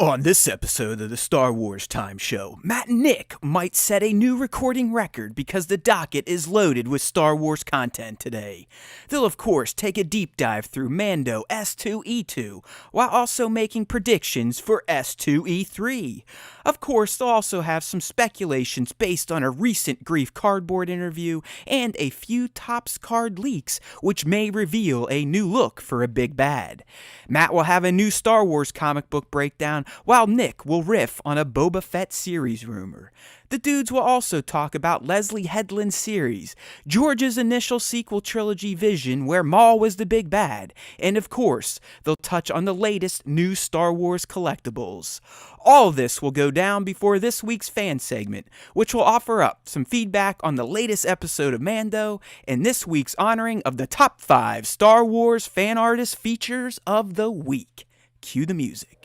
On this episode of the Star Wars Time Show, Matt and Nick might set a new recording record because the docket is loaded with Star Wars content today. They'll of course take a deep dive through Mando S2E2, while also making predictions for S2E3. Of course, they'll also have some speculations based on a recent Grief Cardboard interview and a few Topps card leaks, which may reveal a new look for a big bad. Matt will have a new Star Wars comic book breakdown, while Nick will riff on a Boba Fett series rumor. The dudes will also talk about Leslie Headland's series, George's initial sequel trilogy vision where Maul was the big bad, and of course, they'll touch on the latest new Star Wars collectibles. All this will go down before this week's fan segment, which will offer up some feedback on the latest episode of Mando and this week's honoring of the top 5 Star Wars fan artist features of the week. Cue the music.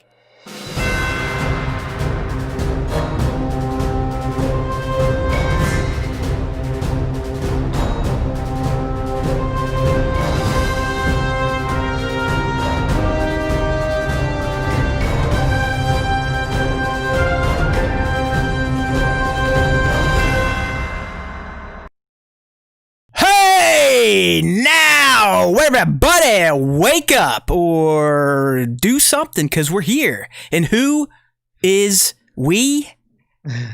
Hey, now, everybody, wake up or do something because we're here. And who is we?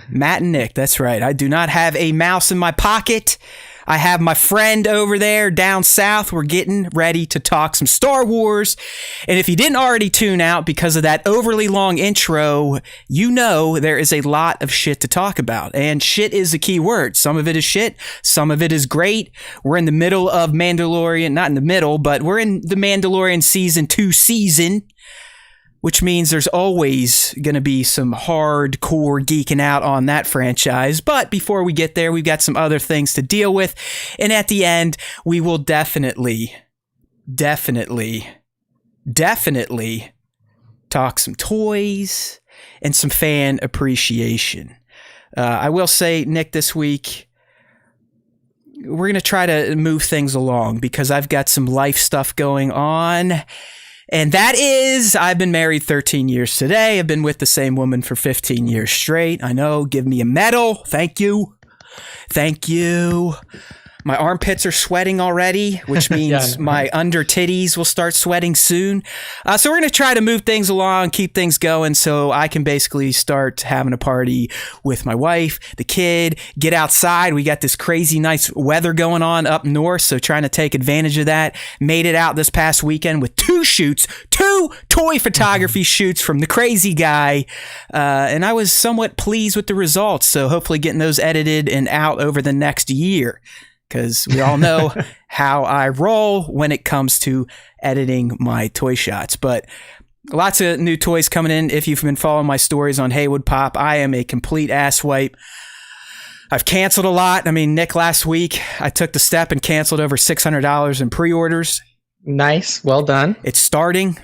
Matt and Nick, that's right. I do not have a mouse in my pocket. I have my friend over there down south. We're getting ready to talk some Star Wars. And if you didn't already tune out because of that overly long intro, you know there is a lot of shit to talk about. And shit is the key word. Some of it is shit. Some of it is great. We're in the middle of Mandalorian. Not in the middle, but we're in the Mandalorian Season 2 season, which means there's always going to be some hardcore geeking out on that franchise. But before we get there, we've got some other things to deal with. And at the end, we will definitely talk some toys and some fan appreciation. I will say, Nick, this week, we're going to try to move things along because I've got some life stuff going on. And that is, I've been married 13 years today. I've been with the same woman for 15 years straight. I know, give me a medal. Thank you. Thank you. My armpits are sweating already, which means my under titties will start sweating soon. So we're going to try to move things along, keep things going so I can basically start having a party with my wife, the kid, get outside. We got this crazy nice weather going on up north, so trying to take advantage of that. Made it out this past weekend with 2 toy photography shoots from the crazy guy. And I was somewhat pleased with the results, so hopefully getting those edited and out over the next year. Because we all know how I roll when it comes to editing my toy shots. But lots of new toys coming in. If you've been following my stories on Haywood Pop, I am a complete asswipe. I've canceled a lot. I mean, Nick, last week, I took the step and canceled over $600 in pre-orders. Nice. Well done. It's starting.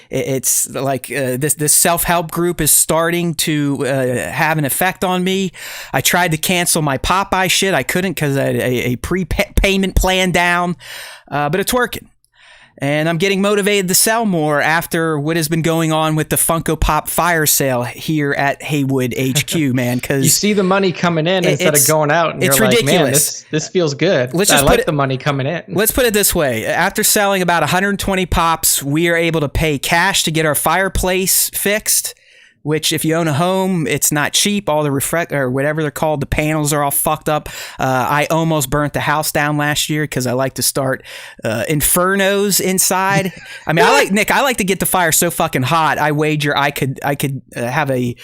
It's like this self-help group is starting to have an effect on me. I tried to cancel my Popeye shit. I couldn't because I had a prepayment plan down, but it's working. And I'm getting motivated to sell more after what has been going on with the Funko Pop fire sale here at Haywood HQ, man. Because you see the money coming in instead of going out, and it's you're ridiculous. Like, man, this feels good. I like the money coming in. Let's put it this way. After selling about 120 pops, we are able to pay cash to get our fireplace fixed, which if you own a home, it's not cheap. All the or whatever they're called, the panels are all fucked up. I almost burnt the house down last year because I like to start infernos inside. I mean, I like to get the fire so fucking hot. I wager I could have a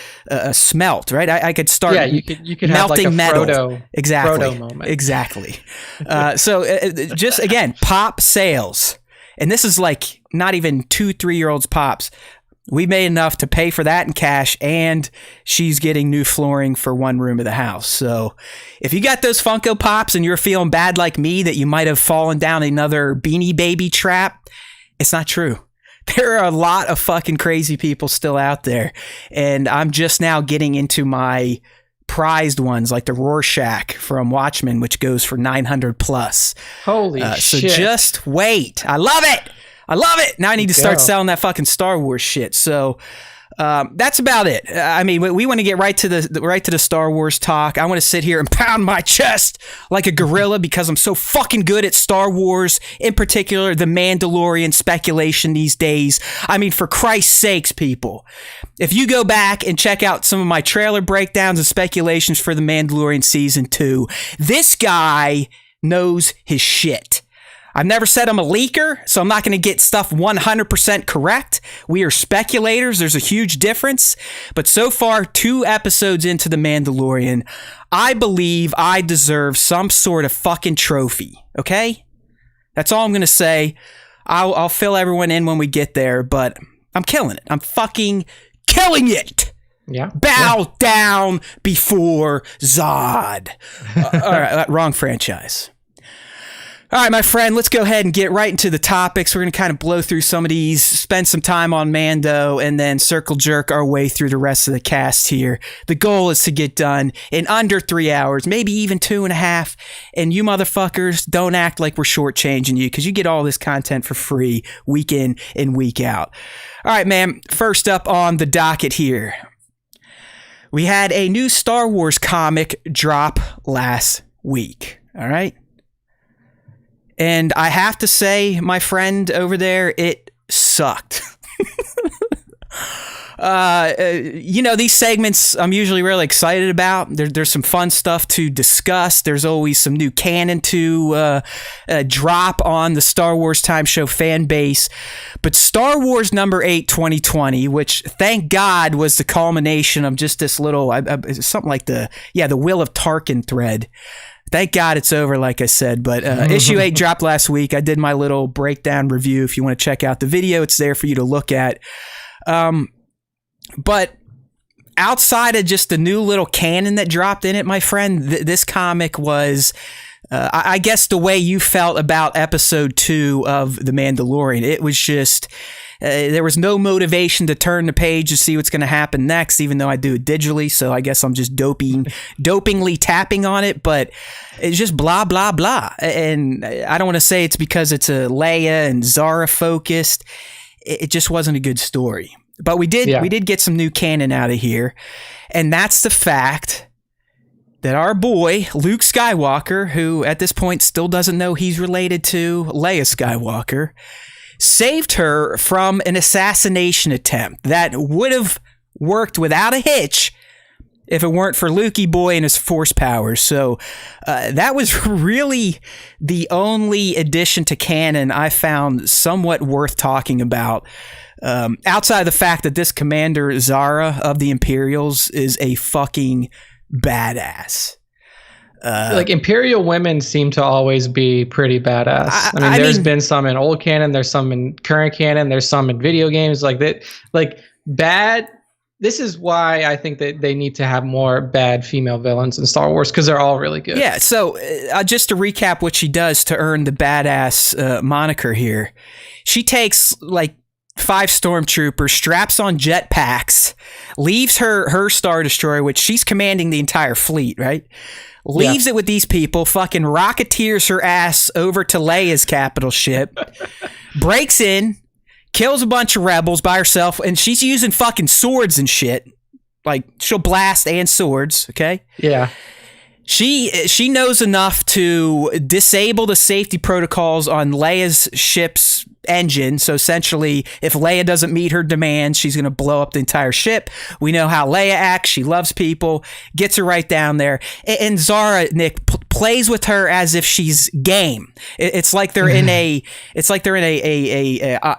smelt, right? I could start. Yeah, you could melting have like a metal. Frodo, Exactly. Frodo moment. Exactly. So just again, pop sales, and this is like not even 2-3-year-olds pops. We made enough to pay for that in cash, and she's getting new flooring for one room of the house. So if you got those Funko Pops and you're feeling bad like me that you might have fallen down another Beanie Baby trap, it's not true. There are a lot of fucking crazy people still out there, and I'm just now getting into my prized ones like the Rorschach from Watchmen, which goes for $900 plus. Holy shit. So just wait. I love it. Now I need to start selling that fucking Star Wars shit. So That's about it. I mean, we want to get right to the Star Wars talk. I want to sit here and pound my chest like a gorilla because I'm so fucking good at Star Wars, in particular the Mandalorian speculation these days. I mean, for Christ's sakes, people, if you go back and check out some of my trailer breakdowns and speculations for the Mandalorian season 2, this guy knows his shit. I've never said I'm a leaker, so I'm not going to get stuff 100% correct. We are speculators. There's a huge difference. But so far, 2 episodes into The Mandalorian, I believe I deserve some sort of fucking trophy. Okay? That's all I'm going to say. I'll fill everyone in when we get there, but I'm killing it. I'm fucking killing it. Yeah. Bow down before Zod. All right, wrong franchise. All right, my friend, let's go ahead and get right into the topics. We're going to kind of blow through some of these, spend some time on Mando, and then circle jerk our way through the rest of the cast here. The goal is to get done in under 3 hours, maybe even 2.5. And you motherfuckers, don't act like we're shortchanging you, because you get all this content for free week in and week out. All right, man, first up on the docket here. We had a new Star Wars comic drop last week, all right? And I have to say, my friend over there, it sucked. These segments I'm usually really excited about. There's some fun stuff to discuss. There's always some new canon to drop on the Star Wars Time Show fan base. But Star Wars number 8 2020, which thank God was the culmination of just this little, something like the Will of Tarkin thread. Thank God it's over, like I said. But issue 8 dropped last week. I did my little breakdown review. If you want to check out the video, it's there for you to look at. But outside of just the new little canon that dropped in it, my friend, this comic was, I guess, the way you felt about episode 2 of The Mandalorian. It was just... there was no motivation to turn the page to see what's going to happen next, even though I do it digitally, so I guess I'm just dopingly tapping on it, but it's just blah, blah, blah. And I don't want to say it's because it's a Leia and Zara focused. It just wasn't a good story. But we did get some new canon out of here, and that's the fact that our boy, Luke Skywalker, who at this point still doesn't know he's related to Leia Skywalker, saved her from an assassination attempt that would have worked without a hitch if it weren't for Lukey boy and his force powers. So that was really the only addition to canon I found somewhat worth talking about. Outside of the fact that this Commander Zara of the Imperials is a fucking badass. Like Imperial women seem to always be pretty badass. I mean, there's been some in old canon, there's some in current canon, there's some in video games like that. Like bad. This is why I think that they need to have more bad female villains in Star Wars, because they're all really good. Yeah. So just to recap what she does to earn the badass moniker here, she takes like 5 stormtroopers, straps on jetpacks, leaves her Star Destroyer, which she's commanding the entire fleet, right? Leaves it with these people, fucking rocketeers her ass over to Leia's capital ship, breaks in, kills a bunch of rebels by herself, and she's using fucking swords and shit. Like, she'll blast and swords, okay? Yeah. She knows enough to disable the safety protocols on Leia's ship's engine. So essentially, if Leia doesn't meet her demands, she's going to blow up the entire ship. We know how Leia acts. She loves people, gets her right down there. And Zara, Nick, plays with her as if she's game. It's like they're in a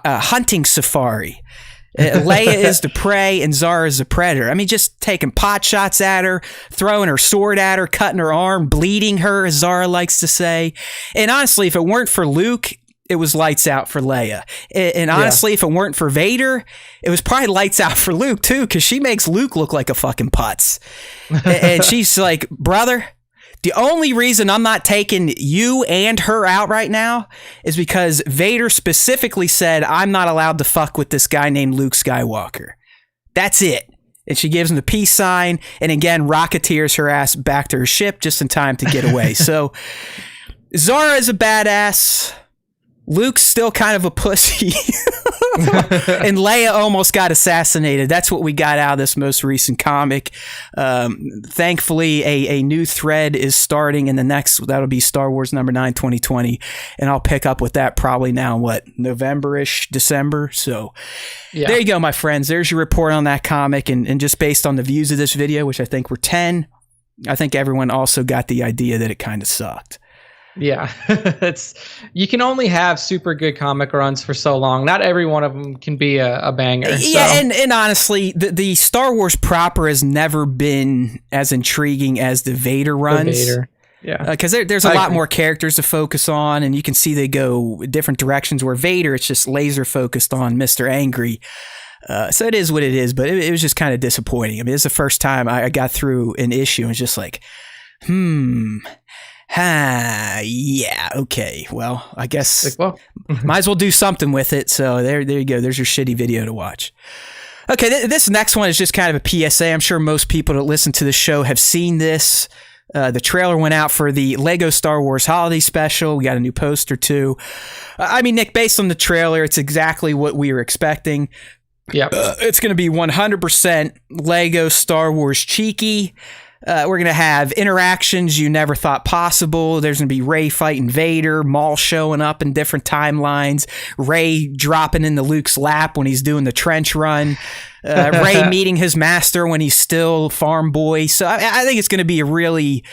hunting safari. Leia is the prey and Zara is the predator. I mean, just taking pot shots at her, throwing her sword at her, cutting her arm, bleeding her, as Zara likes to say. And honestly, if it weren't for Luke, it was lights out for Leia. And honestly, if it weren't for Vader, it was probably lights out for Luke too, because she makes Luke look like a fucking putz. And she's like, brother, the only reason I'm not taking you and her out right now is because Vader specifically said I'm not allowed to fuck with this guy named Luke Skywalker. That's it. And she gives him the peace sign and again rocketeers her ass back to her ship just in time to get away. So Zara is a badass. Luke's still kind of a pussy. And Leia almost got assassinated. That's what we got out of this most recent comic. Thankfully, a new thread is starting in the next, that'll be Star Wars number 9, 2020. And I'll pick up with that probably now, November-ish, December. So there you go, my friends. There's your report on that comic. And just based on the views of this video, which I think were 10, I think everyone also got the idea that it kind of sucked. Yeah, you can only have super good comic runs for so long. Not every one of them can be a banger. Yeah, so. and honestly, the Star Wars proper has never been as intriguing as the Vader runs. The Vader. Yeah, because there's a lot more characters to focus on, and you can see they go different directions. Where Vader, it's just laser focused on Mr. Angry. So it is what it is, but it was just kind of disappointing. I mean, it's the first time I got through an issue and was just like, yeah, okay. Well, I guess might as well do something with it. So there you go. There's your shitty video to watch. Okay, this next one is just kind of a PSA. I'm sure most people that listen to the show have seen this. The trailer went out for the Lego Star Wars Holiday Special. We got a new poster too. I mean, Nick, based on the trailer, it's exactly what we were expecting. Yeah, it's going to be 100% Lego Star Wars cheeky. We're going to have interactions you never thought possible. There's going to be Rey fighting Vader, Maul showing up in different timelines, Rey dropping into Luke's lap when he's doing the trench run, Rey meeting his master when he's still farm boy. So I think it's going to be a really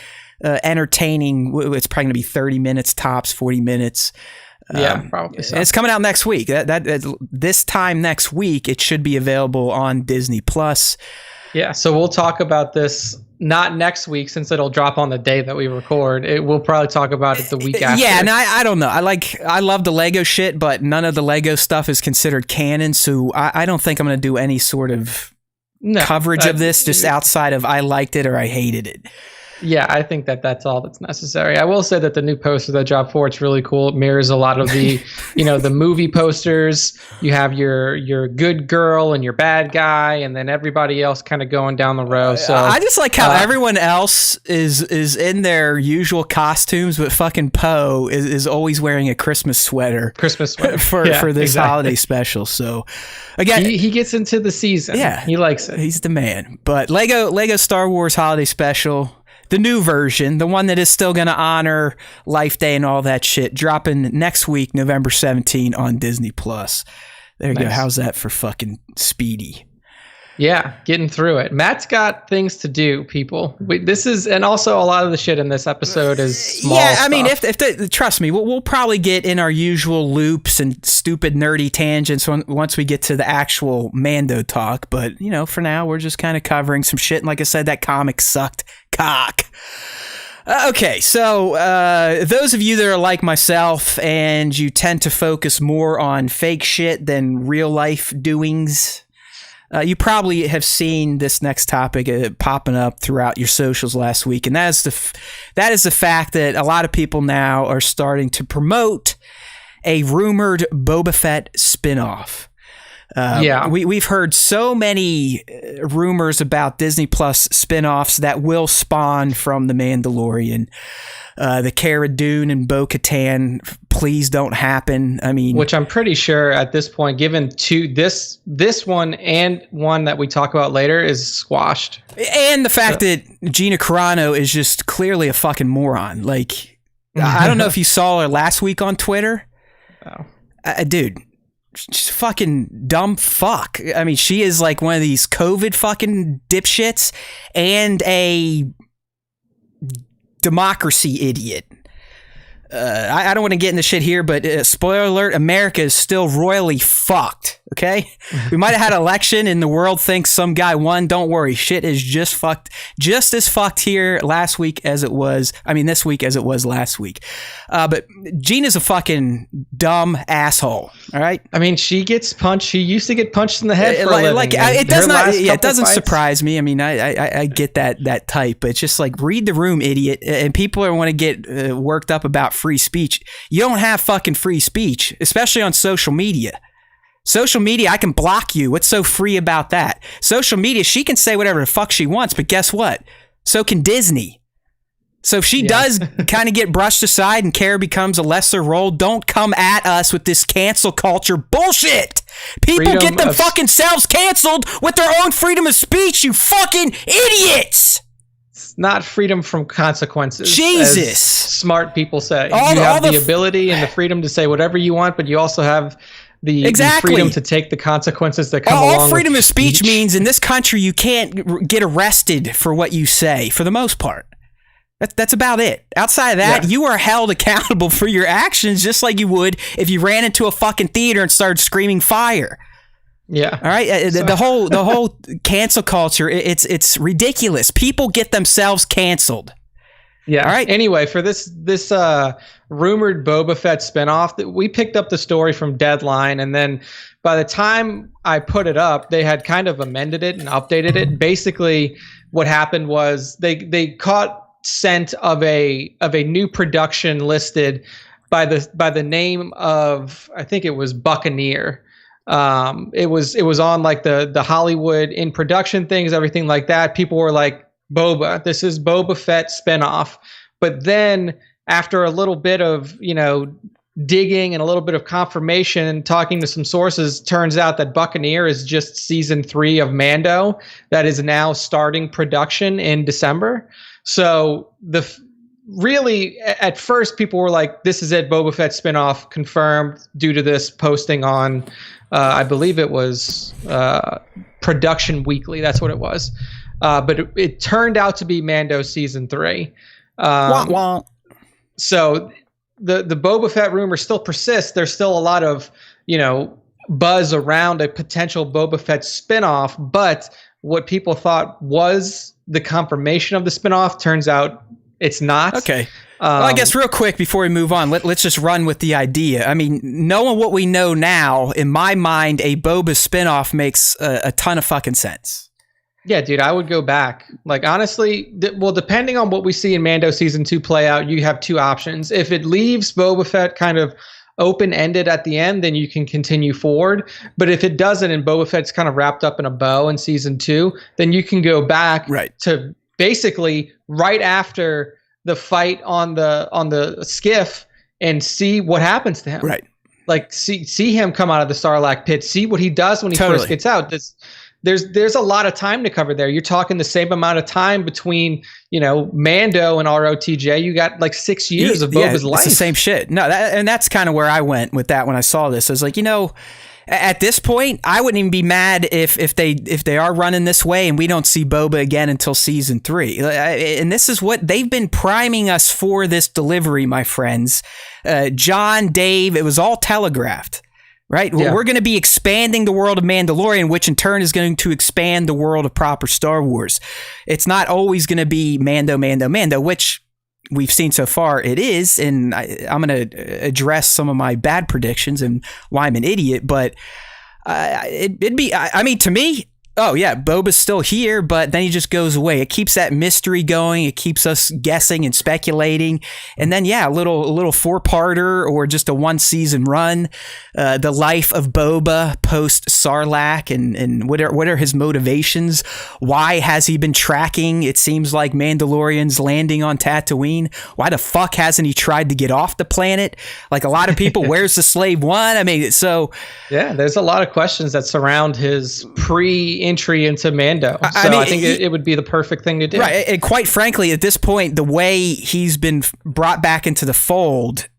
entertaining, it's probably going to be 30 minutes tops, 40 minutes. Yeah, probably so. It's coming out next week. This time next week, it should be available on Disney Plus. Yeah, so we'll talk about this not next week since it'll drop on the day that we record. We'll probably talk about it the week after. Yeah, and I don't know. I love the Lego shit, but none of the Lego stuff is considered canon, so I don't think I'm going to do any sort of coverage of this just outside of I liked it or I hated it. Yeah, I think that's all that's necessary. I will say that the new poster that dropped for it's really cool. It mirrors a lot of the, the movie posters. You have your good girl and your bad guy, and then everybody else kind of going down the row. So I just like how everyone else is in their usual costumes, but fucking Poe is always wearing a Christmas sweater for this holiday special. So again, he gets into the season. Yeah, he likes it. He's the man. But Lego Star Wars Holiday Special. The new version, the one that is still going to honor Life Day and all that shit, dropping next week, November 17 on Disney Plus. There you go. How's that for fucking speedy? Yeah, getting through it. Matt's got things to do, people. And also a lot of the shit in this episode is small stuff. I mean, trust me, we'll probably get in our usual loops and stupid nerdy tangents once we get to the actual Mando talk. But, for now, we're just kind of covering some shit. And like I said, that comic sucked cock. Okay, so those of you that are like myself and you tend to focus more on fake shit than real life doings, you probably have seen this next topic popping up throughout your socials last week, and that is the fact that a lot of people now are starting to promote a rumored Boba Fett spinoff. We've heard so many rumors about Disney Plus spinoffs that will spawn from The Mandalorian. The Cara Dune and Bo-Katan, please don't happen. I mean, which I'm pretty sure at this point, given this one and one that we talk about later, is squashed. And the fact that Gina Carano is just clearly a fucking moron. Like, I don't know if you saw her last week on Twitter. Oh. Dude. She's a fucking dumb fuck. I mean, she is like one of these COVID fucking dipshits and a democracy idiot. I don't want to get into shit here, but spoiler alert, America is still royally fucked, okay? We might have had an election and the world thinks some guy won. Don't worry. Shit is just as fucked here this week as it was last week. But Gina's a fucking dumb asshole, all right? I mean, she gets punched. She used to get punched in the head for a living. It doesn't surprise me. I mean, I get that type, but it's just like, read the room, idiot. And people want to get worked up about free speech. You don't have fucking free speech, especially on social media. Social media, I can block you. What's so free about that? Social media, she can say whatever the fuck she wants, but guess what? So can Disney. So if she does kind of get brushed aside and Cara becomes a lesser role, don't come at us with this cancel culture bullshit. People get them fucking selves canceled with their own freedom of speech, you fucking idiots! It's not freedom from consequences. Jesus. As smart people say. You have the ability and the freedom to say whatever you want, but you also have the freedom to take the consequences that come along. All freedom of speech means in this country you can't get arrested for what you say, for the most part. That's about it. Outside of that, you are held accountable for your actions just like you would if you ran into a fucking theater and started screaming fire. Yeah. All right. The whole cancel culture, it's ridiculous. People get themselves canceled. Yeah. All right. Anyway, for this rumored Boba Fett spinoff, that we picked up the story from Deadline, and then by the time I put it up, they had kind of amended it and updated it. Basically, what happened was they caught scent of a new production listed by the name of, I think it was Buccaneer. It was on like the Hollywood in production things, everything like that. People were like, Boba, this is Boba Fett spinoff. But then after a little bit of, digging and a little bit of confirmation and talking to some sources, turns out that Buccaneer is just season 3 of Mando that is now starting production in December. So really, at first, people were like, this is it, Boba Fett spinoff confirmed due to this posting on, I believe it was Production Weekly. That's what it was. But it turned out to be Mando season 3. So the Boba Fett rumor still persists. There's still a lot of, buzz around a potential Boba Fett spinoff, but what people thought was the confirmation of the spinoff turns out it's not. Okay. Well, I guess real quick before we move on, let's just run with the idea. I mean, knowing what we know now, in my mind, a Boba spinoff makes a ton of fucking sense. Yeah, dude, I would go back. Like, honestly, depending on what we see in Mando Season 2 play out, you have two options. If it leaves Boba Fett kind of open-ended at the end, then you can continue forward. But if it doesn't and Boba Fett's kind of wrapped up in a bow in Season 2, then you can go back to basically right after the fight on the skiff and see what happens to him. Right. Like, see him come out of the Sarlacc pit, see what he does when he first gets out. There's a lot of time to cover there. You're talking the same amount of time between, Mando and ROTJ. You got like 6 years of Boba's life. It's the same shit. No, and that's kind of where I went with that when I saw this. I was like, at this point, I wouldn't even be mad if they are running this way and we don't see Boba again until season 3. And this is what they've been priming us for, this delivery, my friends. John, Dave, it was all telegraphed. Right? Yeah. We're going to be expanding the world of Mandalorian, which in turn is going to expand the world of proper Star Wars. It's not always going to be Mando, which we've seen so far it is. And I'm going to address some of my bad predictions and why I'm an idiot. But it'd be, to me, oh yeah, Boba's still here, but then he just goes away. It keeps that mystery going. It keeps us guessing and speculating. And then a little 4-parter or just a 1-season run. The life of Boba post Sarlacc and what are his motivations? Why has he been tracking? It seems like Mandalorians landing on Tatooine. Why the fuck hasn't he tried to get off the planet? Like a lot of people, where's the Slave One? I mean, so yeah, there's a lot of questions that surround his entry into Mando. So I think it would be the perfect thing to do. Right. And quite frankly, at this point, the way he's been brought back into the fold,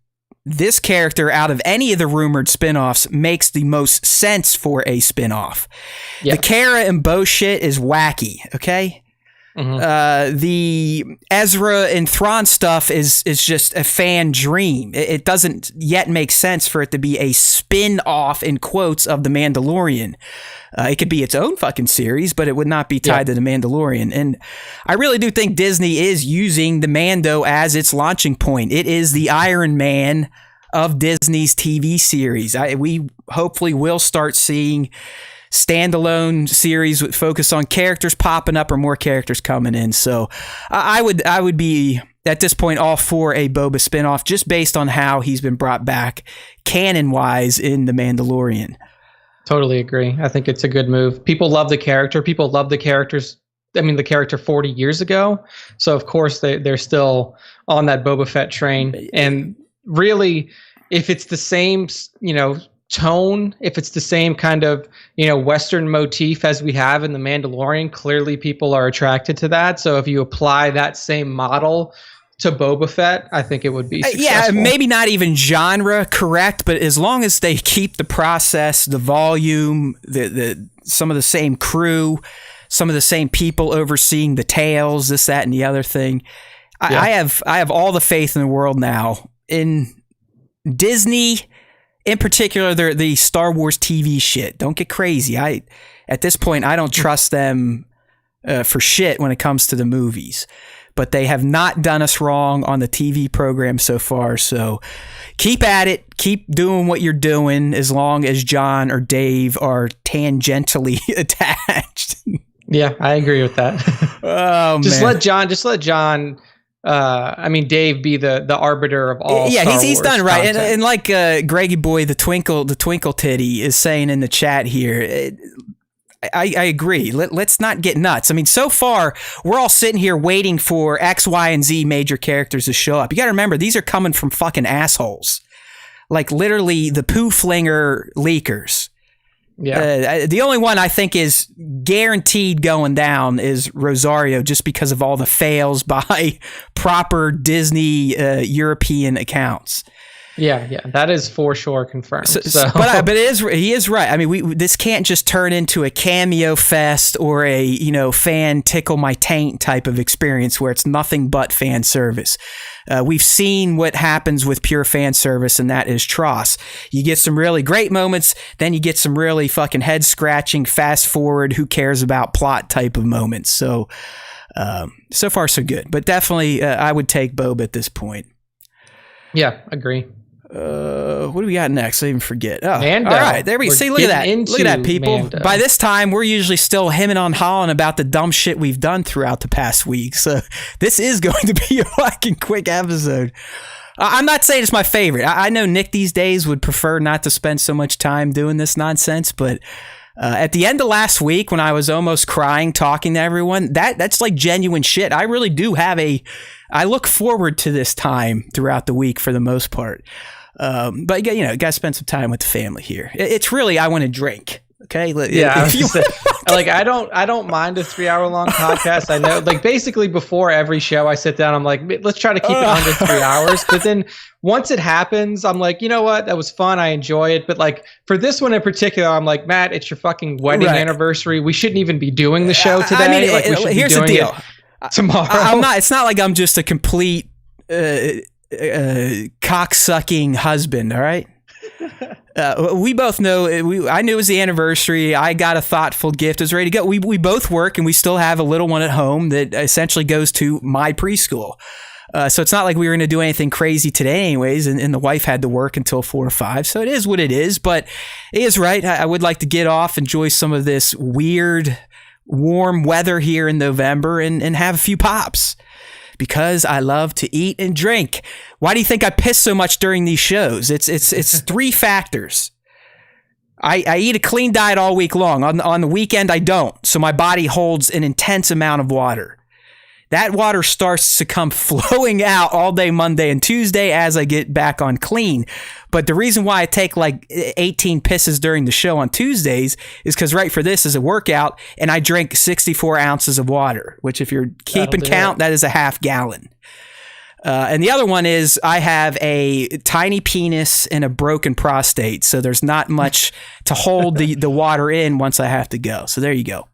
this character out of any of the rumored spinoffs makes the most sense for a spinoff. Yeah. The Cara and Bo shit is wacky. Okay. Mm-hmm. The Ezra and Thrawn stuff is just a fan dream. It doesn't yet make sense for it to be a spin-off in quotes of The Mandalorian. It could be its own fucking series, but it would not be tied to The Mandalorian. And I really do think Disney is using the Mando as its launching point. It is the Iron Man of Disney's TV series. We hopefully will start seeing standalone series with focus on characters popping up or more characters coming in. So I would be at this point all for a Boba spinoff just based on how he's been brought back canon wise in The Mandalorian. Totally agree. I think it's a good move. People love the character. People love the characters. I mean, the character 40 years ago. So of course they're still on that Boba Fett train. And really, if it's the same, tone, if it's the same kind of, Western motif as we have in The Mandalorian, clearly people are attracted to that. So if you apply that same model to Boba Fett, I think it would be successful. Yeah, maybe not even genre correct, but as long as they keep the process, the volume, some of the same crew, some of the same people overseeing the tales, this, that, and the other thing. Yeah. I have all the faith in the world now in Disney, in particular the Star Wars TV shit. Don't get crazy. At this point, I don't trust them for shit when it comes to the movies. But they have not done us wrong on the TV program so far. So keep at it. Keep doing what you're doing as long as John or Dave are tangentially attached. Yeah, I agree with that. Oh, just man. let John. Dave be the arbiter of all. Yeah, Star he's Wars done right, content. and like Greggy Boy, the twinkle titty is saying in the chat here. I agree. Let's not get nuts. I mean, so far, we're all sitting here waiting for X, Y, and Z major characters to show up. You got to remember, these are coming from fucking assholes. Like, literally, the poo flinger leakers. Yeah. The only one I think is guaranteed going down is Rosario, just because of all the fails by proper Disney European accounts. Yeah, that is for sure confirmed. But he is right. I mean, this can't just turn into a cameo fest or a fan tickle my taint type of experience where it's nothing but fan service. We've seen what happens with pure fan service, and that is Tross. You get some really great moments, then you get some really fucking head scratching, fast forward, who cares about plot type of moments. So far so good. But definitely, I would take Boba at this point. Yeah, agree. What do we got next? I even forget. Oh, Mando. All right, there we go. See, look at that. Look at that, people. Mando. By this time, we're usually still hemming on hawing about the dumb shit we've done throughout the past week. So this is going to be a fucking quick episode. I'm not saying it's my favorite. I know Nick these days would prefer not to spend so much time doing this nonsense, but at the end of last week, when I was almost crying talking to everyone, that's like genuine shit. I really do I look forward to this time throughout the week for the most part. But got to spend some time with the family here. It's really, I want to drink. Okay. Yeah. I don't mind a 3-hour long podcast. I know, like, basically before every show I sit down, I'm like, let's try to keep it under 3 hours. But then once it happens, I'm like, you know what? That was fun. I enjoy it. But like for this one in particular, I'm like, Matt, it's your fucking wedding anniversary. We shouldn't even be doing the show today. I mean, here's the deal. Tomorrow. It's not like I'm just a complete cock-sucking husband, all right? We both know, I knew it was the anniversary. I got a thoughtful gift. I was ready to go. We both work, and we still have a little one at home that essentially goes to my preschool. So it's not like we were going to do anything crazy today anyways, and the wife had to work until 4 or 5. So it is what it is, but it is right. I would like to get off, enjoy some of this weird, warm weather here in November, and have a few pops. Because I love to eat and drink. Why do you think I piss so much during these shows? It's 3 factors. I eat a clean diet all week long. On the weekend, I don't. So my body holds an intense amount of water. That water starts to come flowing out all day Monday and Tuesday as I get back on clean. But the reason why I take like 18 pisses during the show on Tuesdays is because right for this is a workout, and I drink 64 ounces of water, which if you're keeping count, that is a half gallon. And the other one is I have a tiny penis and a broken prostate, so there's not much to hold the water in once I have to go. So there you go.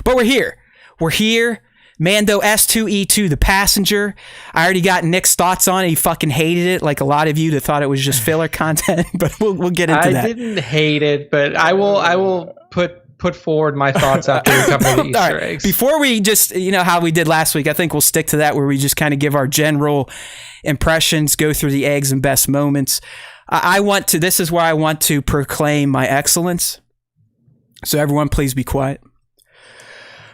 But we're here. We're here. Mando S2E2, the passenger. I already got Nick's thoughts on it. He fucking hated it, like a lot of you that thought it was just filler content. But we'll get into that. I didn't hate it, but I will put forward my thoughts after we cover the Easter eggs. Before we just, how we did last week, I think we'll stick to that, where we just kind of give our general impressions, go through the eggs and best moments. This is where I want to proclaim my excellence. So everyone, please be quiet.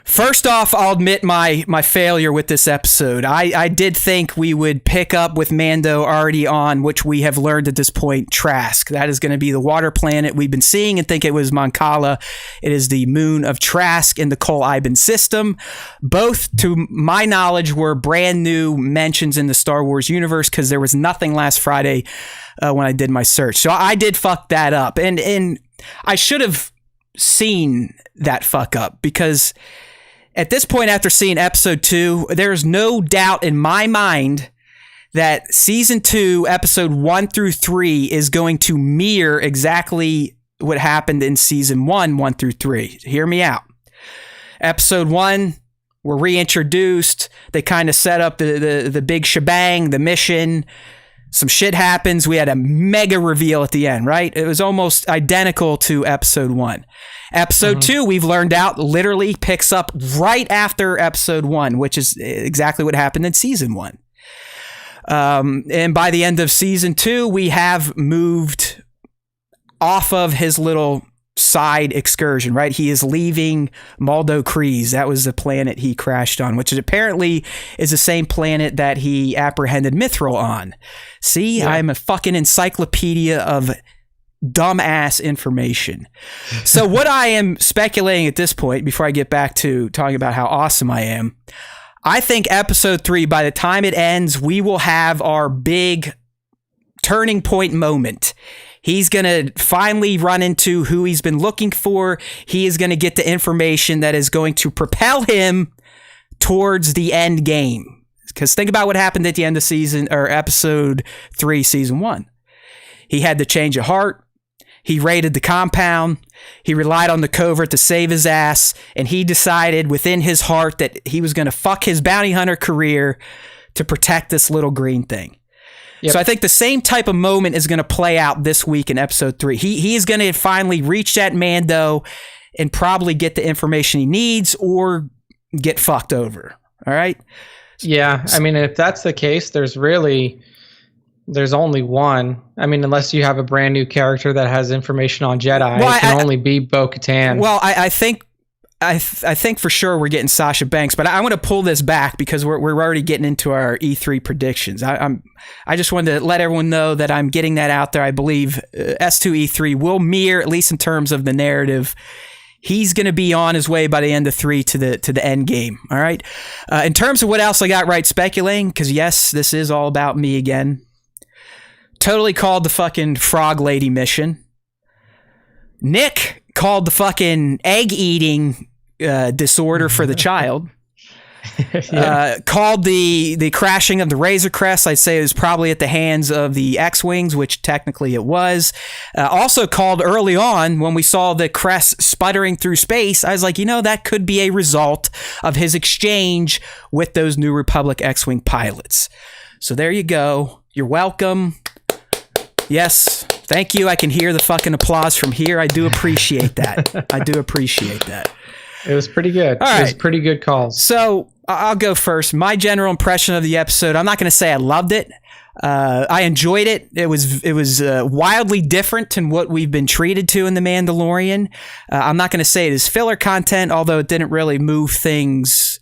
First off, I'll admit my failure with this episode. I did think we would pick up with Mando already on, which we have learned at this point, Trask. That is going to be the water planet we've been seeing and think it was Moncala. It is the moon of Trask in the Kol-Iban system. Both, to my knowledge, were brand new mentions in the Star Wars universe because there was nothing last Friday when I did my search. So I did fuck that up. And I should have seen that fuck up because at this point, after seeing episode 2, there's no doubt in my mind that season 2, episode 1 through 3 is going to mirror exactly what happened in season 1, 1 through 3. Hear me out. Episode 1, we're reintroduced. They kind of set up the big shebang, the mission. Some shit happens. We had a mega reveal at the end, right? It was almost identical to episode 1. Episode 2, we've learned out, literally picks up right after episode 1, which is exactly what happened in season 1. And by the end of season 2, we have moved off of his little side excursion, right? He is leaving Maldo Kreese. That was the planet he crashed on, which apparently is the same planet that he apprehended Mithril on. See, yeah. I'm a fucking encyclopedia of dumbass information. So what I am speculating at this point, before I get back to talking about how awesome I am, I think episode 3, by the time it ends, we will have our big turning point moment. He's going to finally run into who he's been looking for. He is going to get the information that is going to propel him towards the end game. Because think about what happened at the end of season or episode 3, season 1. He had the change of heart. He raided the compound. He relied on the covert to save his ass. And he decided within his heart that he was going to fuck his bounty hunter career to protect this little green thing. Yep. So I think the same type of moment is going to play out this week in episode 3. He is going to finally reach that Mando and probably get the information he needs or get fucked over. All right? Yeah. I mean, if that's the case, there's only one. I mean, unless you have a brand new character that has information on Jedi, it can only be Bo-Katan. Well, I think for sure we're getting Sasha Banks, but I want to pull this back because we're already getting into our E3 predictions. I just wanted to let everyone know that I'm getting that out there. I believe S2E3 will mirror, at least in terms of the narrative. He's going to be on his way by the end of 3 to the end game. All right. In terms of what else I got right speculating, because yes, this is all about me again. Totally called the fucking Frog Lady mission. Nick called the fucking egg eating disorder for the child. Yeah. Called the crashing of the Razor Crest. I'd say it was probably at the hands of the X-Wings, which technically it was. Also called early on when we saw the crest sputtering through space. I was like, that could be a result of his exchange with those New Republic X-Wing pilots. So there you go. You're welcome. Yes, thank you. I can hear the fucking applause from here. I do appreciate that. I do appreciate that. It was pretty good. All right. It was pretty good calls. So I'll go first. My general impression of the episode, I'm not going to say I loved it. I enjoyed it. It was wildly different than what we've been treated to in The Mandalorian. I'm not going to say it is filler content, although it didn't really move things.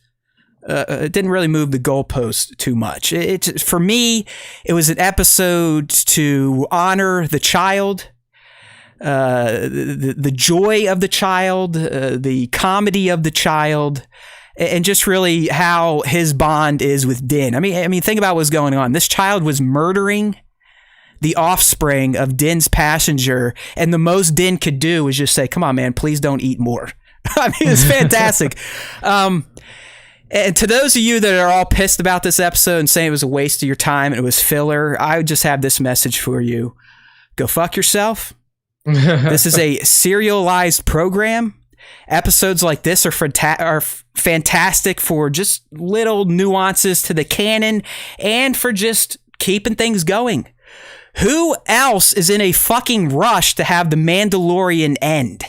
It didn't really move the goalpost too much. For me, it was an episode to honor the child, the joy of the child, the comedy of the child, and just really how his bond is with Din. I mean, think about what's going on. This child was murdering the offspring of Din's passenger, and the most Din could do was just say, "Come on, man, please don't eat more." I mean, it's fantastic. And to those of you that are all pissed about this episode and saying it was a waste of your time and it was filler, I would just have this message for you. Go fuck yourself. This is a serialized program. Episodes like this are fantastic for just little nuances to the canon and for just keeping things going. Who else is in a fucking rush to have The Mandalorian end?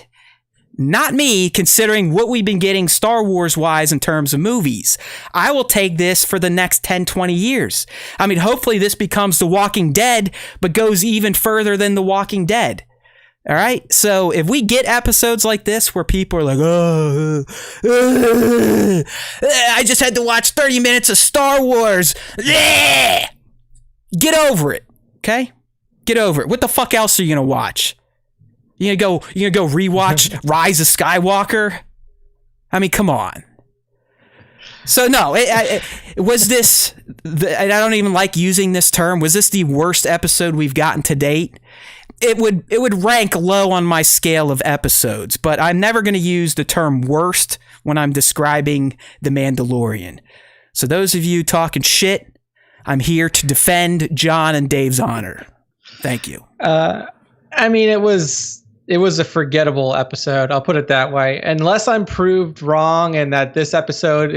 Not me, considering what we've been getting Star Wars-wise in terms of movies. I will take this for the next 10, 20 years. I mean, hopefully this becomes The Walking Dead, but goes even further than The Walking Dead. All right. So if we get episodes like this where people are like, I just had to watch 30 minutes of Star Wars. Get over it. Okay? Get over it. What the fuck else are you going to watch? You gonna go rewatch Rise of Skywalker? I mean, come on. So no, was this, and I don't even like using this term, was this the worst episode we've gotten to date? It would rank low on my scale of episodes, but I'm never going to use the term worst when I'm describing The Mandalorian. So those of you talking shit, I'm here to defend John and Dave's honor. Thank you. I mean, it was a forgettable episode. I'll put it that way. Unless I'm proved wrong and that this episode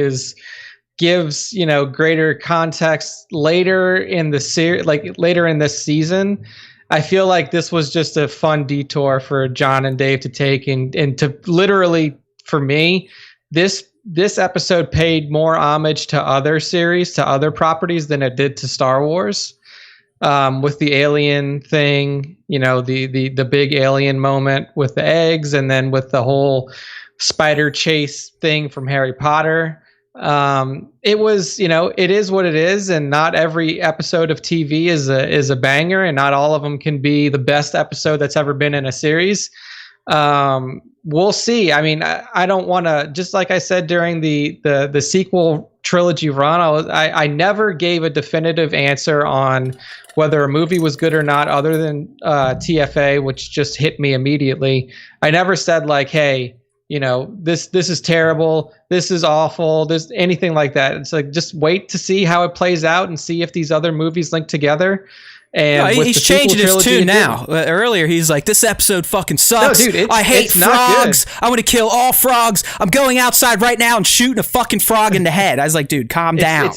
gives, greater context later in the series, like later in this season, I feel like this was just a fun detour for John and Dave to take and to literally, for me, this episode paid more homage to other series, to other properties than it did to Star Wars. With the alien thing, the big alien moment with the eggs, and then with the whole spider chase thing from Harry Potter. It was, it is what it is, and not every episode of TV is a banger, and not all of them can be the best episode that's ever been in a series. We'll see. I mean, I don't want to, just like I said during the sequel trilogy run, I never gave a definitive answer on whether a movie was good or not, other than TFA, which just hit me immediately. I never said like, hey, this is terrible, this is awful, this anything like that. It's like, just wait to see how it plays out and see if these other movies link together. And he's changing his tune now. Earlier, he's like, this episode fucking sucks. No, dude, I hate frogs. I want to kill all frogs. I'm going outside right now and shooting a fucking frog in the head. I was like, dude, calm down.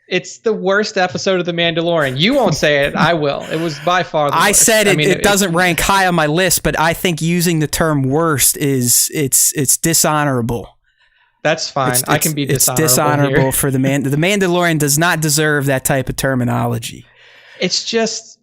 It's the worst episode of The Mandalorian. You won't say it. I will. It was by far the worst. I said it. It doesn't rank high on my list, but I think using the term worst it's dishonorable. That's fine. I can be dishonorable. It's dishonorable for the Mandalorian does not deserve that type of terminology. It's just,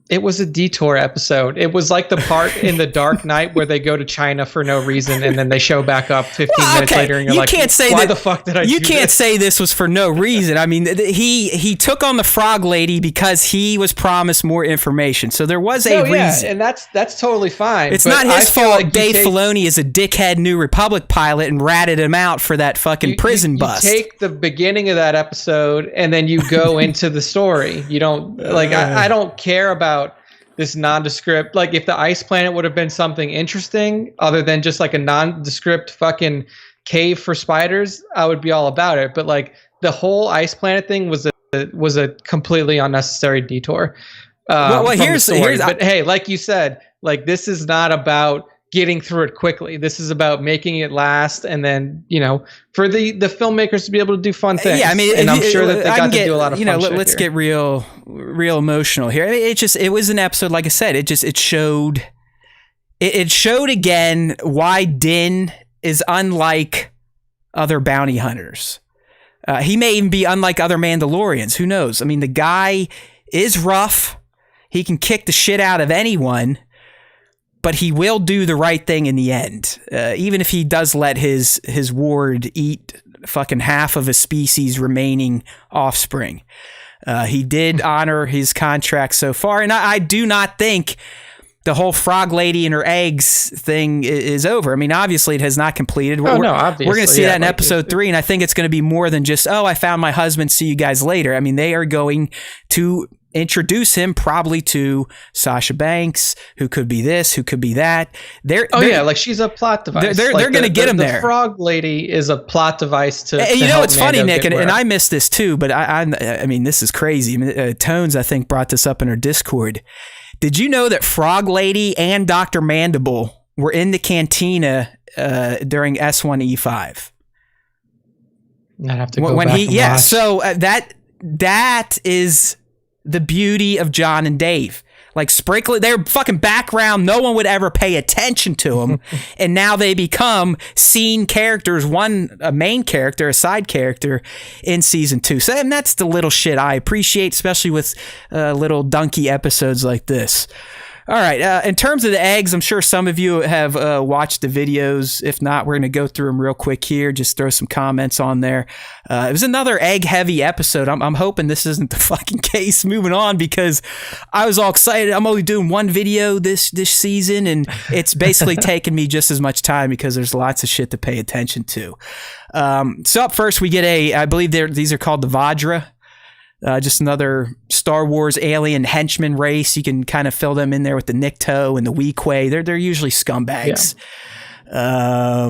it was a detour episode. It was like the part in The Dark Knight where they go to China for no reason and then they show back up 15 minutes later and you're like, why the fuck did I do this? You can't say this was for no reason. I mean, he took on the frog lady because he was promised more information. So there was a reason. And that's totally fine. It's not his fault like Dave Filoni is a dickhead New Republic pilot and ratted him out for that fucking prison bust. You take the beginning of that episode and then you go into the story. You don't, I don't care about this nondescript, like if the ice planet would have been something interesting other than just like a nondescript fucking cave for spiders, I would be all about it. But like the whole ice planet thing was a completely unnecessary detour. Here's but hey, like you said, like this is not about getting through it quickly. This is about making it last, and then for the filmmakers to be able to do fun things. Yeah, I mean, and I'm sure that they got to do a lot of fun shit let's here. get real emotional here. I mean, it was an episode, like I said, it showed again why Din is unlike other bounty hunters. He may even be unlike other Mandalorians. Who knows? I mean, the guy is rough. He can kick the shit out of anyone. But he will do the right thing in the end, even if he does let his ward eat fucking half of a species' remaining offspring. He did honor his contract so far, and I do not think the whole frog lady and her eggs thing is over. I mean, obviously it has not completed. Obviously. We're going to see that in episode 3, and I think it's going to be more than just, I found my husband, see you guys later. I mean, they are going to introduce him probably to Sasha Banks, who could be this, who could be that. Like she's a plot device. They're going to get him there. The frog lady is a plot device to. And it's funny, Nick, and I missed this too, but I mean, this is crazy. I mean, Tones, I think, brought this up in her Discord. Did you know that Frog Lady and Dr. Mandible were in the cantina during S2E3? I'd have to go back and watch. So that is the beauty of John and Dave. Like sprinkling, they're fucking background. No one would ever pay attention to them. And now they become scene characters, one a main character, a side character in season 2. So and that's the little shit I appreciate, especially with little donkey episodes like this. All right. In terms of the eggs, I'm sure some of you have watched the videos. If not, we're going to go through them real quick here. Just throw some comments on there. It was another egg-heavy episode. I'm hoping this isn't the fucking case. Moving on, because I was all excited. I'm only doing one video this season, and it's basically taken me just as much time because there's lots of shit to pay attention to. So up first, we get I believe these are called the Vajra. Just another Star Wars alien henchman race. You can kind of fill them in there with the Nikto and the Weequay. They're usually scumbags. Yeah.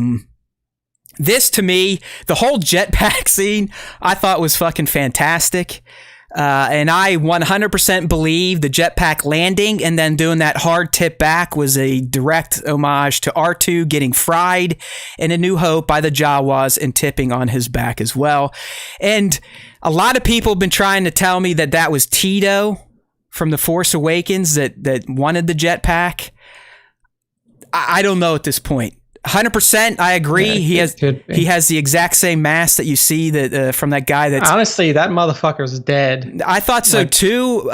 This, to me, the whole jetpack scene, I thought was fucking fantastic. And I 100% believe the jetpack landing and then doing that hard tip back was a direct homage to R2 getting fried in A New Hope by the Jawas and tipping on his back as well. And a lot of people have been trying to tell me that was Tito from The Force Awakens that wanted the jetpack. I don't know at this point. 100%, I agree. Yeah, he has the exact same mask that you see that from that guy. That's honestly, that motherfucker's dead. I thought so too.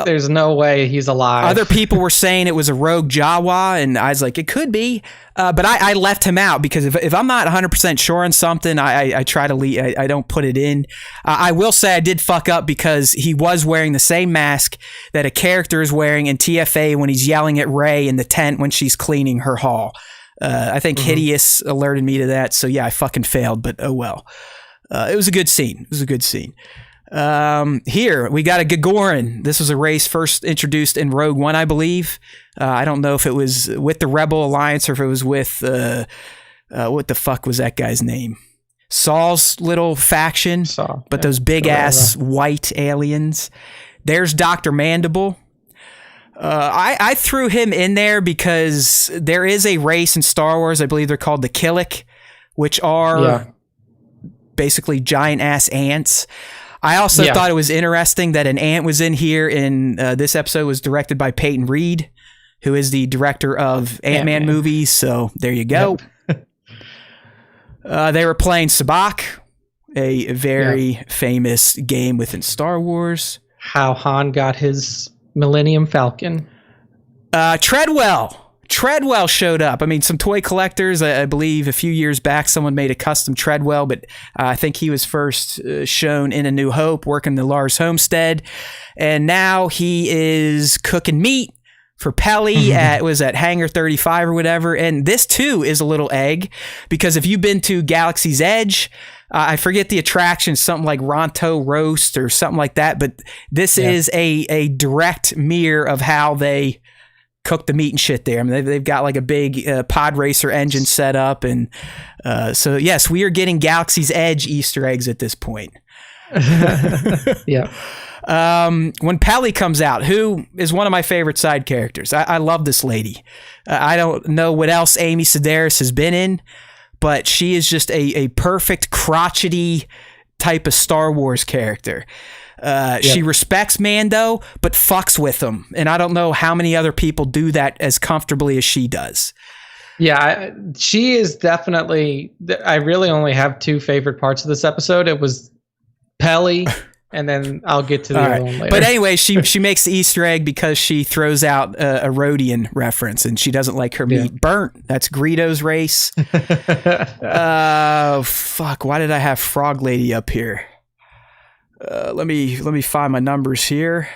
There's no way he's alive. Other people were saying it was a rogue Jawa, and I was like, it could be. But I left him out because if I'm not 100% sure on something, I try to leave. I don't put it in. I will say I did fuck up because he was wearing the same mask that a character is wearing in TFA when he's yelling at Rey in the tent when she's cleaning her hall. I think Hideous alerted me to that. So yeah, I fucking failed, but oh well. It was a good scene. Here we got a Gagarin. This was a race first introduced in Rogue One, I believe. I don't know if it was with the Rebel Alliance or if it was with, what the fuck was that guy's name? Saul's little faction, but those big ass white aliens. There's Dr. Mandible. I threw him in there because there is a race in Star Wars, I believe they're called the Killik, which are basically giant ass ants. I also thought it was interesting that an ant was in here in this episode was directed by Peyton Reed, who is the director of Ant-Man movies. So there you go. Yep. They were playing Sabacc, a very famous game within Star Wars. How Han got his Millennium Falcon. Treadwell showed up. I mean, some toy collectors, I believe a few years back, someone made a custom Treadwell, but I think he was first shown in A New Hope, working the Lars homestead. And now he is cooking meat for Pelly at Hangar 35 or whatever. And this too is a little egg, because if you've been to Galaxy's Edge, I forget the attraction, something like Ronto Roast or something like that. But this is a direct mirror of how they cook the meat and shit there. I mean, they've got like a big pod racer engine set up. And so, yes, we are getting Galaxy's Edge Easter eggs at this point. Yeah. When Pelly comes out, who is one of my favorite side characters. I love this lady. I don't know what else Amy Sedaris has been in, but she is just a perfect crotchety type of Star Wars character. She respects Mando, but fucks with him. And I don't know how many other people do that as comfortably as she does. Yeah, she is definitely... I really only have two favorite parts of this episode. It was Pelly, and then I'll get to the other one later. But anyway, she makes the Easter egg because she throws out a Rodian reference, and she doesn't like her meat burnt. That's Greedo's race. Fuck, why did I have Frog Lady up here? Let me find my numbers here.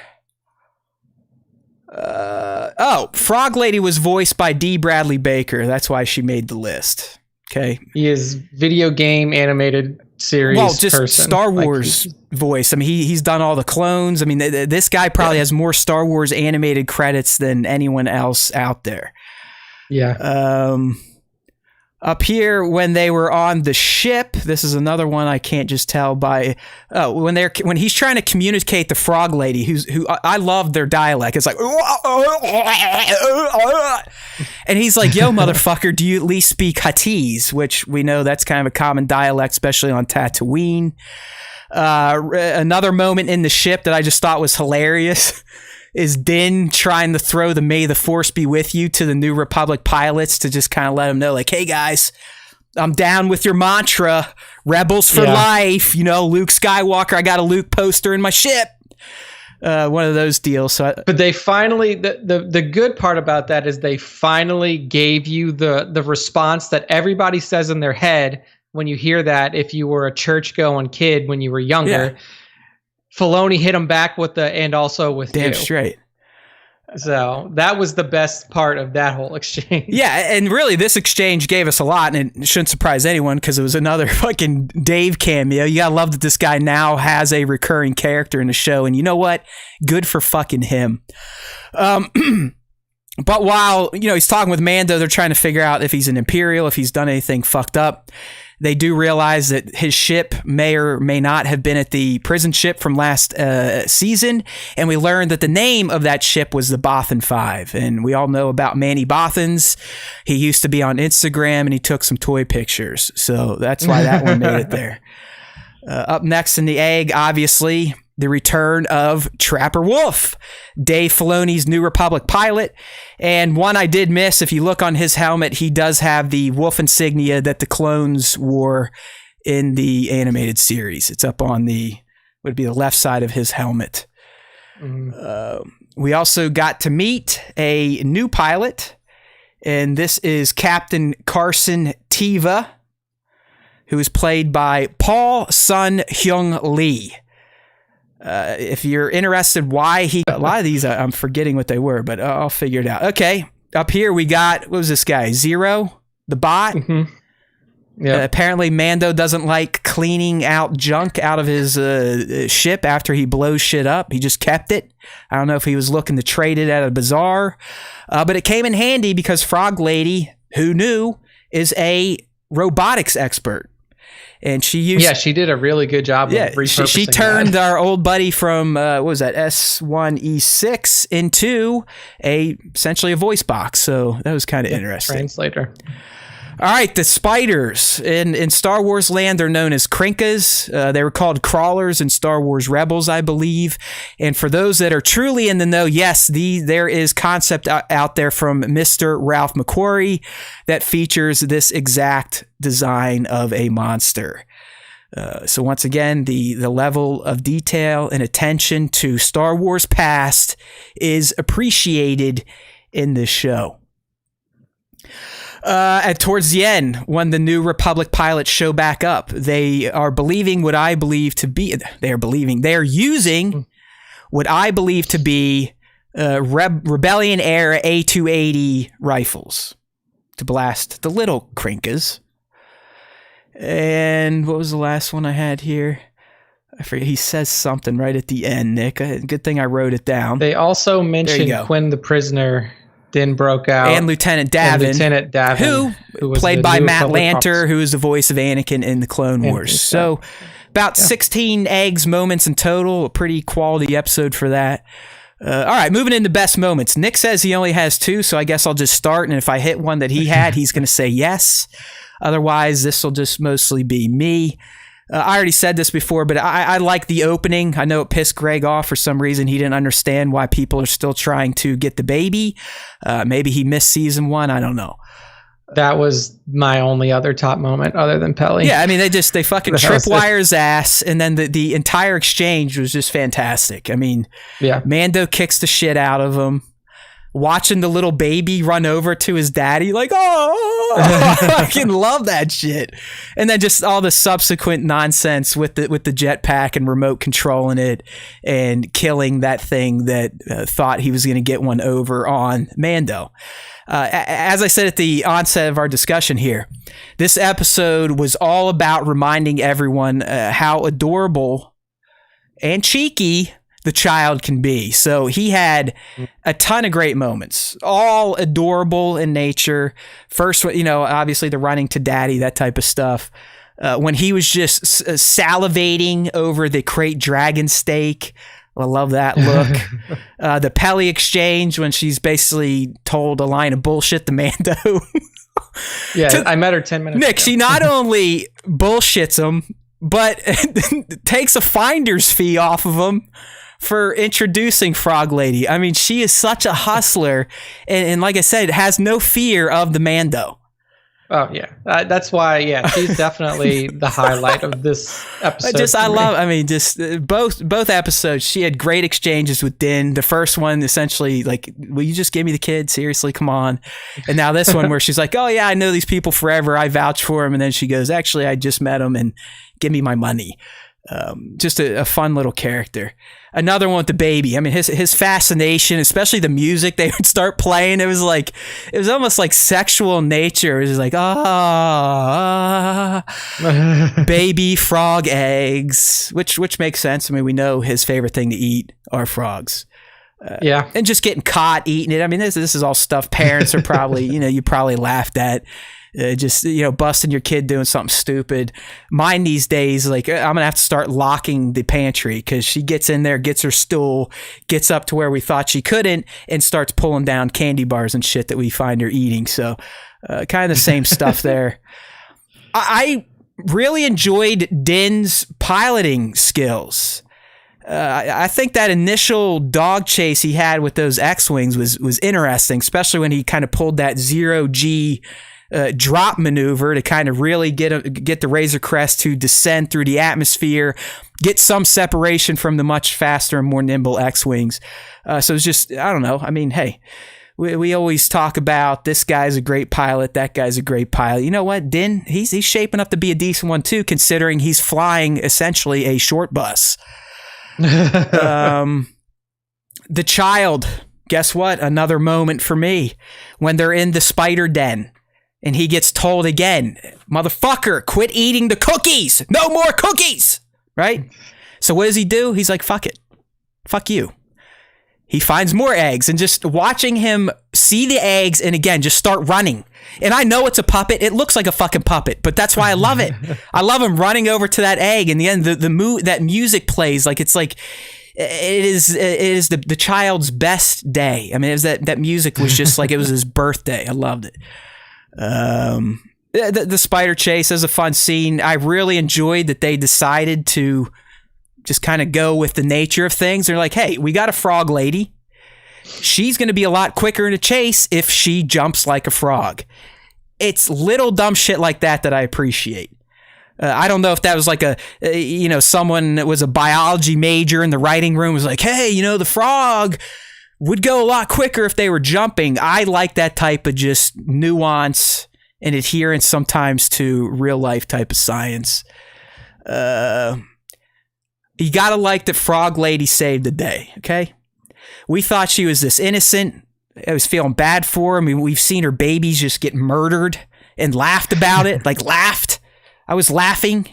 Frog Lady was voiced by D. Bradley Baker. That's why she made the list. Okay. He is video game animated series person. Star Wars voice. I mean, he's done all the clones. I mean, this guy probably has more Star Wars animated credits than anyone else out there. Yeah. Up here, when they were on the ship, this is another one I can't just tell by. When he's trying to communicate the Frog Lady, who I love their dialect. It's like, and he's like, "Yo, motherfucker, do you at least speak Huttese?" Which we know that's kind of a common dialect, especially on Tatooine. Another moment in the ship that I just thought was hilarious is Din trying to throw the "May the Force be with you" to the New Republic pilots to just kind of let them know, like, hey guys, I'm down with your mantra, rebels for life, Luke Skywalker, I got a Luke poster in my ship. one of those deals. So, but they finally, the good part about that is they finally gave you the response that everybody says in their head when you hear that. If you were a church-going kid when you were younger, Filoni hit him back with and also with damn you. Straight. So that was the best part of that whole exchange. Yeah, and really this exchange gave us a lot, and it shouldn't surprise anyone because it was another fucking Dave cameo. You gotta love that this guy now has a recurring character in the show, and you know what? Good for fucking him. But while, he's talking with Mando, they're trying to figure out if he's an Imperial, if he's done anything fucked up. They do realize that his ship may or may not have been at the prison ship from last season, and we learned that the name of that ship was the Bothan 5. And we all know about Manny Bothans. He used to be on Instagram, and he took some toy pictures. So that's why that one made it there. Up next in the egg, obviously, the return of Trapper Wolf, Dave Filoni's New Republic pilot. And one I did miss, if you look on his helmet, he does have the wolf insignia that the clones wore in the animated series. It's up on would be the left side of his helmet. We also got to meet a new pilot, and this is Captain Carson Teva, who is played by Paul Sun Hyung Lee. If you're interested why a lot of these, I'm forgetting what they were, but I'll figure it out. Okay. Up here we got, what was this guy? Zero, the bot. Mm-hmm. Yeah. Apparently Mando doesn't like cleaning out junk out of his ship after he blows shit up. He just kept it. I don't know if he was looking to trade it at a bazaar, but it came in handy because Frog Lady, who knew, is a robotics expert. And she did a really good job of repurposing she turned our old buddy from, what was that, S2E3 into essentially a voice box. So that was kind of interesting. Translator. All right, the spiders. In Star Wars land, they're known as Krinkas. They were called crawlers in Star Wars Rebels, I believe. And for those that are truly in the know, yes, there is concept out there from Mr. Ralph McQuarrie that features this exact design of a monster. So once again, the level of detail and attention to Star Wars past is appreciated in this show. And towards the end, when the New Republic pilots show back up, they are believing what I believe to be, they are using what I believe to be Rebellion era A280 rifles to blast the little Krinkas. And what was the last one I had here? I forget. He says something right at the end, Nick. Good thing I wrote it down. They also mentioned Quinn the prisoner then broke out. And Lieutenant Davin, who played by Matt Lanter, who is the voice of Anakin in the Clone Wars. So about 16 eggs moments in total. A pretty quality episode for that. All right, moving into best moments. Nick says he only has 2, so I guess I'll just start. And if I hit one that he had, he's going to say yes. Otherwise, this will just mostly be me. I already said this before, but I like the opening. I know it pissed Greg off for some reason. He didn't understand why people are still trying to get the baby. Maybe he missed season 1. I don't know. That was my only other top moment other than Pelly. Yeah, I mean, they fucking tripwire ass, and then the entire exchange was just fantastic. I mean, Mando kicks the shit out of him. Watching the little baby run over to his daddy, like, oh, I fucking love that shit. And then just all the subsequent nonsense with the jetpack and remote controlling it and killing that thing that thought he was going to get one over on Mando. As I said at the onset of our discussion here, this episode was all about reminding everyone how adorable and cheeky the child can be. So he had a ton of great moments, all adorable in nature. First, obviously the running to daddy, that type of stuff. When he was just salivating over the crate dragon steak. I love that look. The Pelly exchange when she's basically told a line of bullshit to Mando. I met her 10 minutes Nick, ago. she not only bullshits him, but takes a finder's fee off of him for introducing Frog Lady. I mean, she is such a hustler, and like I said, has no fear of the Mando. Oh yeah, that's why. Yeah, she's definitely the highlight of this episode. Both episodes. She had great exchanges with Din. The first one, essentially, like, will you just give me the kid? Seriously, come on. And now this one, where she's like, oh yeah, I know these people forever. I vouch for him. And then she goes, actually, I just met him, and give me my money. Just a fun little character. Another one with the baby. I mean, his fascination, especially the music they would start playing. It was almost like sexual nature. It was just like, baby frog eggs, which makes sense. I mean, we know his favorite thing to eat are frogs. Yeah, and just getting caught eating it. I mean, this is all stuff parents are probably, you probably laughed at. Busting your kid doing something stupid. Mine these days, like, I'm gonna have to start locking the pantry because she gets in there, gets her stool, gets up to where we thought she couldn't, and starts pulling down candy bars and shit that we find her eating. So kind of the same stuff there. I really enjoyed Din's piloting skills. I think that initial dog chase he had with those X-Wings was interesting, especially when he kind of pulled that 0G drop maneuver to kind of really get the Razor Crest to descend through the atmosphere, get some separation from the much faster and more nimble X-Wings. So it's just, I don't know. I mean, hey, we always talk about this guy's a great pilot, that guy's a great pilot. You know what? Din, he's shaping up to be a decent one too, considering he's flying essentially a short bus. The child, guess what? Another moment for me when they're in the spider den. And he gets told again, motherfucker, quit eating the cookies. No more cookies. Right? So what does he do? He's like, fuck it. Fuck you. He finds more eggs, and just watching him see the eggs and again, just start running. And I know it's a puppet. It looks like a fucking puppet, but that's why I love it. I love him running over to that egg. And the end, that music plays like it's like, it is the child's best day. I mean, it was that music was just like it was his birthday. I loved it. The spider chase is a fun scene. I really enjoyed that they decided to just kind of go with the nature of things. They're like, hey, we got a frog lady. She's going to be a lot quicker in a chase if she jumps like a frog. It's little dumb shit like that I appreciate. I don't know if that was like someone that was a biology major in the writing room was like, hey, the frog would go a lot quicker if they were jumping. I like that type of just nuance and adherence sometimes to real life type of science. You gotta like that Frog Lady saved the day, okay? We thought she was this innocent. I was feeling bad for her. I mean, we've seen her babies just get murdered and laughed about it. Laughed. I was laughing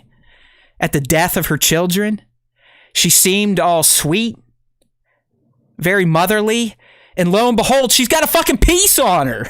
at the death of her children. She seemed all sweet, very motherly, and lo and behold, she's got a fucking piece on her.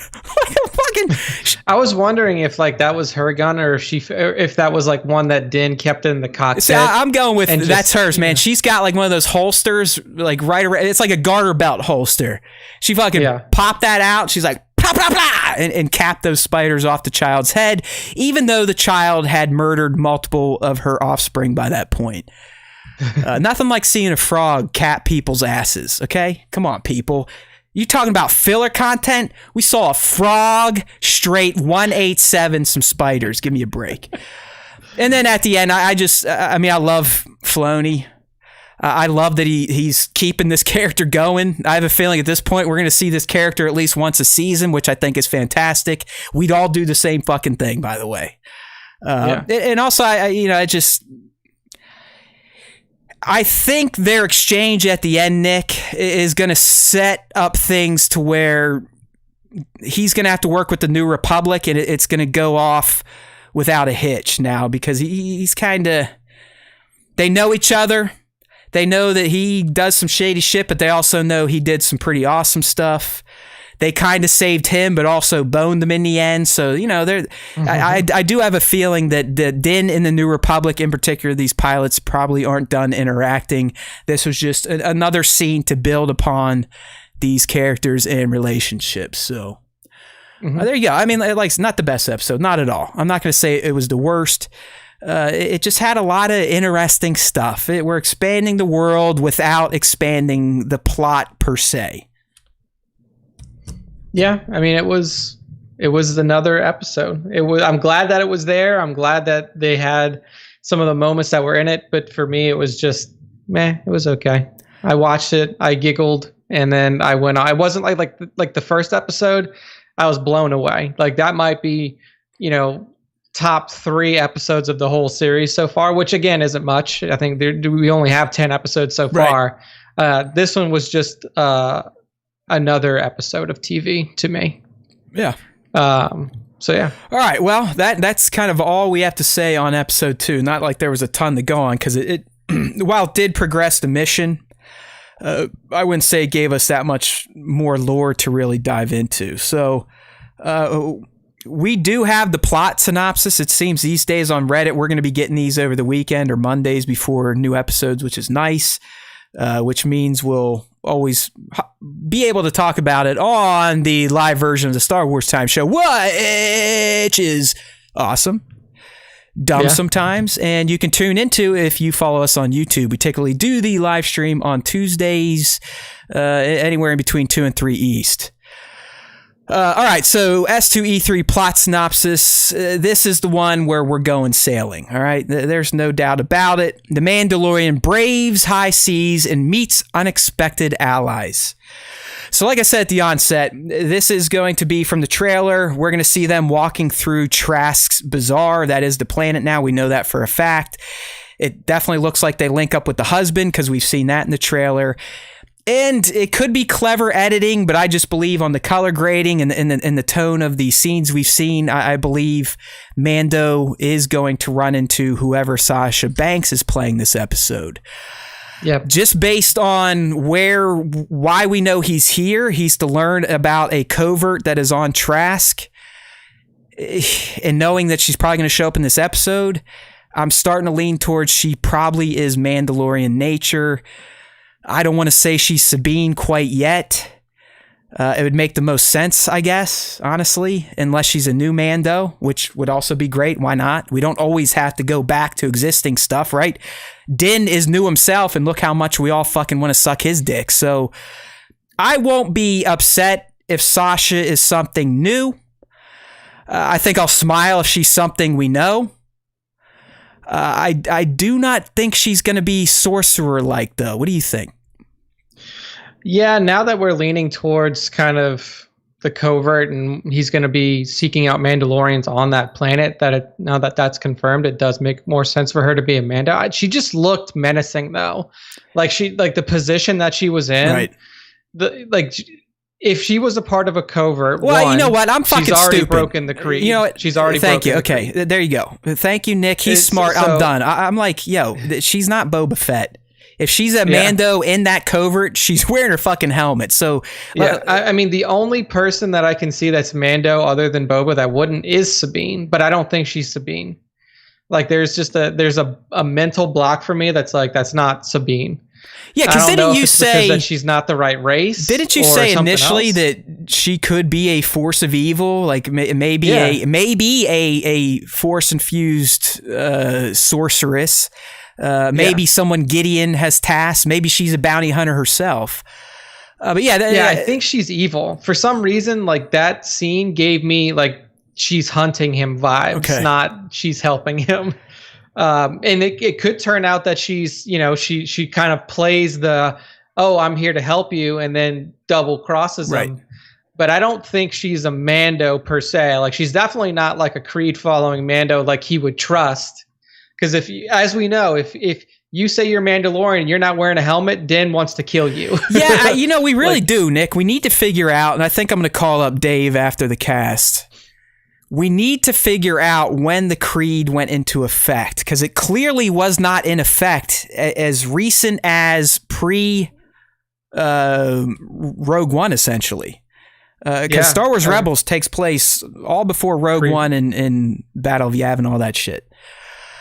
I was wondering if that was her gun or if that was one that Din kept in the cockpit. See, I'm going with that's hers, man. She's got one of those holsters, right around. It's like a garter belt holster. She fucking popped that out. She's like, blah, blah, blah, and capped those spiders off the child's head, even though the child had murdered multiple of her offspring by that point. Nothing like seeing a frog cap people's asses, okay? Come on, people. You talking about filler content? We saw a frog straight 187 some spiders. Give me a break. And then at the end, I love Filoni. I love that he's keeping this character going. I have a feeling at this point we're going to see this character at least once a season, which I think is fantastic. We'd all do the same fucking thing, by the way. And also, I think their exchange at the end, Nick, is going to set up things to where he's going to have to work with the New Republic, and it's going to go off without a hitch now because he's kind of... They know each other. They know that he does some shady shit, but they also know he did some pretty awesome stuff. They kind of saved him, but also boned them in the end. So, I do have a feeling that Din in the New Republic, in particular, these pilots probably aren't done interacting. This was just another scene to build upon these characters and relationships. So, there you go. I mean, it's not the best episode, not at all. I'm not going to say it was the worst. It just had a lot of interesting stuff. We're expanding the world without expanding the plot per se. Yeah, I mean, it was It was another episode. I'm glad that it was there. I'm glad that they had some of the moments that were in it. But for me, it was just meh. It was okay. I watched it. I giggled, and then I went on. I wasn't like the first episode. I was blown away. Like that might be, top 3 episodes of the whole series so far, which again isn't much. I think we only have 10 episodes so far. Right. This one was just another episode of TV to me. Yeah. So yeah. All right. Well, that's kind of all we have to say on episode 2. Not like there was a ton to go on, because it while it did progress the mission, I wouldn't say it gave us that much more lore to really dive into. So we do have the plot synopsis. It seems these days on Reddit, we're going to be getting these over the weekend or Mondays before new episodes, which is nice, which means we'll always be able to talk about it on the live version of the Star Wars Time Show, which is awesome. Dumb sometimes, and you can tune into if you follow us on YouTube. We typically do the live stream on Tuesdays, anywhere in between 2 and 3 East. All right, so S2E3 plot synopsis. This is the one where we're going sailing. All right, there's no doubt about it. The Mandalorian braves high seas and meets unexpected allies. So like I said at the onset, this is going to be from the trailer. We're going to see them walking through Trask's Bazaar. That is the planet now. We know that for a fact. It definitely looks like they link up with the husband, because we've seen that in the trailer. And it could be clever editing, but I just believe on the color grading and the tone of the scenes we've seen, I believe Mando is going to run into whoever Sasha Banks is playing this episode. Yep. Just based on why we know he's here, he's to learn about a covert that is on Trask. And knowing that she's probably going to show up in this episode, I'm starting to lean towards she probably is Mandalorian nature. I don't want to say she's Sabine quite yet. It would make the most sense, I guess, honestly, unless she's a new Mando, which would also be great. Why not? We don't always have to go back to existing stuff, right? Din is new himself, and look how much we all fucking want to suck his dick. So I won't be upset if Sasha is something new. I think I'll smile if she's something we know. I do not think she's going to be sorcerer-like, though. What do you think? Yeah, now that we're leaning towards kind of the covert, and he's going to be seeking out Mandalorians on that planet, now that that's confirmed, it does make more sense for her to be a Mando. She just looked menacing, though. Like the position that she was in. Right. If she was a part of a covert, you know what? I'm fucking stupid. She's already broken the creed. You know what? She's already Thank broken you. the Okay, creed. there you go. Thank you, Nick. He's smart. I'm done. I'm like, she's not Boba Fett. If she's a Mando in that covert, she's wearing her fucking helmet. So I mean, the only person that I can see that's Mando other than Boba that wouldn't is Sabine, but I don't think she's Sabine. Like there's just a mental block for me that's not Sabine. Yeah, because didn't you say that she's not the right race? Didn't you say initially that she could be a force of evil, like maybe a force infused sorceress? Maybe someone Gideon has tasked. Maybe she's a bounty hunter herself. But I think she's evil for some reason. Like that scene gave me like she's hunting him vibes, not she's helping him. And it could turn out that she's, she kind of plays the, I'm here to help you, and then double crosses him. But I don't think she's a Mando per se. Like she's definitely not like a creed following Mando like he would trust. Because as we know, if you say you're Mandalorian and you're not wearing a helmet, Din wants to kill you. Yeah, we really do, Nick. We need to figure out, and I think I'm going to call up Dave after the cast. We need to figure out when the creed went into effect, because it clearly was not in effect as recent as pre Rogue One, essentially. Because Star Wars Rebels takes place all before Rogue One and Battle of Yavin and all that shit.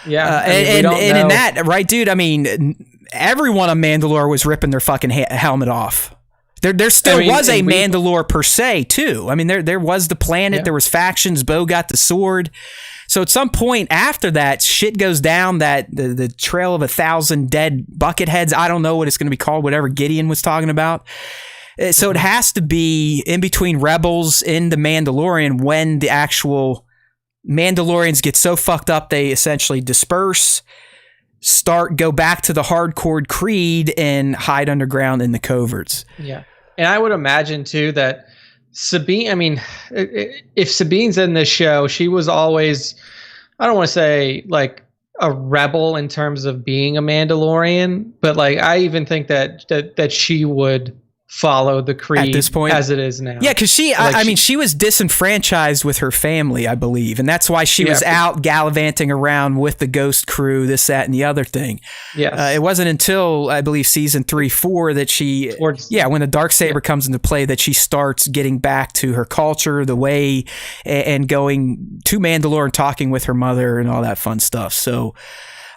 Yeah, and in that, right, dude? I mean, everyone on Mandalore was ripping their fucking helmet off. There still was a Mandalore per se too. I mean, there was the planet, there was factions. Bo got the sword. So at some point after that, shit goes down. That the trail of 1,000 dead bucket heads. I don't know what it's going to be called. Whatever Gideon was talking about. So it has to be in between Rebels and The Mandalorian when the actual Mandalorians get so fucked up they essentially disperse, go back to the hardcore Creed and hide underground in the coverts. Yeah. And I would imagine too that Sabine, I mean, if Sabine's in this show, she was always, I don't want to say like a rebel in terms of being a Mandalorian, but like I even think that she would follow the Creed at this point as it is now. Yeah, because she was disenfranchised with her family, I believe, and that's why she was out gallivanting around with the Ghost Crew, this, that, and the other thing. Yes. It wasn't until I believe season 3-4 that when the Darksaber comes into play, that she starts getting back to her culture, the way, and going to Mandalore and talking with her mother and all that fun stuff. So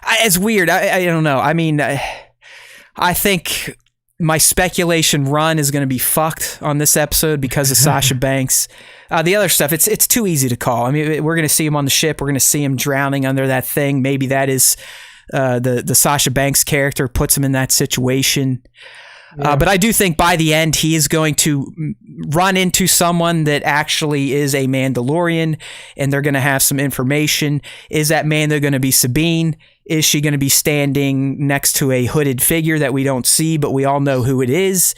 it's weird. I don't know. I mean, I think my speculation run is going to be fucked on this episode because of Sasha Banks. The other stuff, it's too easy to call. I mean, we're going to see him on the ship. We're going to see him drowning under that thing. Maybe that is the Sasha Banks character puts him in that situation. Yeah. But I do think by the end, he is going to run into someone that actually is a Mandalorian, and they're going to have some information. Is that Mando going to be Sabine? Is she going to be standing next to a hooded figure that we don't see, but we all know who it is?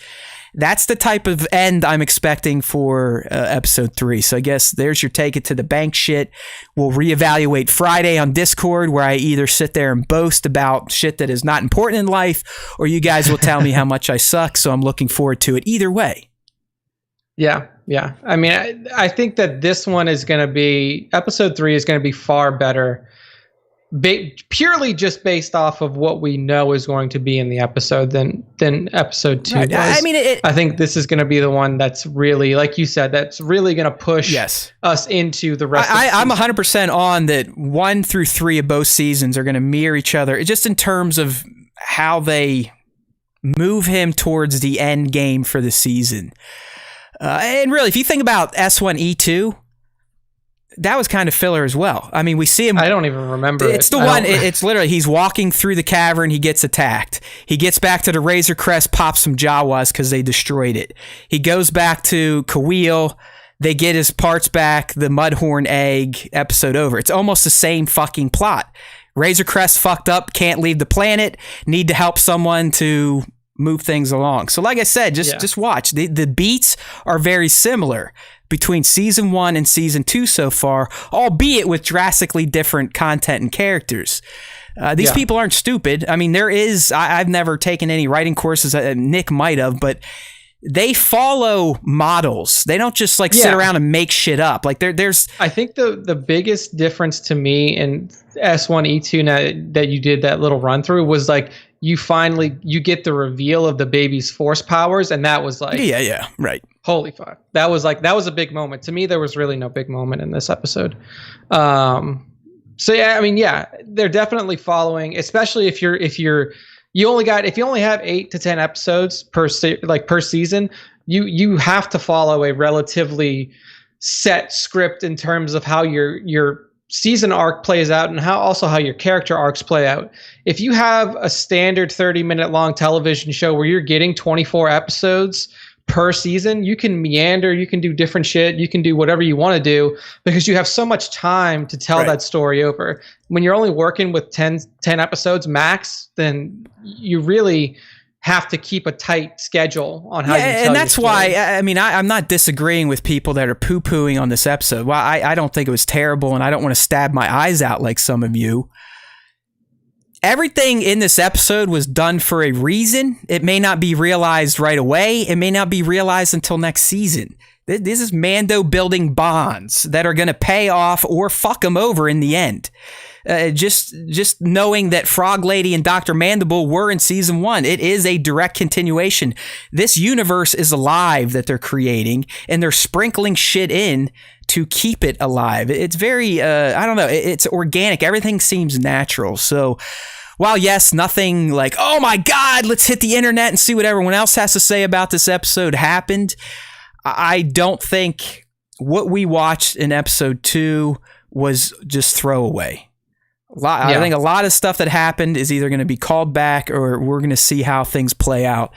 That's the type of end I'm expecting for episode 3. So I guess there's your take it to the bank shit. We'll reevaluate Friday on Discord, where I either sit there and boast about shit that is not important in life, or you guys will tell me how much I suck. So I'm looking forward to it either way. Yeah. Yeah. I mean, I think that this one is going to be, episode 3 is going to be far better. Purely just based off of what we know is going to be in the episode than episode 2 right. was. I mean, I think this is going to be the one that's really, like you said, that's really going to push us into the rest of the season. I'm 100% on that 1 through 3 of both seasons are going to mirror each other, just in terms of how they move him towards the end game for the season. And really, if you think about S2E3, that was kind of filler as well. I mean, we see him. I don't even remember. It's the one. It's literally, he's walking through the cavern. He gets attacked. He gets back to the Razor Crest, pops some Jawas because they destroyed it. He goes back to Kawil. They get his parts back. The Mudhorn egg. Episode over. It's almost the same fucking plot. Razor Crest fucked up. Can't leave the planet. Need to help someone to move things along. So like I said, just watch. The beats are very similar between season 1 and season 2 so far, albeit with drastically different content and characters. These people aren't stupid. I mean, I've never taken any writing courses. Nick might have, but they follow models. They don't just sit around and make shit up. Like there's. I think the biggest difference to me in S2E2 that you did that little run through was like, you get the reveal of the baby's force powers, and that was like, right. Holy fuck. That was a big moment. To me, there was really no big moment in this episode. So yeah, I mean, they're definitely following, especially if you only have 8 to 10 episodes per season, you have to follow a relatively set script in terms of how your season arc plays out, and how your character arcs play out. If you have a standard 30-minute long television show where you're getting 24 episodes per season, you can meander, you can do different shit, you can do whatever you want to do because you have so much time to tell that story over. When you're only working with 10 episodes max, then you really have to keep a tight schedule on how you tell and that's your story. why, I mean, I'm not disagreeing with people that are poo-pooing on this episode. Well, I don't think it was terrible, and I don't want to stab my eyes out like some of you. Everything in this episode was done for a reason. It may not be realized right away. It may not be realized until next season. This is Mando building bonds that are going to pay off or fuck him over in the end. Just knowing that Frog Lady and Dr. Mandible were in season 1, it is a direct continuation. This universe is alive that they're creating, and they're sprinkling shit in to keep it alive. It's very, I don't know, it's organic. Everything seems natural. So while yes, nothing like, oh my God, let's hit the internet and see what everyone else has to say about this episode happened, I don't think what we watched in episode 2 was just throwaway. I think a lot of stuff that happened is either going to be called back, or we're going to see how things play out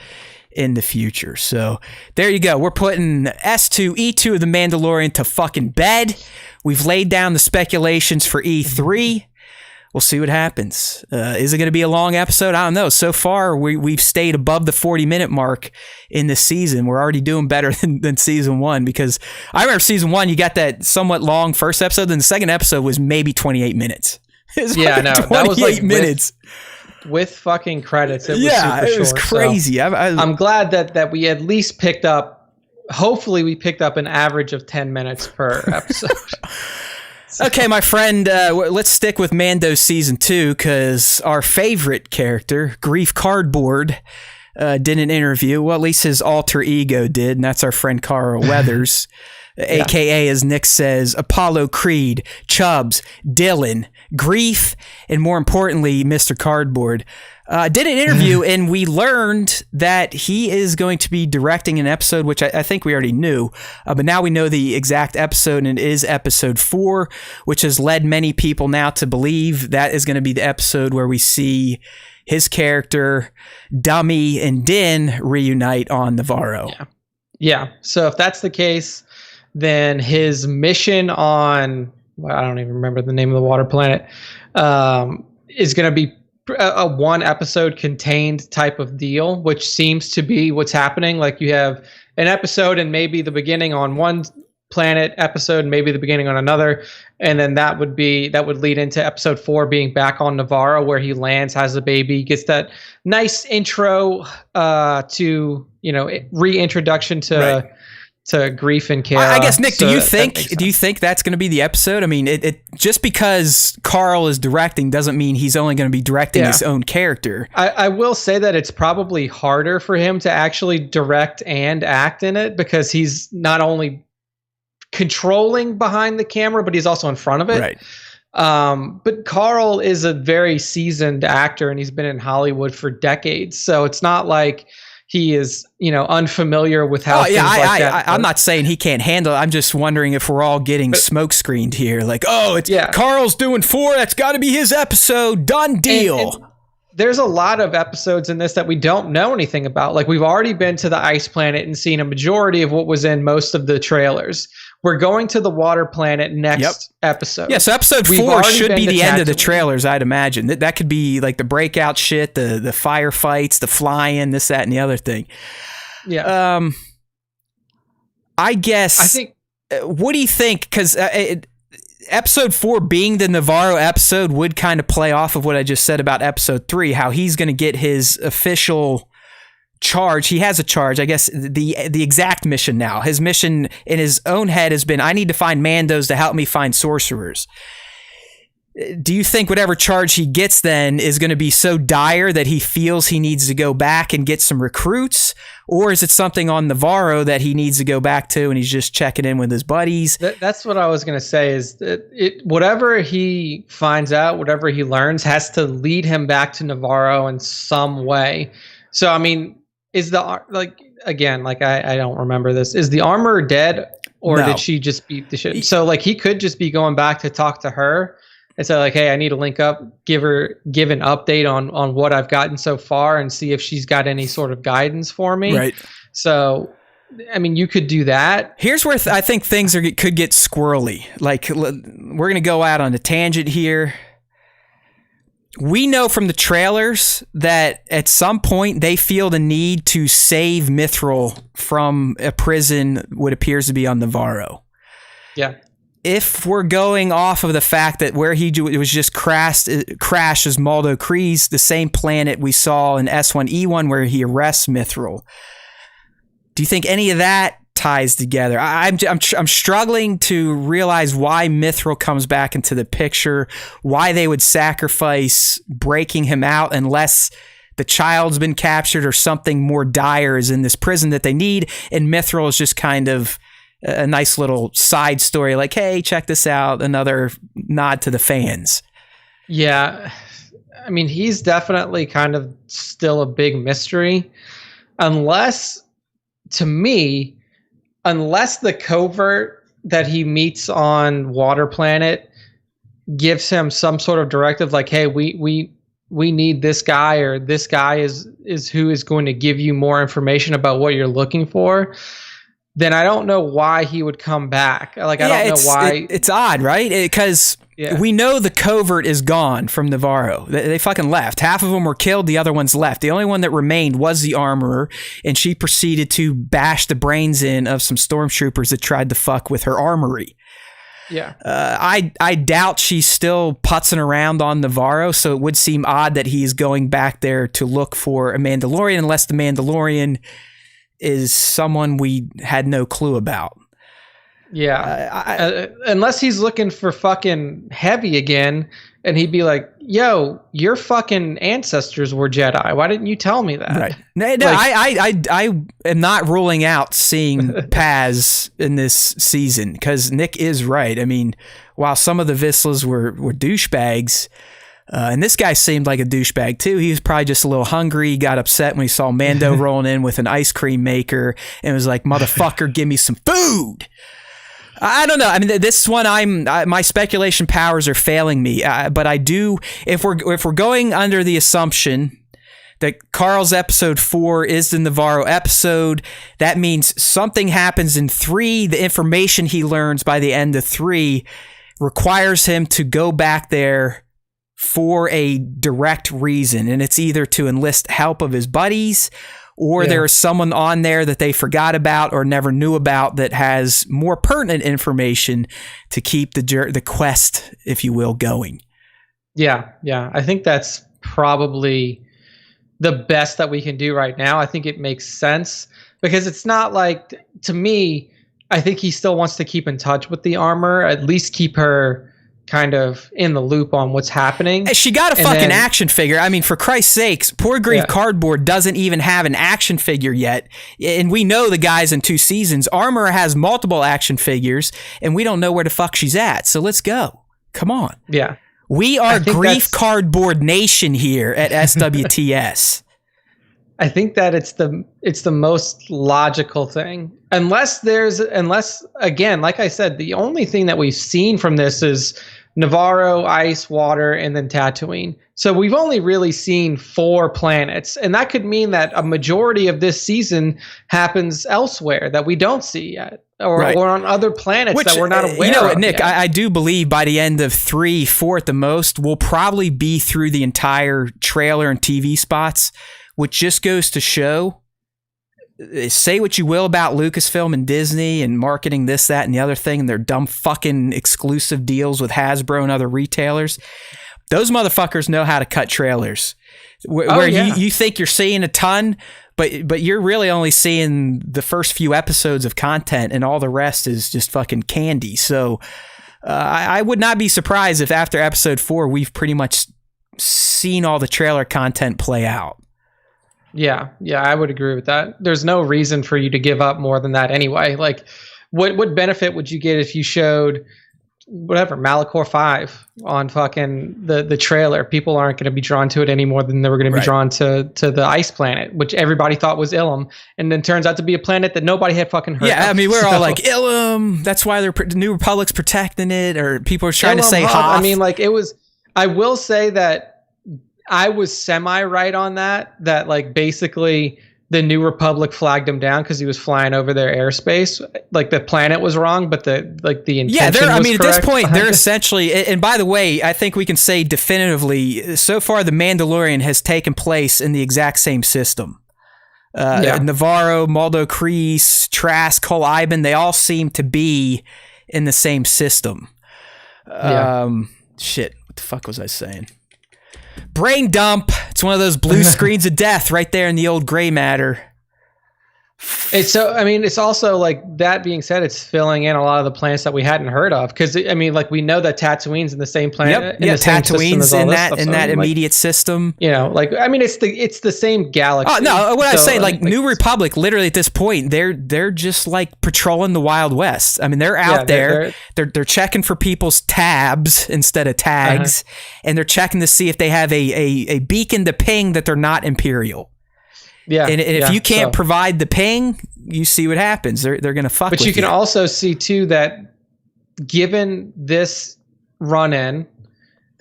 in the future. So there you go. We're putting S2E2 of The Mandalorian to fucking bed. We've laid down the speculations for E3. We'll see what happens. Is it going to be a long episode? I don't know. So far, we've stayed above the 40-minute mark in this season. We're already doing better than season one, because I remember season one, you got that somewhat long first episode, then the second episode was maybe 28 minutes. Yeah, no, that was like minutes. With fucking credits. It was super it was short, crazy. So I'm glad that we at least picked up, hopefully we picked up an average of 10 minutes per episode. Okay, my friend, let's stick with Mando season 2, because our favorite character, Grief Cardboard, did an interview. Well, at least his alter ego did, and that's our friend Carl Weathers, a.k.a., as Nick says, Apollo Creed, Chubbs, Dylan, Grief, and more importantly, Mr. Cardboard. Did an interview, and we learned that he is going to be directing an episode, which I think we already knew, but now we know the exact episode, and it is episode 4, which has led many people now to believe that is going to be the episode where we see his character, Dummy, and Din reunite on Navarro. Yeah. So if that's the case, then his mission on, well, I don't even remember the name of the water planet, is going to be a one episode contained type of deal, which seems to be what's happening. Like you have an episode and maybe the beginning on one planet episode, and maybe the beginning on another. And then that would lead into episode 4 being back on Navarro, where he lands, has a baby, gets that nice intro to, reintroduction to Grief and Kara. I guess, Nick, do you think that's going to be the episode? I mean, it just because Carl is directing doesn't mean he's only going to be directing his own character. I will say that it's probably harder for him to actually direct and act in it, because he's not only controlling behind the camera, but he's also in front of it. Right. But Carl is a very seasoned actor, and he's been in Hollywood for decades. So it's not like he is, unfamiliar with how things like that. I'm not saying he can't handle it. I'm just wondering if we're all getting smoke screened here. Like, Carl's doing 4. That's got to be his episode. Done deal. And there's a lot of episodes in this that we don't know anything about. Like, we've already been to the ice planet and seen a majority of what was in most of the trailers. We're going to the water planet next episode. Yeah, so episode 4 should be the end of the trailers, I'd imagine. That could be like the breakout shit, the firefights, the flying, this, that, and the other thing. Yeah. I think. What do you think? Because episode 4 being the Navarro episode would kind of play off of what I just said about episode 3, how he's going to get his official charge. He has a charge, I guess. The exact mission now, his mission in his own head has been, I need to find Mandos to help me find sorcerers. Do you think whatever charge he gets then is going to be so dire that he feels he needs to go back and get some recruits? Or is it something on Navarro that he needs to go back to and he's just checking in with his buddies? That's what I was going to say, is that whatever he finds out, whatever he learns, has to lead him back to Navarro in some way. So, I mean, is I don't remember this. Is the armor dead, or did she just beat the shit? So like he could just be going back to talk to her and say like, hey, I need to link up, give an update on what I've gotten so far and see if she's got any sort of guidance for me. Right. So, I mean, you could do that. Here's where I think things could get squirrely. Like, we're going to go out on a tangent here. We know from the trailers that at some point they feel the need to save Mithril from a prison, what appears to be on Navarro. Yeah. If we're going off of the fact that where it was just crashed as Maldo Kreese, the same planet we saw in S1E1 where he arrests Mithril, do you think any of that ties together? I'm struggling to realize why Mithril comes back into the picture, why they would sacrifice breaking him out unless the child's been captured or something more dire is in this prison that they need, and Mithril is just kind of a nice little side story, like, hey, check this out, another nod to the fans. Yeah, I mean, he's definitely kind of still a big mystery, unless the covert that he meets on Water Planet gives him some sort of directive, like, hey, we we need this guy, or this guy is who is going to give you more information about what you're looking for, then I don't know why he would come back. Like, I don't know why. It's odd, right? Because we know the covert is gone from Navarro. They fucking left. Half of them were killed. The other ones left. The only one that remained was the armorer, and she proceeded to bash the brains in of some stormtroopers that tried to fuck with her armory. Yeah. I doubt she's still putzing around on Navarro, so it would seem odd that he's going back there to look for a Mandalorian, unless the Mandalorian is someone we had no clue about. Yeah. Unless he's looking for fucking Heavy again, and he'd be like, yo, your fucking ancestors were Jedi. Why didn't you tell me that? Right. No, I am not ruling out seeing Paz in this season, because Nick is right. I mean, while some of the Vizslas were douchebags, and this guy seemed like a douchebag too. He was probably just a little hungry. He got upset when he saw Mando rolling in with an ice cream maker and was like, motherfucker, give me some food. I don't know. I mean, this one, my speculation powers are failing me. But I do, if we're going under the assumption that Carl's episode 4 is the Navarro episode, that means something happens in 3. The information he learns by the end of 3 requires him to go back there for a direct reason, and it's either to enlist help of his buddies, or there is someone on there that they forgot about or never knew about that has more pertinent information to keep the quest, if you will, going. Yeah. I think that's probably the best that we can do right now. I think it makes sense, because it's not like, to me, I think he still wants to keep in touch with the armor, at least keep her kind of in the loop on what's happening. She got a fucking action figure. I mean, for Christ's sakes, Poor Grief Cardboard doesn't even have an action figure yet. And we know the guys in 2 seasons. Armor has multiple action figures, and we don't know where the fuck she's at. So let's go. Come on. Yeah. We are Grief Cardboard Nation here at SWTS. I think that it's the most logical thing. Unless again, like I said, the only thing that we've seen from this is Navarro, ice, water, and then Tatooine. So we've only really seen 4 planets, and that could mean that a majority of this season happens elsewhere that we don't see yet, or on other planets that we're not aware of. You know what, Nick, yet. I do believe by the end of 3, 4 at the most, we'll probably be through the entire trailer and TV spots, which just goes to show, say what you will about Lucasfilm and Disney and marketing this, that, and the other thing, and their dumb fucking exclusive deals with Hasbro and other retailers. Those motherfuckers know how to cut trailers. You think you're seeing a ton, but you're really only seeing the first few episodes of content, and all the rest is just fucking candy. So I would not be surprised if after episode 4, we've pretty much seen all the trailer content play out. Yeah, I would agree with that. There's no reason for you to give up more than that anyway. Like, what benefit would you get if you showed whatever Malachor 5 on fucking the trailer? People aren't going to be drawn to it any more than they were going to be drawn to the ice planet, which everybody thought was Ilum, and then turns out to be a planet that nobody had fucking heard of. I mean, we're all like, Ilum, that's why the New Republic's protecting it, or people are trying to say Hoth. I mean, like, it was, I will say that I was semi-right on that like basically the New Republic flagged him down because he was flying over their airspace. Like, the planet was wrong, but the intention was correct. At this point, they're essentially, and by the way, I think we can say definitively, so far the Mandalorian has taken place in the exact same system. Navarro, Maldo Kreese, Trask, Cole Iban, they all seem to be in the same system. Shit, what the fuck was I saying? Brain dump. It's one of those blue screens of death right there in the old gray matter. It's also like, that being said, it's filling in a lot of the planets that we hadn't heard of. Because I mean, like, we know that Tatooine's in the same planet. Tatooine's in that immediate system. You know, like, I mean, it's the same galaxy. Oh no, what I was saying, like New Republic, literally at this point, they're just like patrolling the Wild West. I mean, they're out there. They're checking for people's tabs instead of tags, and they're checking to see if they have a beacon to ping that they're not Imperial. Yeah, and if you can't provide the ping, you see what happens. They're going to fuck with you. But you can also see, too, that given this run-in,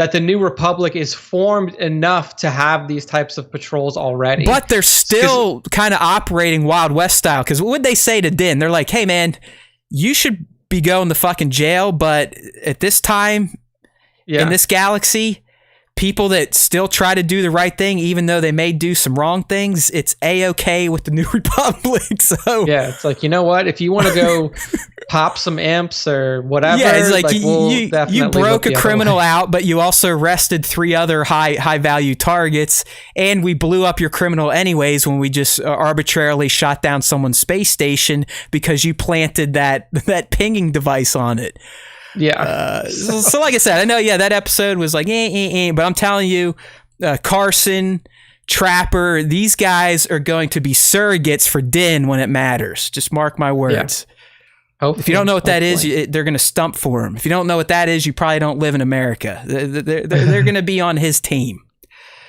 that the New Republic is formed enough to have these types of patrols already. But they're still kind of operating Wild West style. Because what would they say to Din? They're like, hey, man, you should be going to fucking jail. But at this time in this galaxy, people that still try to do the right thing, even though they may do some wrong things, it's A-okay with the New Republic. So yeah, it's like, you know what? If you want to go pop some imps or whatever, it's like you broke a criminal out, but you also arrested 3 other high value targets, and we blew up your criminal anyways when we just arbitrarily shot down someone's space station because you planted that pinging device on it. Yeah. So like I said, I know, that episode was like, but I'm telling you, Carson, Trapper, these guys are going to be surrogates for Din when it matters. Just mark my words. Yeah. If you don't know what that is, they're going to stump for him. If you don't know what that is, you probably don't live in America. They're going to be on his team.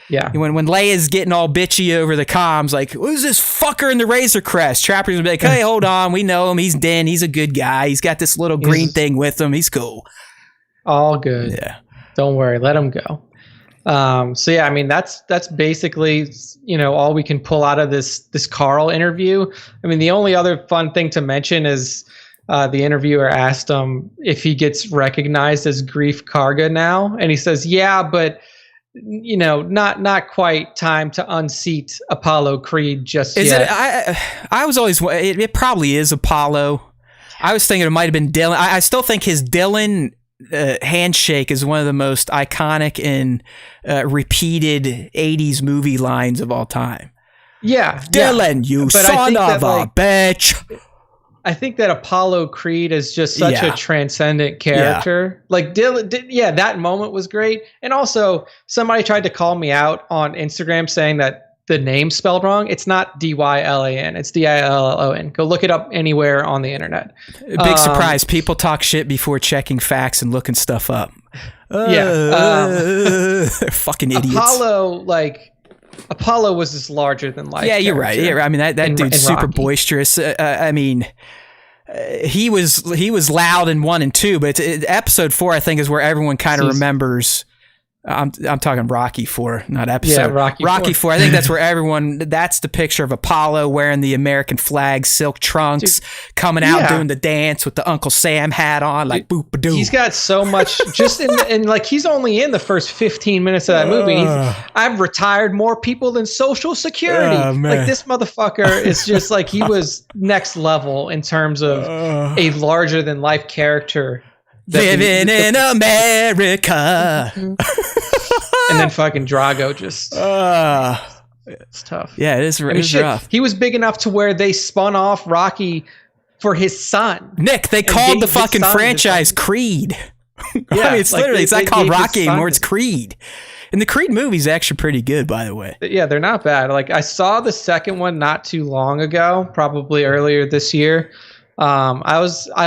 Yeah. When Leia's getting all bitchy over the comms, like, who's this fucker in the Razor Crest? Trapper's gonna be like, hey, hold on, we know him. He's Din. He's a good guy. He's got this little green thing with him. He's cool. All good. Yeah. Don't worry. Let him go. So yeah, I mean, that's basically, all we can pull out of this Carl interview. I mean, the only other fun thing to mention is the interviewer asked him if he gets recognized as Grief Karga now, and he says, yeah, but not quite time to unseat Apollo Creed just yet. I was always, it probably is Apollo. I was thinking it might have been Dylan. I still think his Dylan handshake is one of the most iconic and repeated 80s movie lines of all time. Yeah. Dylan, you son of a bitch. I think that Apollo Creed is just such a transcendent character. Yeah. Like Dylan, that moment was great. And also, somebody tried to call me out on Instagram saying that the name's spelled wrong. It's not Dylan, it's Dillon. Go look it up anywhere on the internet. Big surprise. People talk shit before checking facts and looking stuff up. They're fucking idiots. Apollo was this larger than life. Yeah, you're right. Yeah, I mean that dude's super boisterous. I mean, he was loud in 1 and 2, but episode 4 I think is where everyone kind of remembers. I'm talking Rocky 4, not episode. Yeah, Rocky 4. I think that's where that's the picture of Apollo wearing the American flag, silk trunks, coming out doing the dance with the Uncle Sam hat on, like boop-a-doo. He's got so much just in like he's only in the first 15 minutes of that movie. I've retired more people than Social Security. Like this motherfucker is just like, he was next level in terms of a larger than life character. Living in America. And then fucking Drago just it's tough. Yeah, it is. It's rough. He was big enough to where they spun off Rocky for his son. Nick, they called the fucking franchise Creed. Yeah, I mean, it's not called Rocky anymore. It's Creed. And the Creed movie's actually pretty good, by the way. Yeah, they're not bad. Like, I saw the second one not too long ago, probably earlier this year. I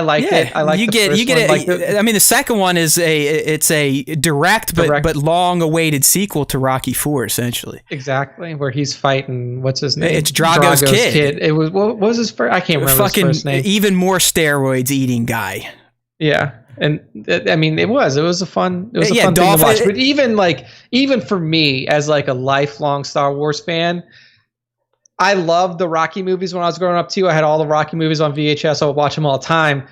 liked it. I like it. I mean, the second one is a direct but long awaited sequel to Rocky 4, essentially. Exactly, where he's fighting, what's his name? It's Drago's kid. It was, what was his first? I can't remember his first name. Even more steroids eating guy. Yeah. And I mean, it was a fun thing to watch. But even for me as like a lifelong Star Wars fan, I loved the Rocky movies when I was growing up too. I had all the Rocky movies on VHS. I would watch them all the time.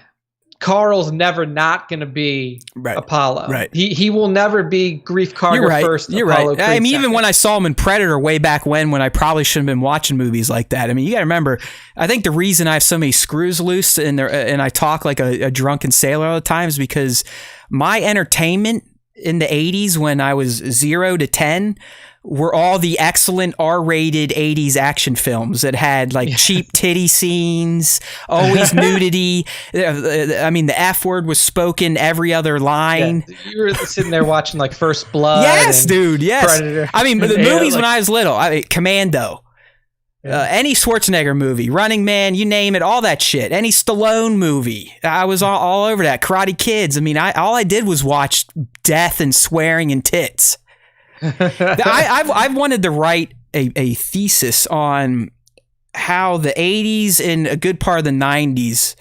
Carl's never not going to be Apollo. Right. He will never be Grief Karga first. You're Apollo right. I mean, even when I saw him in Predator way back when I probably shouldn't have been watching movies like that. I mean, you got to remember, I think the reason I have so many screws loose and I talk like a drunken sailor all the time is because my entertainment in the 80s when I was 0 to 10 were all the excellent R-rated 80s action films that had like cheap titty scenes, always nudity. I mean, the F word was spoken every other line. Yeah, you were sitting there watching like First Blood. Yes, dude. Yes. Predator. I mean, the movies when I was little, Commando, any Schwarzenegger movie, Running Man, you name it, all that shit. Any Stallone movie, I was all over that. Karate Kids. I mean, all I did was watch death and swearing and tits. I've wanted to write a thesis on how the 80s and a good part of the 90s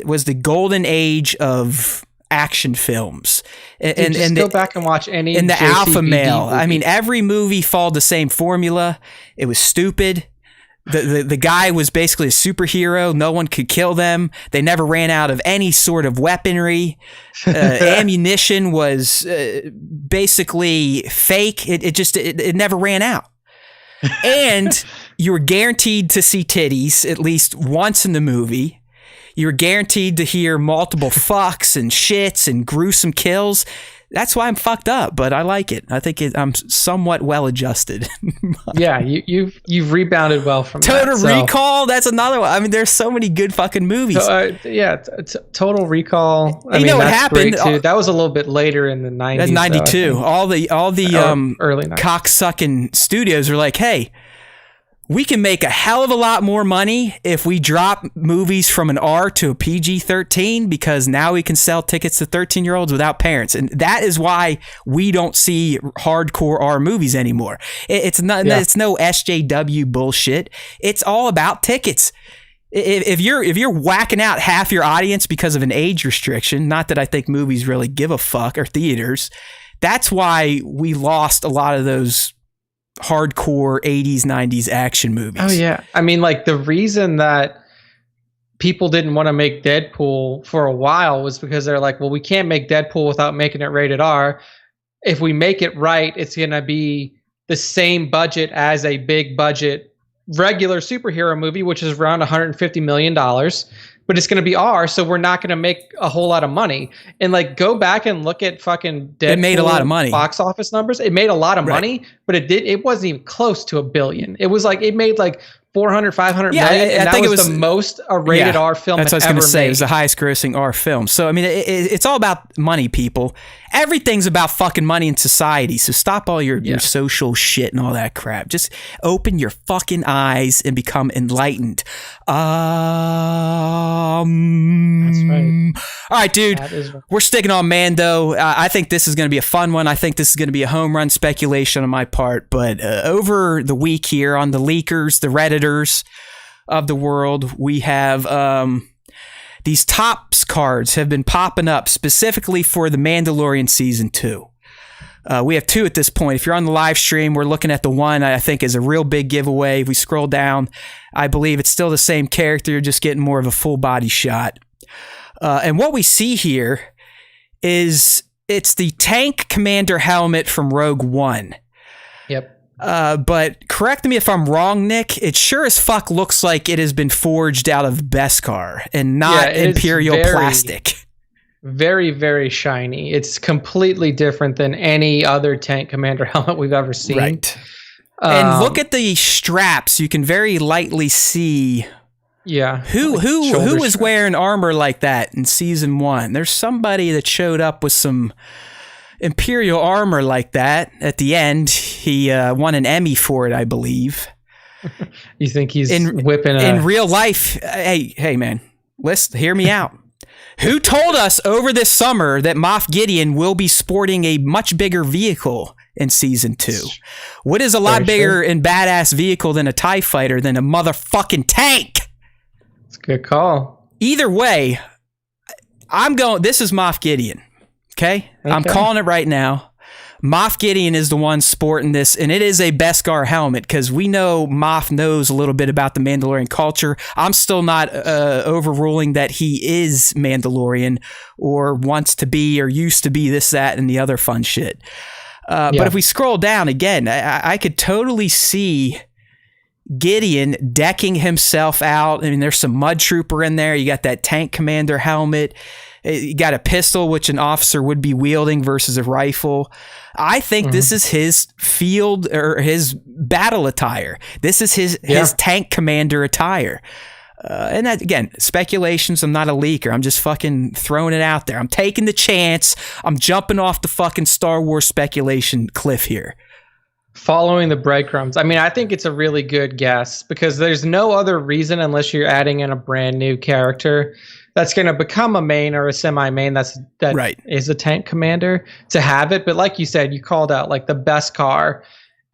was the golden age of action films. And just go back and watch any in the JCVD alpha male. movie. I mean, every movie followed the same formula. It was stupid. The guy was basically a superhero. No one could kill them. They never ran out of any sort of weaponry. Ammunition was basically fake. It never ran out. And you were guaranteed to see titties at least once in the movie. You were guaranteed to hear multiple fucks and shits and gruesome kills. That's why I'm fucked up, but I like it. I think I'm somewhat well adjusted. Yeah, you've rebounded well from Total that. Recall. That's another one. I mean, there's so many good fucking movies. Total Recall. I mean, know what that's happened? Great too. That was a little bit later in the 90s. That's 92. All the early 90s. cocksucking studios are like, hey, we can make a hell of a lot more money if we drop movies from an R to a PG-13 because now we can sell tickets to 13-year-olds without parents. And that is why we don't see hardcore R movies anymore. It's no SJW bullshit. It's all about tickets. If you're whacking out half your audience because of an age restriction, not that I think movies really give a fuck, or theaters, that's why we lost a lot of those hardcore 80s 90s action movies. Oh yeah, I mean, like, the reason that people didn't want to make Deadpool for a while was because they're like, well, we can't make Deadpool without making it rated R. If we make it right, it's gonna be the same budget as a big budget regular superhero movie, which is around $150 million, but it's going to be R, so we're not going to make a whole lot of money. And like, go back and look at fucking Deadpool. It made a lot of money. Box office numbers. It made a lot of money, but it wasn't even close to $1 billion. It was like, it made like 400, 500 million. And I think it was the most rated R film that's what I was going to say. made. It was the highest grossing R film. So, I mean, it's all about money, people. Everything's about fucking money in society. So stop all your social shit and all that crap. Just open your fucking eyes and become enlightened. That's right. All right, dude. We're sticking on Mando. I think this is going to be a fun one. I think this is going to be a home run speculation on my part. But over the week here on the leakers, the Redditors of the world, we have these Topps cards have been popping up specifically for the Mandalorian Season 2. We have 2 at this point. If you're on the live stream, we're looking at the one I think is a real big giveaway. If we scroll down, I believe it's still the same character, you're just getting more of a full body shot. And what we see here is it's the Tank Commander helmet from Rogue One. Yep. But correct me if I'm wrong, Nick. It sure as fuck looks like it has been forged out of Beskar and not Imperial plastic. Very, very shiny. It's completely different than any other Tank Commander helmet we've ever seen. Right. And look at the straps. You can very lightly see. Yeah. Who was wearing armor like that in Season 1? There's somebody that showed up with some Imperial armor like that at the end. He won an Emmy for it, I believe. You think he's whipping in real life? Hey man, hear me out. Who told us over this summer that Moff Gideon will be sporting a much bigger vehicle in Season 2? What is a lot bigger and badass vehicle than a TIE fighter than a motherfucking tank? It's a good call. Either way, this is Moff Gideon. Okay? I'm calling it right now. Moff Gideon is the one sporting this, and it is a Beskar helmet because we know Moff knows a little bit about the Mandalorian culture. I'm still not overruling that he is Mandalorian or wants to be or used to be this, that, and the other fun shit. But if we scroll down again, I could totally see Gideon decking himself out. I mean, there's some Mud Trooper in there. You got that Tank Commander helmet. You got a pistol, which an officer would be wielding versus a rifle. I think this is his field or his battle attire. This is his Tank Commander attire. And that, again, speculations. I'm not a leaker. I'm just fucking throwing it out there. I'm taking the chance. I'm jumping off the fucking Star Wars speculation cliff here. Following the breadcrumbs. I mean, I think it's a really good guess because there's no other reason unless you're adding in a brand new character that's going to become a main or a semi-main that is a Tank Commander to have it. But like you said, you called out like the Beskar,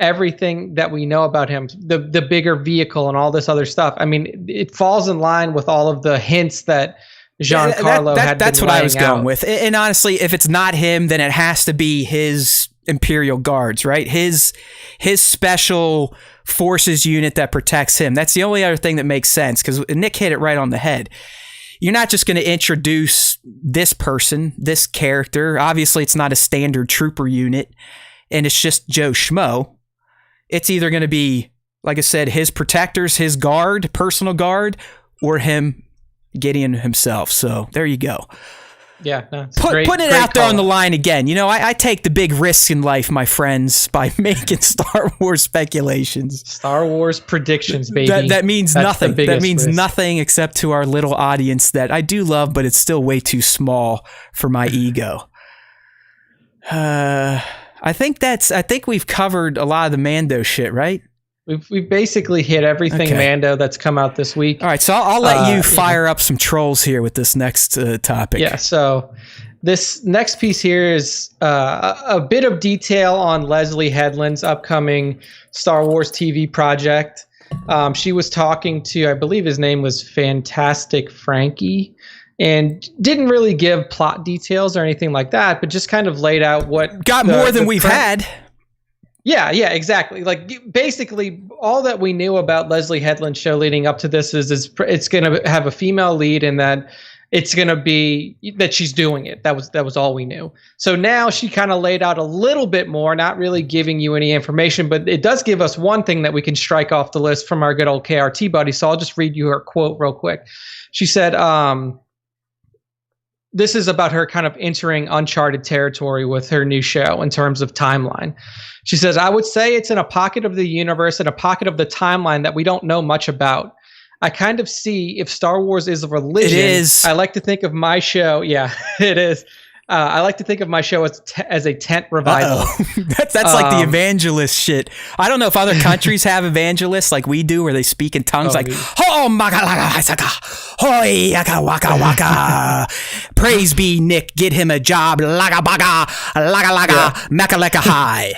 everything that we know about him, the bigger vehicle and all this other stuff. I mean, it falls in line with all of the hints that Giancarlo had been that's what I was going out. with. And honestly, if it's not him, then it has to be his Imperial Guards, right? His special forces unit that protects him. That's the only other thing that makes sense, because Nick hit it right on the head. You're not just going to introduce this person, this character. Obviously, it's not a standard trooper unit, and it's just Joe Schmo. It's either going to be, like I said, his protectors, his guard, personal guard, or him, Gideon himself. So there you go. Yeah, no, putting it out there on the line again. You know, I take the big risks in life, my friends, by making Star Wars speculations. Star Wars predictions, baby. That means nothing. That means nothing except to our little audience that I do love, but it's still way too small for my ego. I think we've covered a lot of the Mando shit, right? We've basically hit everything Mando that's come out this week. All right, so I'll let you fire up some trolls here with this next topic. Yeah, so this next piece here is a bit of detail on Leslie Headland's upcoming Star Wars TV project. She was talking to, I believe his name was Fantastic Frankie, and didn't really give plot details or anything like that, but just kind of laid out what... Got more than we've had. Yeah, exactly. Like, basically, all that we knew about Leslie Headland's show leading up to this is it's going to have a female lead, and that it's going to be that she's doing it. That was all we knew. So now she kind of laid out a little bit more, not really giving you any information, but it does give us one thing that we can strike off the list from our good old KRT buddy. So I'll just read you her quote real quick. She said, this is about her kind of entering uncharted territory with her new show in terms of timeline. She says, I would say it's in a pocket of the universe and a pocket of the timeline that we don't know much about. I kind of see if Star Wars is a religion. It is. I like to think of my show. Yeah, it is. I like to think of my show as a tent revival. That's like the evangelist shit. I don't know if other countries have evangelists like we do, where they speak in tongues praise be Nick, get him a job, laga baga, makaleka high.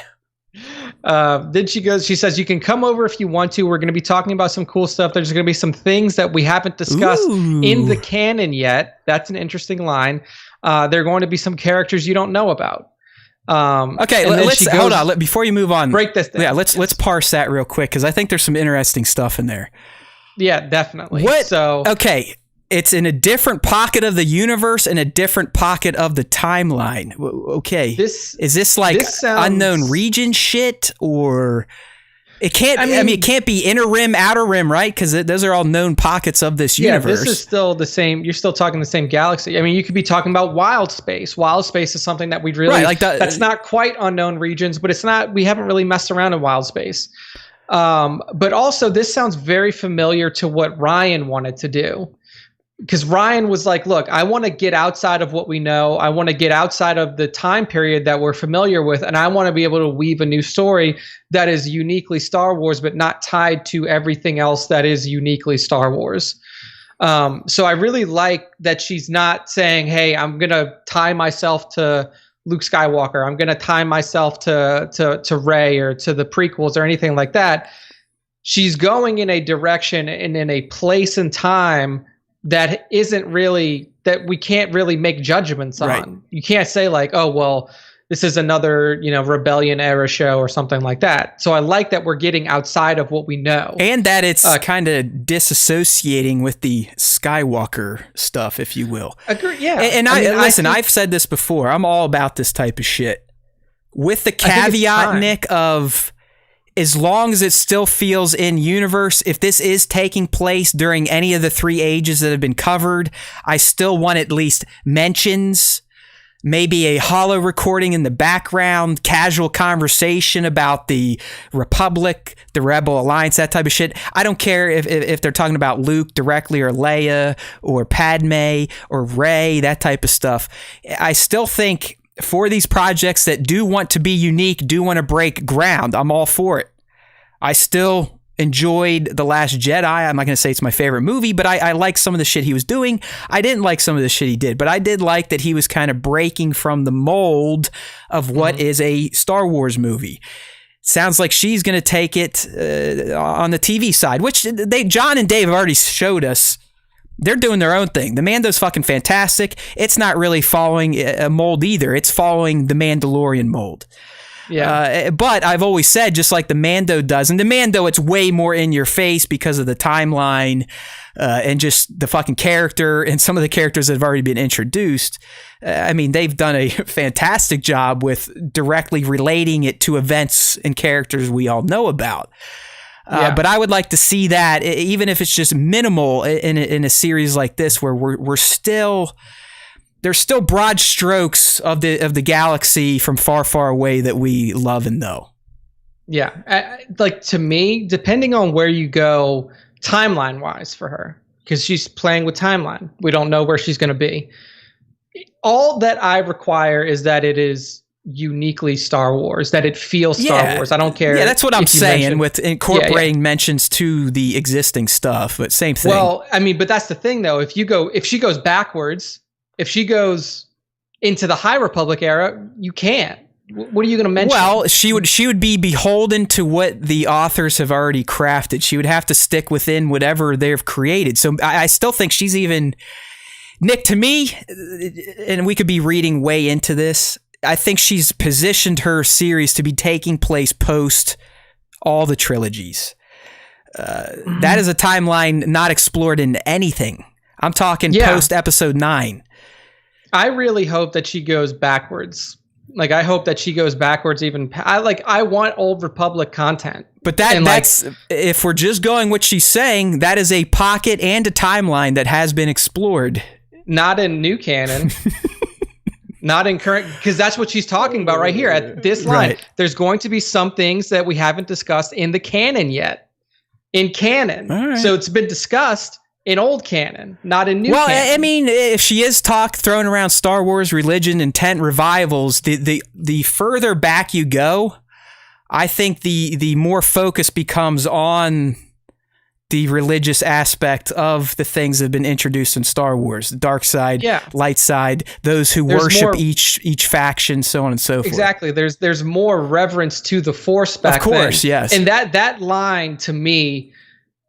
Then she says, you can come over if you want to. We're going to be talking about some cool stuff. There's going to be some things that we haven't discussed in the canon yet. That's an interesting line. There are going to be some characters you don't know about. Okay, let's hold on. Before you move on, break this down. Yeah, let's parse that real quick, because I think there's some interesting stuff in there. Yeah, definitely. Okay, it's in a different pocket of the universe and a different pocket of the timeline. Okay, is this like unknown region shit, or it can't? I mean, it can't be inner rim, outer rim, right? Because those are all known pockets of this universe. Yeah, this is still the same. You're still talking the same galaxy. I mean, you could be talking about wild space. Wild space is something that we'd really that's not quite unknown regions, but it's not. We haven't really messed around in wild space. But also, this sounds very familiar to what Ryan wanted to do. Because Ryan was like, look, I want to get outside of what we know. I want to get outside of the time period that we're familiar with. And I want to be able to weave a new story that is uniquely Star Wars, but not tied to everything else that is uniquely Star Wars. So I really like that she's not saying, hey, I'm going to tie myself to Luke Skywalker. I'm going to tie myself to Rey or to the prequels or anything like that. She's going in a direction and in a place and time that isn't really, that we can't really make judgments on. Right. You can't say like, oh, well, this is another, Rebellion era show or something like that. So I like that we're getting outside of what we know. And that it's kind of disassociating with the Skywalker stuff, if you will. Agree, yeah. And I've said this before. I'm all about this type of shit. With the caveat, Nick, of... as long as it still feels in universe, if this is taking place during any of the 3 ages that have been covered, I still want at least mentions, maybe a holo recording in the background, casual conversation about the Republic, the Rebel Alliance, that type of shit. I don't care if they're talking about Luke directly or Leia or Padme or Rey, that type of stuff. I still think... for these projects that do want to be unique, do want to break ground, I'm all for it. I still enjoyed The Last Jedi. I'm not going to say it's my favorite movie, but I like some of the shit he was doing. I didn't like some of the shit he did, but I did like that he was kind of breaking from the mold of what is a Star Wars movie. Sounds like she's going to take it on the TV side, which John and Dave have already showed us They're doing their own thing. The Mando's fucking fantastic. It's not really following a mold either. It's following the Mandalorian mold. Yeah. But I've always said, just like the Mando does, and the Mando, it's way more in your face because of the timeline and just the fucking character and some of the characters that have already been introduced. I mean, they've done a fantastic job with directly relating it to events and characters we all know about. But I would like to see that, even if it's just minimal in a series like this, where there's still broad strokes of the galaxy from far, far away that we love and know. Yeah, like to me, depending on where you go timeline wise for her, because she's playing with timeline, we don't know where she's going to be. All that I require is that it is uniquely Star Wars, that it feels Star Wars. I don't care. Yeah, that's what I'm saying with incorporating mentions to the existing stuff, but same thing. Well, I mean, but that's the thing though. If she goes backwards, if she goes into the High Republic era, you can't. What are you going to mention? Well, she would be beholden to what the authors have already crafted. She would have to stick within whatever they've created. So I still think she's even, Nick, to me, and we could be reading way into this, I think she's positioned her series to be taking place post all the trilogies. That is a timeline not explored in anything. I'm talking post episode 9. I really hope that she goes backwards. Like, I hope that she goes backwards even. I want Old Republic content. But that's, if we're just going what she's saying, that is a pocket and a timeline that has been explored. Not in new canon. Not in current, because that's what she's talking about right here at this line. Right. There's going to be some things that we haven't discussed in the canon yet. In canon. Right. So it's been discussed in old canon, not in new canon. Well, I mean, if she is throwing around Star Wars, religion, intent, revivals, the further back you go, I think the more focus becomes on the religious aspect of the things that have been introduced in Star Wars. The dark side, light side, those who worship each faction, so on and so forth. Exactly. There's more reverence to the Force back then. Of course, yes. And that line, to me,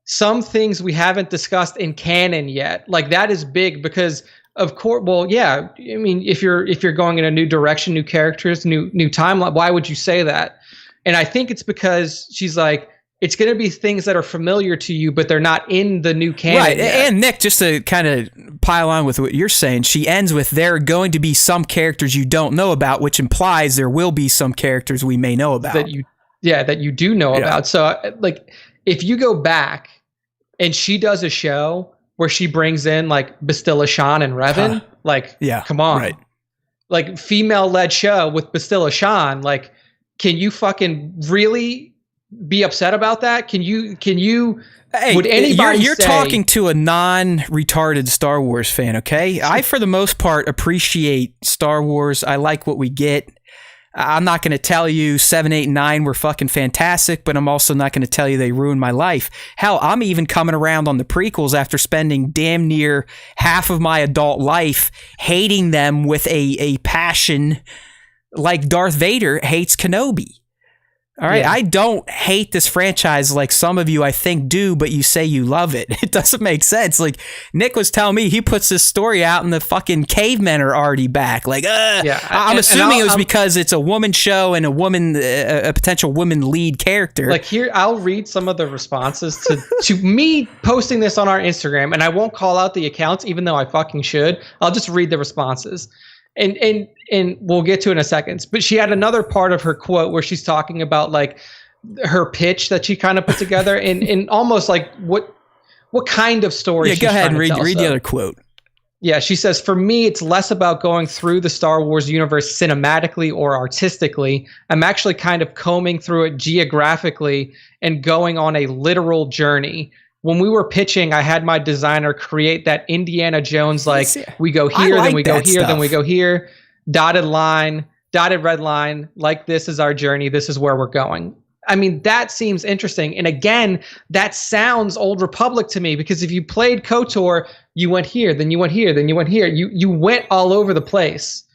some things we haven't discussed in canon yet. Like, that is big because, of course, well, yeah. I mean, if you're going in a new direction, new characters, new timeline, why would you say that? And I think it's because she's like, it's going to be things that are familiar to you, but they're not in the new canon. Right. Yet. And Nick, just to kind of pile on with what you're saying, she ends with, there are going to be some characters you don't know about, which implies there will be some characters we may know about. That you do know about. So, like, if you go back and she does a show where she brings in, like, Bastilla Shan and Revan, come on. Right. Like, female-led show with Bastilla Shan, like, can you fucking really be upset about that? Can you hey, would anybody you're talking to a non-retarded Star Wars fan, okay? I, for the most part, appreciate Star Wars. I like what we get. I'm not going to tell you 7, 8, and 9 were fucking fantastic, but I'm also not going to tell you they ruined my life. Hell, I'm even coming around on the prequels after spending damn near half of my adult life hating them with a passion like Darth Vader hates Kenobi. All right, I don't hate this franchise like some of you I think do, but you say you love it. It doesn't make sense. Like, Nick was telling me he puts this story out and the fucking cavemen are already back. Like, I'm assuming it was because it's a woman show and a potential woman lead character. Like, here, I'll read some of the responses to me posting this on our Instagram, and I won't call out the accounts, even though I fucking should. I'll just read the responses. And we'll get to it in a second. But she had another part of her quote where she's talking about, like, her pitch that she kind of put together and almost like what kind of story. Yeah, go ahead and read the other quote. Yeah, she says, for me, it's less about going through the Star Wars universe cinematically or artistically. I'm actually kind of combing through it geographically and going on a literal journey. When we were pitching, I had my designer create that Indiana Jones, like, we go here, then we go here, then we go here, dotted red line, like, this is our journey, this is where we're going. I mean, that seems interesting. And again, that sounds Old Republic to me, because if you played KOTOR, you went here, then you went here, then you went here. You went all over the place.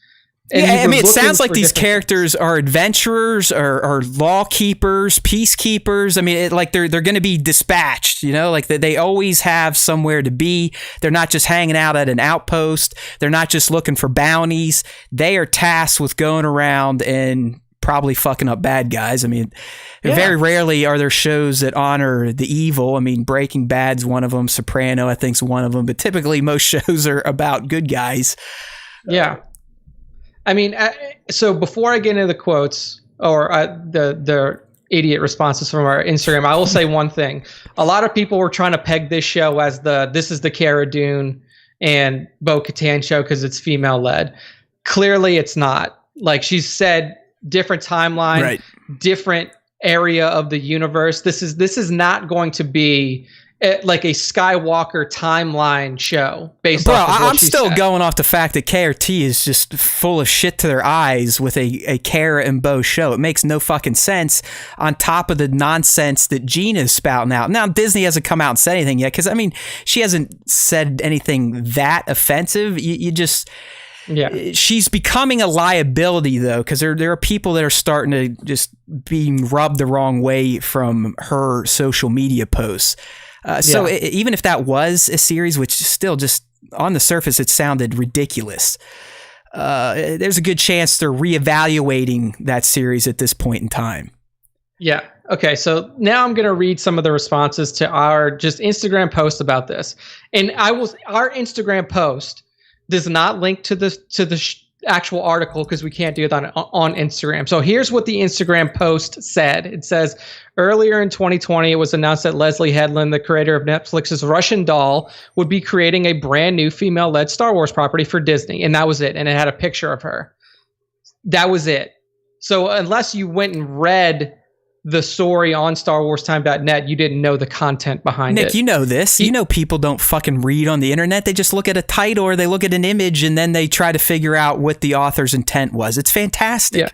And yeah, I mean, it sounds like these characters are adventurers or law keepers, peacekeepers. I mean, they're going to be dispatched, you know, like they always have somewhere to be. They're not just hanging out at an outpost. They're not just looking for bounties. They are tasked with going around and probably fucking up bad guys. I mean, very rarely are there shows that honor the evil. I mean, Breaking Bad's one of them. Soprano, I think, is one of them. But typically, most shows are about good guys. Yeah. I mean, so before I get into the quotes or the idiot responses from our Instagram, I will say one thing. A lot of people were trying to peg this show as this is the Cara Dune and Bo-Katan show because it's female led. Clearly, it's not. Like she's said, different timeline, right, different area of the universe. This is not going to be like a Skywalker timeline show based off of what I'm still going off the fact that KRT is just full of shit to their eyes with a Cara and Bo show. It makes no fucking sense on top of the nonsense that Gina's spouting out. Now, Disney hasn't come out and said anything yet because, I mean, she hasn't said anything that offensive. You just... Yeah, she's becoming a liability though, because there are people that are starting to just being rubbed the wrong way from her social media posts. So even if that was a series, which still just on the surface it sounded ridiculous, there's a good chance they're reevaluating that series at this point in time. Yeah. Okay, so now I'm going to read some of the responses to our just Instagram post about this, and our Instagram post does not link to the actual article because we can't do it on Instagram. So here's what the Instagram post said. It says, earlier in 2020, it was announced that Leslie Headland, the creator of Netflix's Russian Doll, would be creating a brand new female-led Star Wars property for Disney. And that was it. And it had a picture of her. That was it. So unless you went and read the story on StarWarsTime.net, you didn't know the content behind it. Nick, you know this. You know people don't fucking read on the internet. They just look at a title or they look at an image and then they try to figure out what the author's intent was. It's fantastic. Yeah.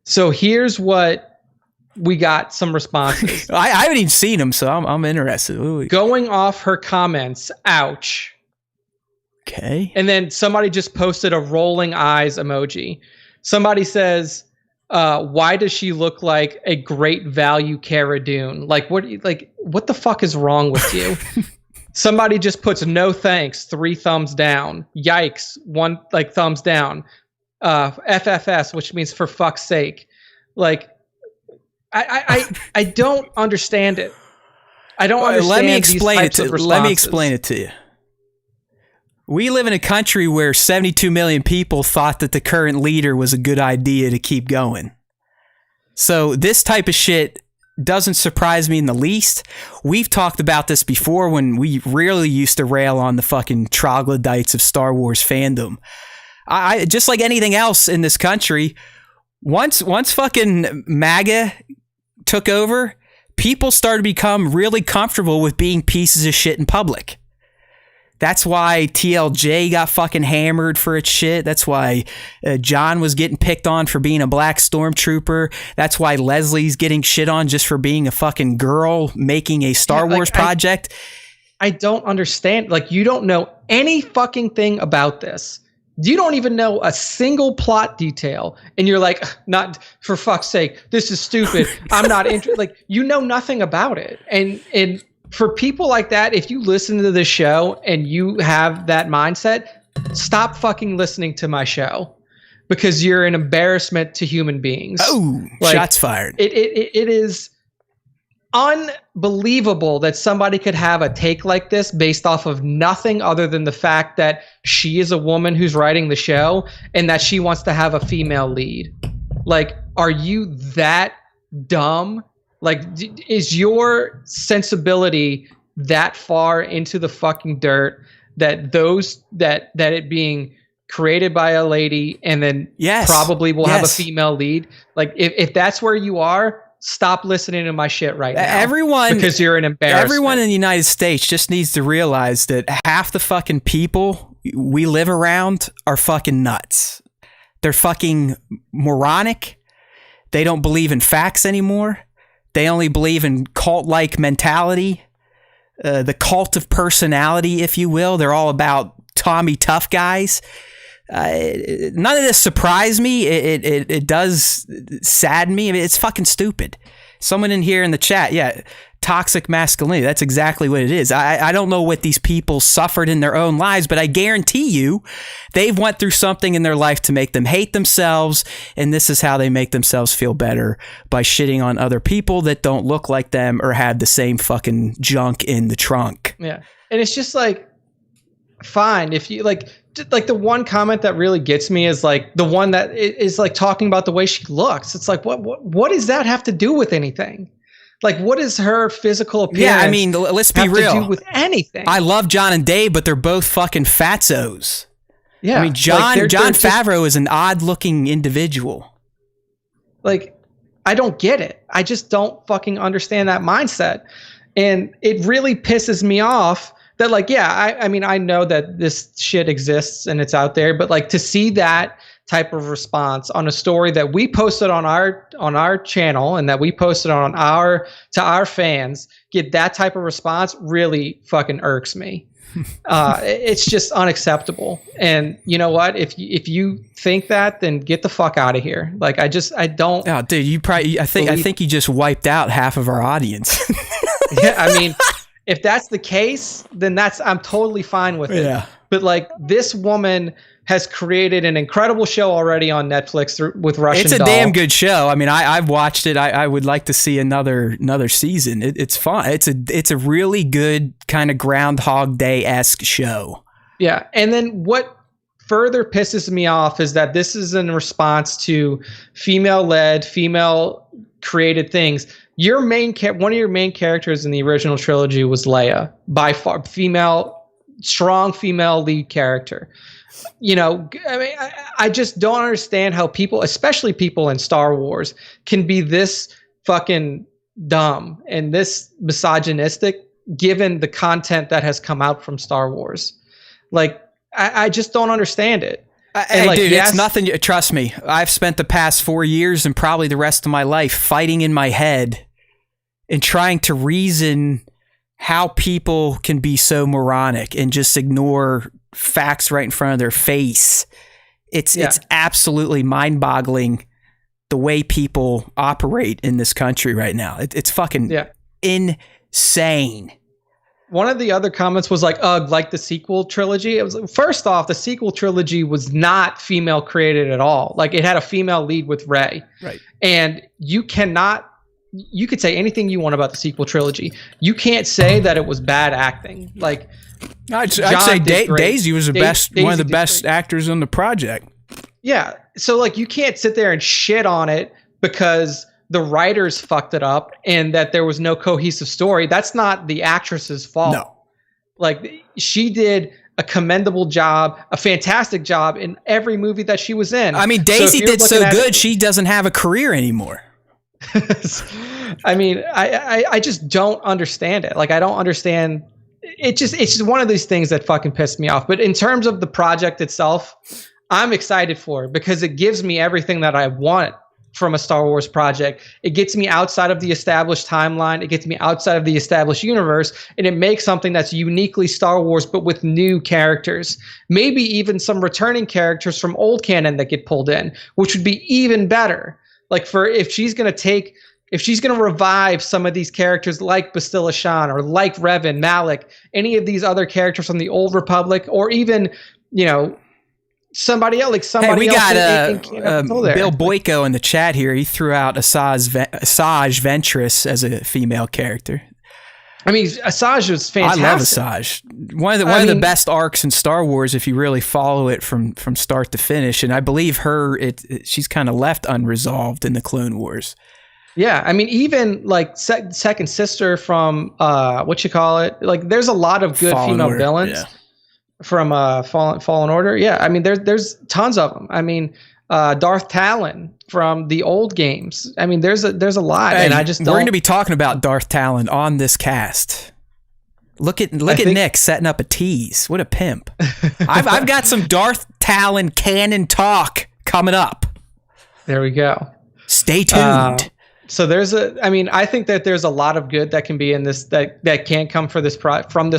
So here's what we got some responses. I haven't even seen them, so I'm interested. Ooh. Going off her comments, ouch. Okay. And then somebody just posted a rolling eyes emoji. Somebody says... why does she look like a great value Cara Dune? Like what the fuck is wrong with you? Somebody just puts no thanks, 3 thumbs down. Yikes, 1 thumbs down. FFS, which means for fuck's sake. Like I don't understand it. I don't understand. Let me explain it to you. We live in a country where 72 million people thought that the current leader was a good idea to keep going. So this type of shit doesn't surprise me in the least. We've talked about this before when we really used to rail on the fucking troglodytes of Star Wars fandom. I just like anything else in this country, once fucking MAGA took over, people started to become really comfortable with being pieces of shit in public. That's why TLJ got fucking hammered for its shit. That's why John was getting picked on for being a black stormtrooper. That's why Leslie's getting shit on just for being a fucking girl making a Star Wars project. I don't understand. Like, you don't know any fucking thing about this. You don't even know a single plot detail. And you're like, not for fuck's sake, this is stupid. I'm not interested. Like, you know nothing about it. And for people like that, if you listen to this show and you have that mindset, stop fucking listening to my show because you're an embarrassment to human beings. Oh, shots fired. It is unbelievable that somebody could have a take like this based off of nothing other than the fact that she is a woman who's writing the show and that she wants to have a female lead. Like, are you that dumb? Like, is your sensibility that far into the fucking dirt that it being created by a lady and then probably will have a female lead? Like, if that's where you are, stop listening to my shit right now. Because you're an embarrassment. Everyone in the United States just needs to realize that half the fucking people we live around are fucking nuts. They're fucking moronic. They don't believe in facts anymore. They only believe in cult-like mentality, the cult of personality, if you will. They're all about Tommy tough guys. None of this surprised me. It does sadden me. I mean, it's fucking stupid. Someone in here in the chat, toxic masculinity. That's exactly what it is. I don't know what these people suffered in their own lives, but I guarantee you they've went through something in their life to make them hate themselves, and this is how they make themselves feel better, by shitting on other people that don't look like them or have the same fucking junk in the trunk. Yeah. And it's just like, fine, if you like the one comment that really gets me is like the one that is like talking about the way she looks. It's like, what does that have to do with anything? Like, what is her physical appearance? Yeah, I mean, let's be real. To do with anything? I love John and Dave, but they're both fucking fatzos. Yeah, I mean, John Favreau is an odd-looking individual. Like, I don't get it. I just don't fucking understand that mindset, and it really pisses me off. That like, I mean, I know that this shit exists and it's out there, but like to see that type of response on a story that we posted on our channel and that we posted to our fans, get that type of response really fucking irks me. It's just unacceptable. And you know what? If you think that, then get the fuck out of here. Like I don't. Oh, dude, I think you just wiped out half of our audience. Yeah, I mean. If that's the case, then I'm totally fine with it. Yeah. But like this woman has created an incredible show already on Netflix with Russian Doll. It's a damn good show. I mean, I've watched it. I would like to see another season. It's fun. It's a really good kind of Groundhog Day-esque show. Yeah. And then what further pisses me off is that this is in response to female-led, female-created things. One of your main characters in the original trilogy was Leia, by far strong female lead character. You know, I mean, I just don't understand how people, especially people in Star Wars, can be this fucking dumb and this misogynistic given the content that has come out from Star Wars. Like, I just don't understand it. Hey, like, dude, it's nothing. Trust me. I've spent the past 4 years and probably the rest of my life fighting in my head and trying to reason how people can be so moronic and just ignore facts right in front of their face. It's absolutely mind-boggling the way people operate in this country right now. It's fucking insane. One of the other comments was like the sequel trilogy. It was, first off, the sequel trilogy was not female created at all. Like it had a female lead with Rey. Right. And you could say anything you want about the sequel trilogy. You can't say that it was bad acting. Like I'd say Daisy was one of the best actors on the project. Yeah. So like you can't sit there and shit on it because the writers fucked it up and that there was no cohesive story. That's not the actress's fault. No. Like she did a commendable job, a fantastic job in every movie that she was in. I mean, Daisy did so good, she doesn't have a career anymore. I mean, I just don't understand it. Like, I don't understand. It's just one of these things that fucking pissed me off. But in terms of the project itself, I'm excited for it because it gives me everything that I want from a Star Wars project. It gets me outside of the established timeline. It gets me outside of the established universe, and it makes something that's uniquely Star Wars, but with new characters. Maybe even some returning characters from old canon that get pulled in, which would be even better. Like if she's going to revive some of these characters like Bastila Shan or like Revan, Malik, any of these other characters from the Old Republic, or even, you know, somebody else, like somebody else. Hey, we got Bill Boyko in the chat here. He threw out Asajj Ventress as a female character. I mean, Asajj was fantastic. I love Asajj. One of the best arcs in Star Wars if you really follow it from start to finish. And I believe she's kind of left unresolved in the Clone Wars. Yeah, I mean, even like second sister from like there's a lot of good female villains. Yeah. From Fallen Order. Yeah, I mean there's tons of them. I mean Darth Talon from the old games. I mean there's a lot. Hey, and I just we're going to be talking about Darth Talon on this cast. Look at Nick setting up a tease. What a pimp. I've got some Darth Talon canon talk coming up. There we go. Stay tuned. So I think that there's a lot of good that can be in this, that can come from this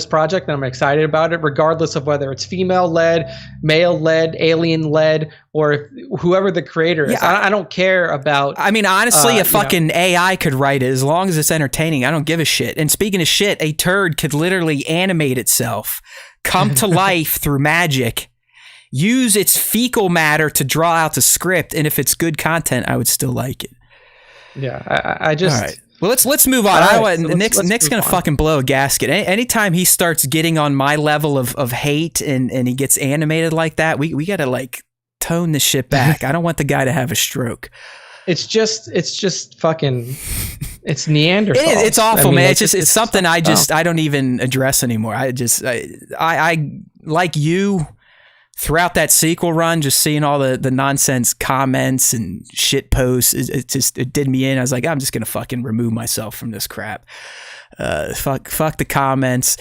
project, and I'm excited about it, regardless of whether it's female led, male led, alien led, or whoever the creator is. Yeah, I don't care about. I mean, honestly, a fucking AI could write it as long as it's entertaining. I don't give a shit. And speaking of shit, a turd could literally animate itself, come to life through magic, use its fecal matter to draw out the script, and if it's good content, I would still like it. Yeah, I just. All right. Well, let's move on. Nick's gonna fucking blow a gasket. Anytime he starts getting on my level of hate and he gets animated like that, we gotta like tone the shit back. I don't want the guy to have a stroke. It's just fucking. It's Neanderthal. It's awful, man. It's something I don't even address anymore. I like you. Throughout that sequel run, just seeing all the nonsense comments and shit posts, it did me in. I was like, I'm just gonna fucking remove myself from this crap. Fuck the comments.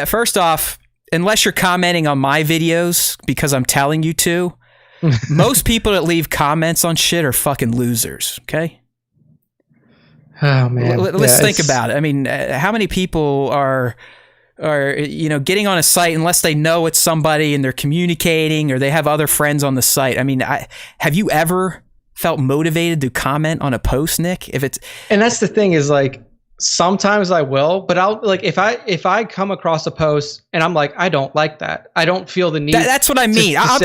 First off, unless you're commenting on my videos because I'm telling you to, most people that leave comments on shit are fucking losers. Okay. Oh man. Let's think about it. I mean, how many people are getting on a site unless they know it's somebody and they're communicating or they have other friends on the site? I mean, have you ever felt motivated to comment on a post, Nick? And that's the thing is, like, sometimes I will, but I'll, like, if I come across a post and I'm like, I don't like that, I don't feel the need. That's what I mean. I'm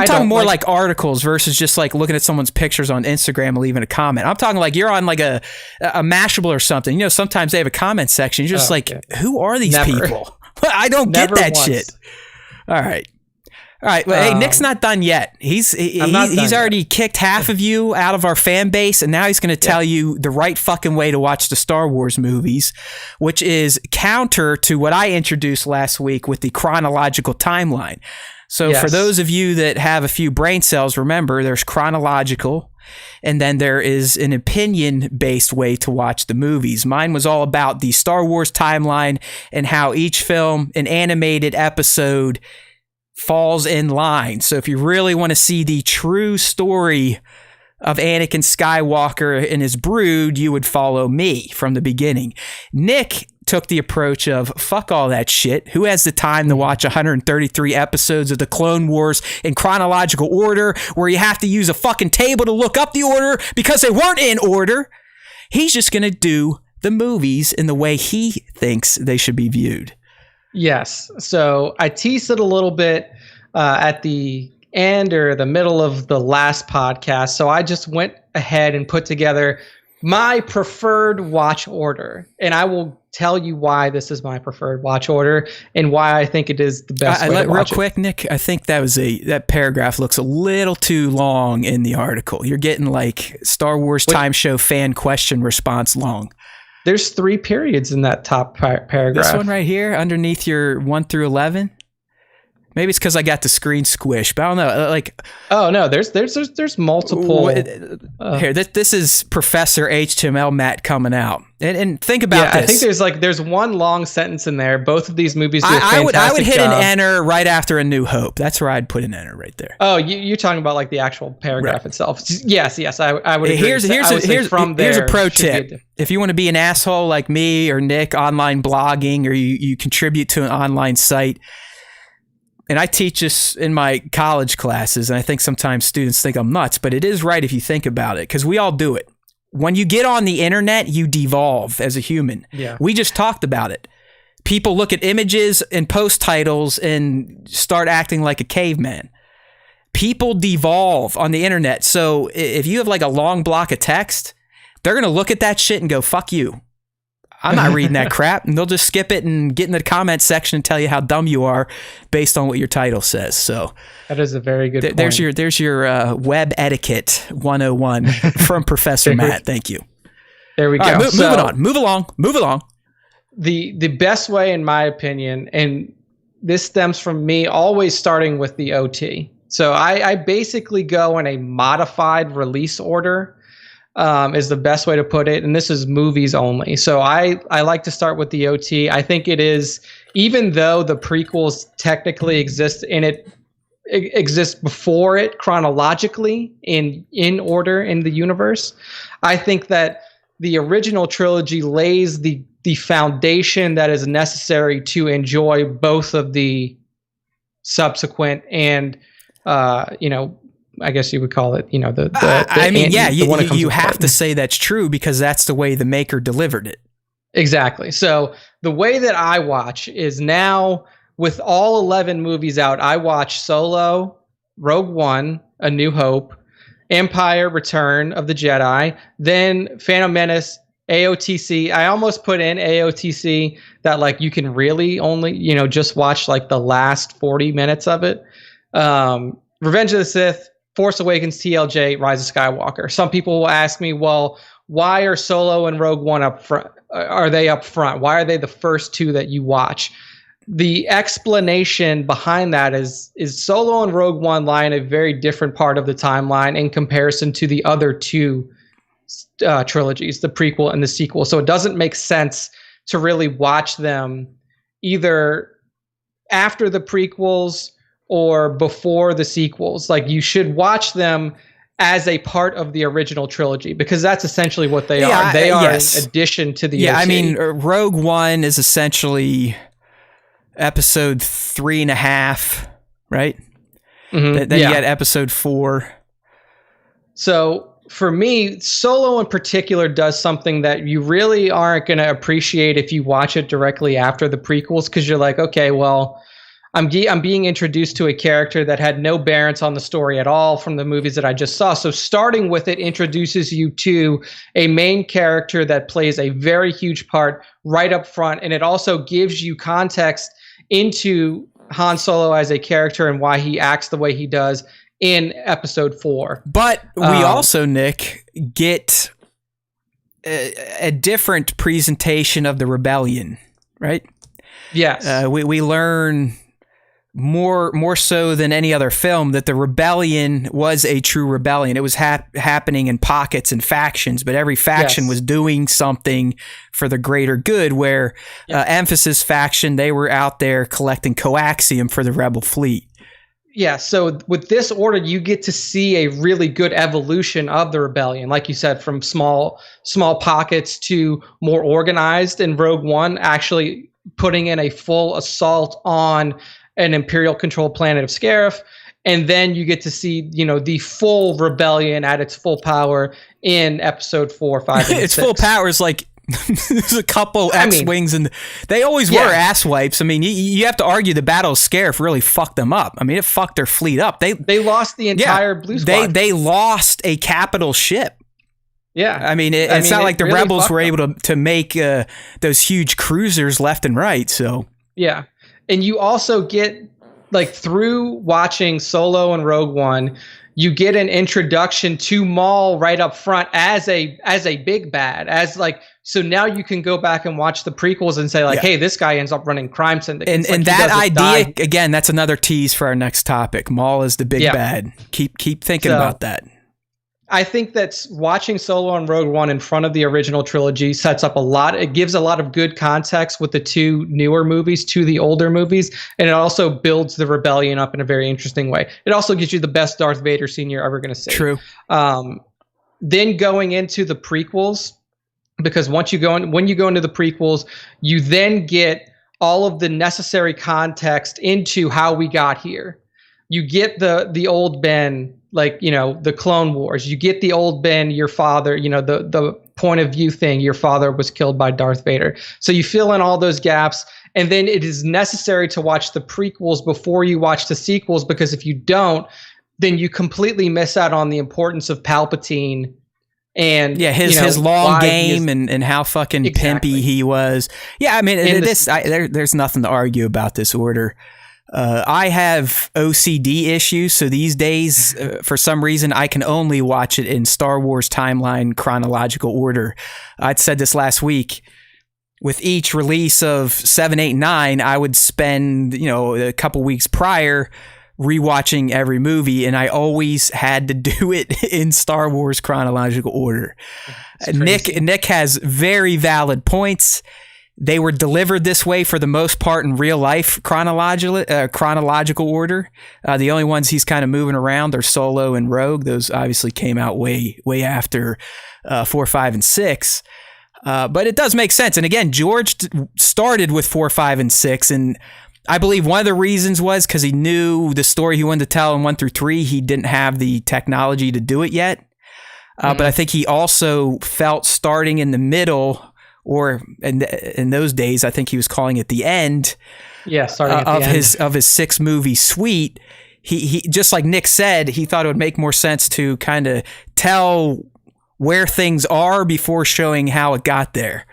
talking more like articles versus just like looking at someone's pictures on Instagram and leaving a comment. I'm talking like you're on like a Mashable or something. You know, sometimes they have a comment section. You're just who are these people? I don't get that shit. All right. Well, hey, Nick's not done yet. He's already kicked half of you out of our fan base, and now he's going to tell you the right fucking way to watch the Star Wars movies, which is counter to what I introduced last week with the chronological timeline. So for those of you that have a few brain cells, remember there's chronological, and then there is an opinion-based way to watch the movies. Mine was all about the Star Wars timeline and how each film, an animated episode, falls in line. So if you really want to see the true story of Anakin Skywalker and his brood, you would follow me from the beginning. Nick took the approach of fuck all that shit. Who has the time to watch 133 episodes of the Clone Wars in chronological order where you have to use a fucking table to look up the order because they weren't in order? He's just going to do the movies in the way he thinks they should be viewed. Yes. So I teased it a little bit at the end or the middle of the last podcast. So I just went ahead and put together my preferred watch order. And I will tell you why this is my preferred watch order and why I think it is the best way to watch real quick, Nick, I think that paragraph looks a little too long in the article. You're getting like Star Wars Time Show fan question response long. There's 3 periods in that top paragraph. This one right here, underneath your 1 through 11. Maybe it's because I got the screen squished, but I don't know. Like, oh no, there's multiple. Here, this is Professor HTML Matt coming out, and think about this. I think there's one long sentence in there. Both of these movies do a fantastic job. I would hit an enter right after A New Hope. That's where I'd put an enter right there. Oh, you're talking about like the actual paragraph itself. Yes, I would. Here's a pro tip. If you want to be an asshole like me or Nick, online blogging, or you contribute to an online site. And I teach this in my college classes, and I think sometimes students think I'm nuts, but it is right if you think about it, because we all do it. When you get on the internet, you devolve as a human. Yeah. We just talked about it. People look at images and post titles and start acting like a caveman. People devolve on the internet. So if you have like a long block of text, they're going to look at that shit and go, fuck you. I'm not reading that crap. And they'll just skip it and get in the comment section and tell you how dumb you are based on what your title says. So that is a very good point. There's your web etiquette 101 from Professor Matt. Thank you. There we go. Right, moving on. Move along. The best way, in my opinion, and this stems from me always starting with the OT. So I basically go in a modified release order. Is the best way to put it. And this is movies only. So I like to start with the OT. I think it is, even though the prequels technically exist before it chronologically in order in the universe, I think that the original trilogy lays the foundation that is necessary to enjoy both of the subsequent and I guess you would call it, you have to say that's true because that's the way the maker delivered it. Exactly. So the way that I watch is now with all 11 movies out, I watch Solo, Rogue One, A New Hope, Empire, Return of the Jedi, then Phantom Menace, AOTC. I almost put in AOTC that like you can really only, just watch like the last 40 minutes of it. Revenge of the Sith, Force Awakens, TLJ, Rise of Skywalker. Some people will ask me, well, why are Solo and Rogue One up front? Are they up front? Why are they the first two that you watch? The explanation behind that is Solo and Rogue One lie in a very different part of the timeline in comparison to the other two trilogies, the prequel and the sequel. So it doesn't make sense to really watch them either after the prequels or before the sequels. Like you should watch them as a part of the original trilogy because that's essentially what they are. They are an addition to the OC. I mean, Rogue One is essentially episode 3.5, right? Mm-hmm. Then you got episode 4. So for me, Solo in particular does something that you really aren't going to appreciate if you watch it directly after the prequels because you're like, okay, well, I'm being introduced to a character that had no bearance on the story at all from the movies that I just saw. So starting with it introduces you to a main character that plays a very huge part right up front. And it also gives you context into Han Solo as a character and why he acts the way he does in episode 4. But we also, Nick, get a different presentation of the rebellion, right? Yes. We learn more so than any other film that the rebellion was a true rebellion. It was happening in pockets and factions, but every faction was doing something for the greater good, where Emphasis faction, they were out there collecting coaxium for the rebel fleet. Yeah, so with this order, you get to see a really good evolution of the rebellion. Like you said, from small pockets to more organized in Rogue One, actually putting in a full assault on an Imperial-controlled planet of Scarif, and then you get to see, the full rebellion at its full power in episode 4, 5, and 6. Its full power is like there's a couple X-wings, and they always were ass wipes. I mean, you have to argue the Battle of Scarif really fucked them up. I mean, it fucked their fleet up. They lost the entire Blue Squadron. They lost a capital ship. Yeah, I mean, it's not like the really rebels were able to make those huge cruisers left and right. So yeah. And you also get, like, through watching Solo and Rogue One, you get an introduction to Maul right up front as a big bad, so now you can go back and watch the prequels and say like, hey, this guy ends up running crime syndicates. And that idea, again, that's another tease for our next topic. Maul is the big bad. Keep thinking about that. I think that watching Solo and Rogue One in front of the original trilogy sets up it gives a lot of good context with the two newer movies to the older movies, and it also builds the rebellion up in a very interesting way. It also gives you the best Darth Vader scene you're ever going to see. True. Then going into the prequels, because when you go into the prequels, you then get all of the necessary context into how we got here. You get the old Ben, like, the Clone Wars. You get the old Ben, your father, the point of view thing. Your father was killed by Darth Vader. So you fill in all those gaps. And then it is necessary to watch the prequels before you watch the sequels, because if you don't, then you completely miss out on the importance of Palpatine. And his long game and how fucking pimpy he was. Yeah, I mean, there's nothing to argue about this order. I have OCD issues, so these days, for some reason, I can only watch it in Star Wars timeline chronological order. I'd said this last week. With each release of 7, 8, 9, I would spend, a couple weeks prior rewatching every movie, and I always had to do it in Star Wars chronological order. Nick has very valid points. they were delivered this way for the most part in real life chronological order. The only ones he's kind of moving around are Solo and Rogue. Those obviously came out way after 4, 5, and 6. But it does make sense. And again, George started with 4, 5, and 6, and I believe one of the reasons was because he knew the story he wanted to tell in 1 through 3. He didn't have the technology to do it yet. But I think he also felt starting in the middle, or in those days, I think he was calling it the end. Yeah, starting at the end of his 6-movie suite. He just like Nick said, he thought it would make more sense to kind of tell where things are before showing how it got there.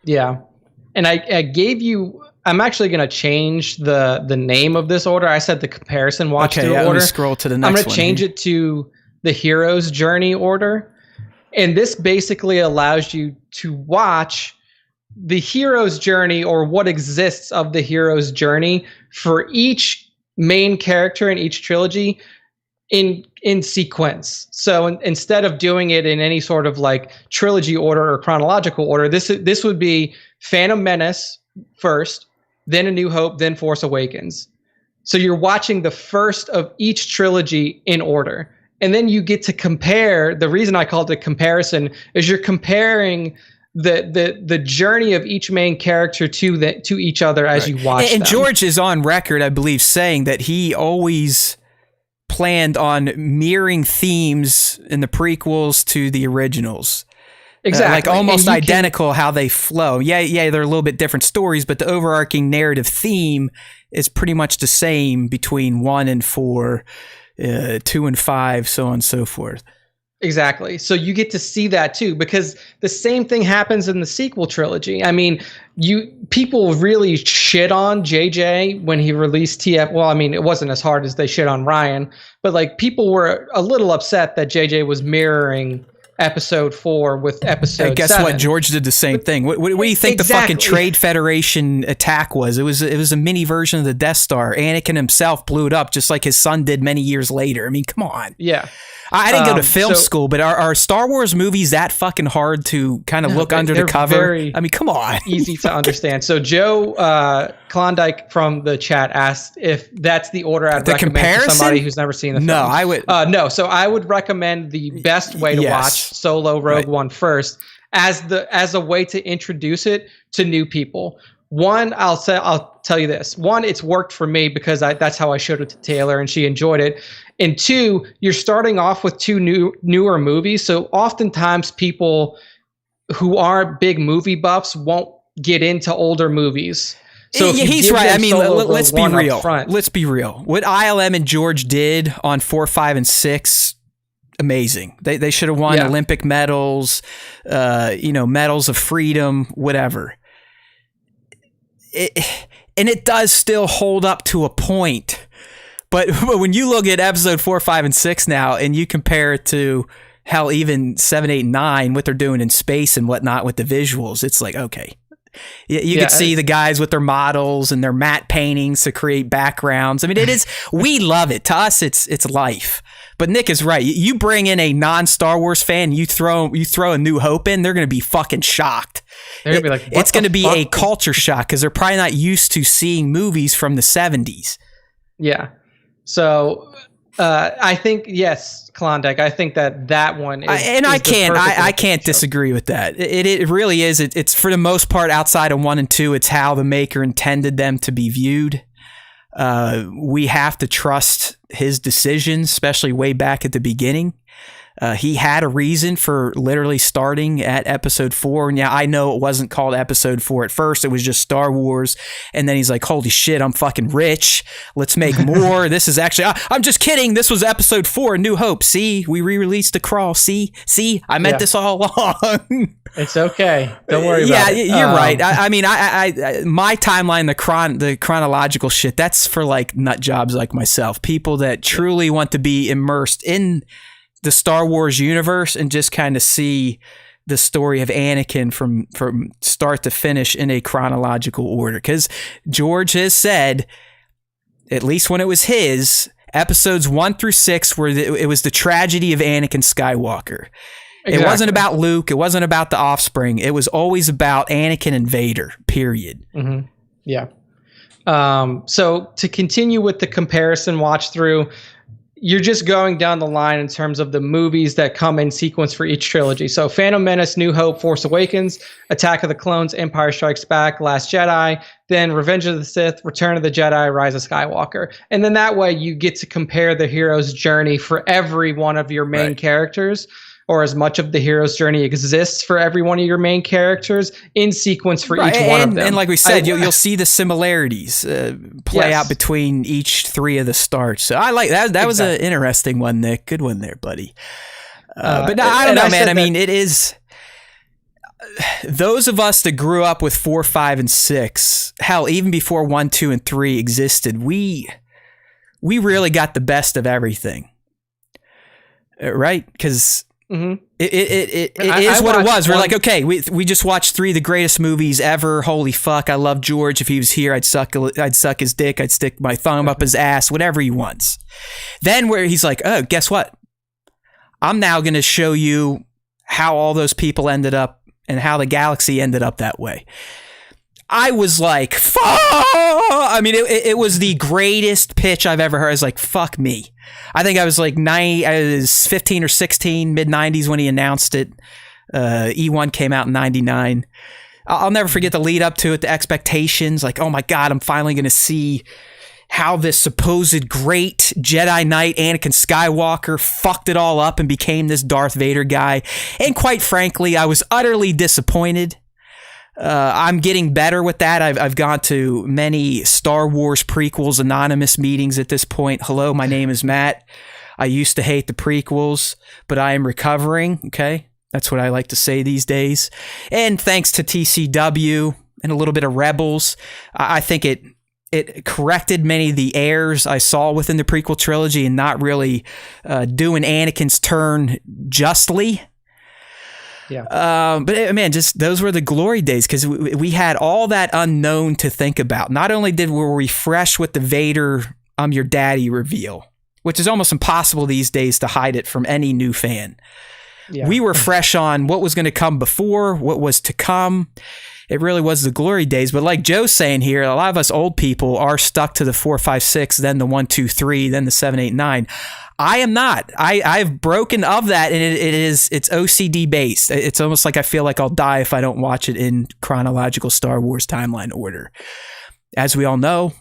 Yeah, and I gave you. I'm actually going to change the name of this order. I said the comparison watch through order. Let me scroll to the next one. I'm going to change it to the hero's journey order. And this basically allows you to watch the hero's journey, or what exists of the hero's journey, for each main character in each trilogy in sequence. So instead of doing it in any sort of like trilogy order or chronological order, this would be Phantom Menace first, then A New Hope, then Force Awakens. So you're watching the first of each trilogy in order. And then you get to compare. The reason I called it comparison is you're comparing the journey of each main character to each other as you watch them. And George is on record, I believe, saying that he always planned on mirroring themes in the prequels to the originals. Exactly. Like almost identical how they flow. Yeah, they're a little bit different stories, but the overarching narrative theme is pretty much the same between 1 and 4. 2 and 5, so on and so forth. Exactly. So you get to see that too, because the same thing happens in the sequel trilogy. I mean, people really shit on JJ when he released TF. Well, I mean, it wasn't as hard as they shit on Ryan, but like people were a little upset that JJ was mirroring episode 4 with episode 7. Guess what? George did the same thing. What do you think the fucking Trade Federation attack was? It was a mini version of the Death Star. Anakin himself blew it up just like his son did many years later. I mean, come on. Yeah. I didn't go to film school, but are Star Wars movies that fucking hard to kind of look under the cover? I mean, come on. Easy to understand. So Joe Klondike from the chat asked if that's the order I'd recommend to somebody who's never seen the film. No, I would. No, so I would recommend the best way to watch Solo Rogue One first as a way to introduce it to new people. One, I'll tell you this. One, it's worked for me because that's how I showed it to Taylor and she enjoyed it. And 2, you're starting off with 2 newer movies. So oftentimes people who aren't big movie buffs won't get into older movies. So he's right. I mean, let's be real. Let's be real. What ILM and George did on 4, 5, and 6, amazing. They should have won Olympic medals, medals of freedom, whatever. And it does still hold up to a point. But when you look at episode 4, 5, and 6 now, and you compare it to hell, even 7, 8, and 9, what they're doing in space and whatnot with the visuals, it's like, okay. You can see the guys with their models and their matte paintings to create backgrounds. I mean, it is, we love it. To us, it's life. But Nick is right. You bring in a non-Star Wars fan, you throw A New Hope in, they're going to be fucking shocked. They're going to be like, it's going to be a culture shock because they're probably not used to seeing movies from the 70s. Yeah. So I think, yes, Klondike, I think that one is. And I can't disagree with that. It really is. It's for the most part outside of 1 and 2. It's how the maker intended them to be viewed. We have to trust his decisions, especially way back at the beginning. He had a reason for literally starting at episode 4. And yeah, I know it wasn't called episode 4 at first. It was just Star Wars. And then he's like, holy shit, I'm fucking rich. Let's make more. This is actually, I'm just kidding. This was episode 4, New Hope. See, we re-released the crawl. See, I meant this all along. It's okay. Don't worry about it. Yeah, you're right. I mean, my timeline, the chronological shit, that's for like nut jobs like myself. People that truly want to be immersed in the Star Wars universe and just kind of see the story of Anakin from start to finish in a chronological order. Because George has said, at least when it was his, episodes 1 through 6 it was the tragedy of Anakin Skywalker. Exactly. It wasn't about Luke. It wasn't about the offspring. It was always about Anakin and Vader, period. Mm-hmm. Yeah. So to continue with the comparison watch through, you're just going down the line in terms of the movies that come in sequence for each trilogy. So Phantom Menace, New Hope, Force Awakens, Attack of the Clones, Empire Strikes Back, Last Jedi, then Revenge of the Sith, Return of the Jedi, Rise of Skywalker. And then that way you get to compare the hero's journey for every one of your main characters, or as much of the hero's journey exists for every one of your main characters in sequence for each one of them. And like we said, you'll see the similarities play out between each three of the starts. So I like that. That was an interesting one, Nick. Good one there, buddy. But no, I don't know, man. I mean, it is those of us that grew up with 4, 5, and 6. Hell, even before 1, 2, and 3 existed, we really got the best of everything, right? Because it is what it was. We're like, okay, we just watched 3 of the greatest movies ever. Holy fuck, I love George. If he was here, I'd suck his dick. I'd stick my thumb up his ass, whatever he wants. Then where he's like, oh, guess what? I'm now going to show you how all those people ended up and how the galaxy ended up that way. I was like, fuck! I mean, it was the greatest pitch I've ever heard. I was like, fuck me. I think I was like I was 15 or 16, mid-90s when he announced it. E1 came out in 99. I'll never forget the lead up to it, the expectations. Like, oh my God, I'm finally going to see how this supposed great Jedi Knight Anakin Skywalker fucked it all up and became this Darth Vader guy. And quite frankly, I was utterly disappointed. I'm getting better with that. I've gone to many Star Wars prequels anonymous meetings at this point. Hello, my name is Matt. I used to hate the prequels, but I am recovering. Okay, that's what I like to say these days. And thanks to TCW and a little bit of Rebels, I think it corrected many of the errors I saw within the prequel trilogy and not really doing Anakin's turn justly. Yeah. But man, just those were the glory days because we had all that unknown to think about. Not only were we fresh with the Vader, I'm your daddy reveal, which is almost impossible these days to hide it from any new fan. Yeah. We were fresh on what was going to come before, what was to come. It really was the glory days. But like Joe's saying here, a lot of us old people are stuck to the 4, 5, 6, then the 1, 2, 3, then the 7, 8, 9. I am not. I've broken of that, and it's OCD based. It's almost like I feel like I'll die if I don't watch it in chronological Star Wars timeline order. As we all know,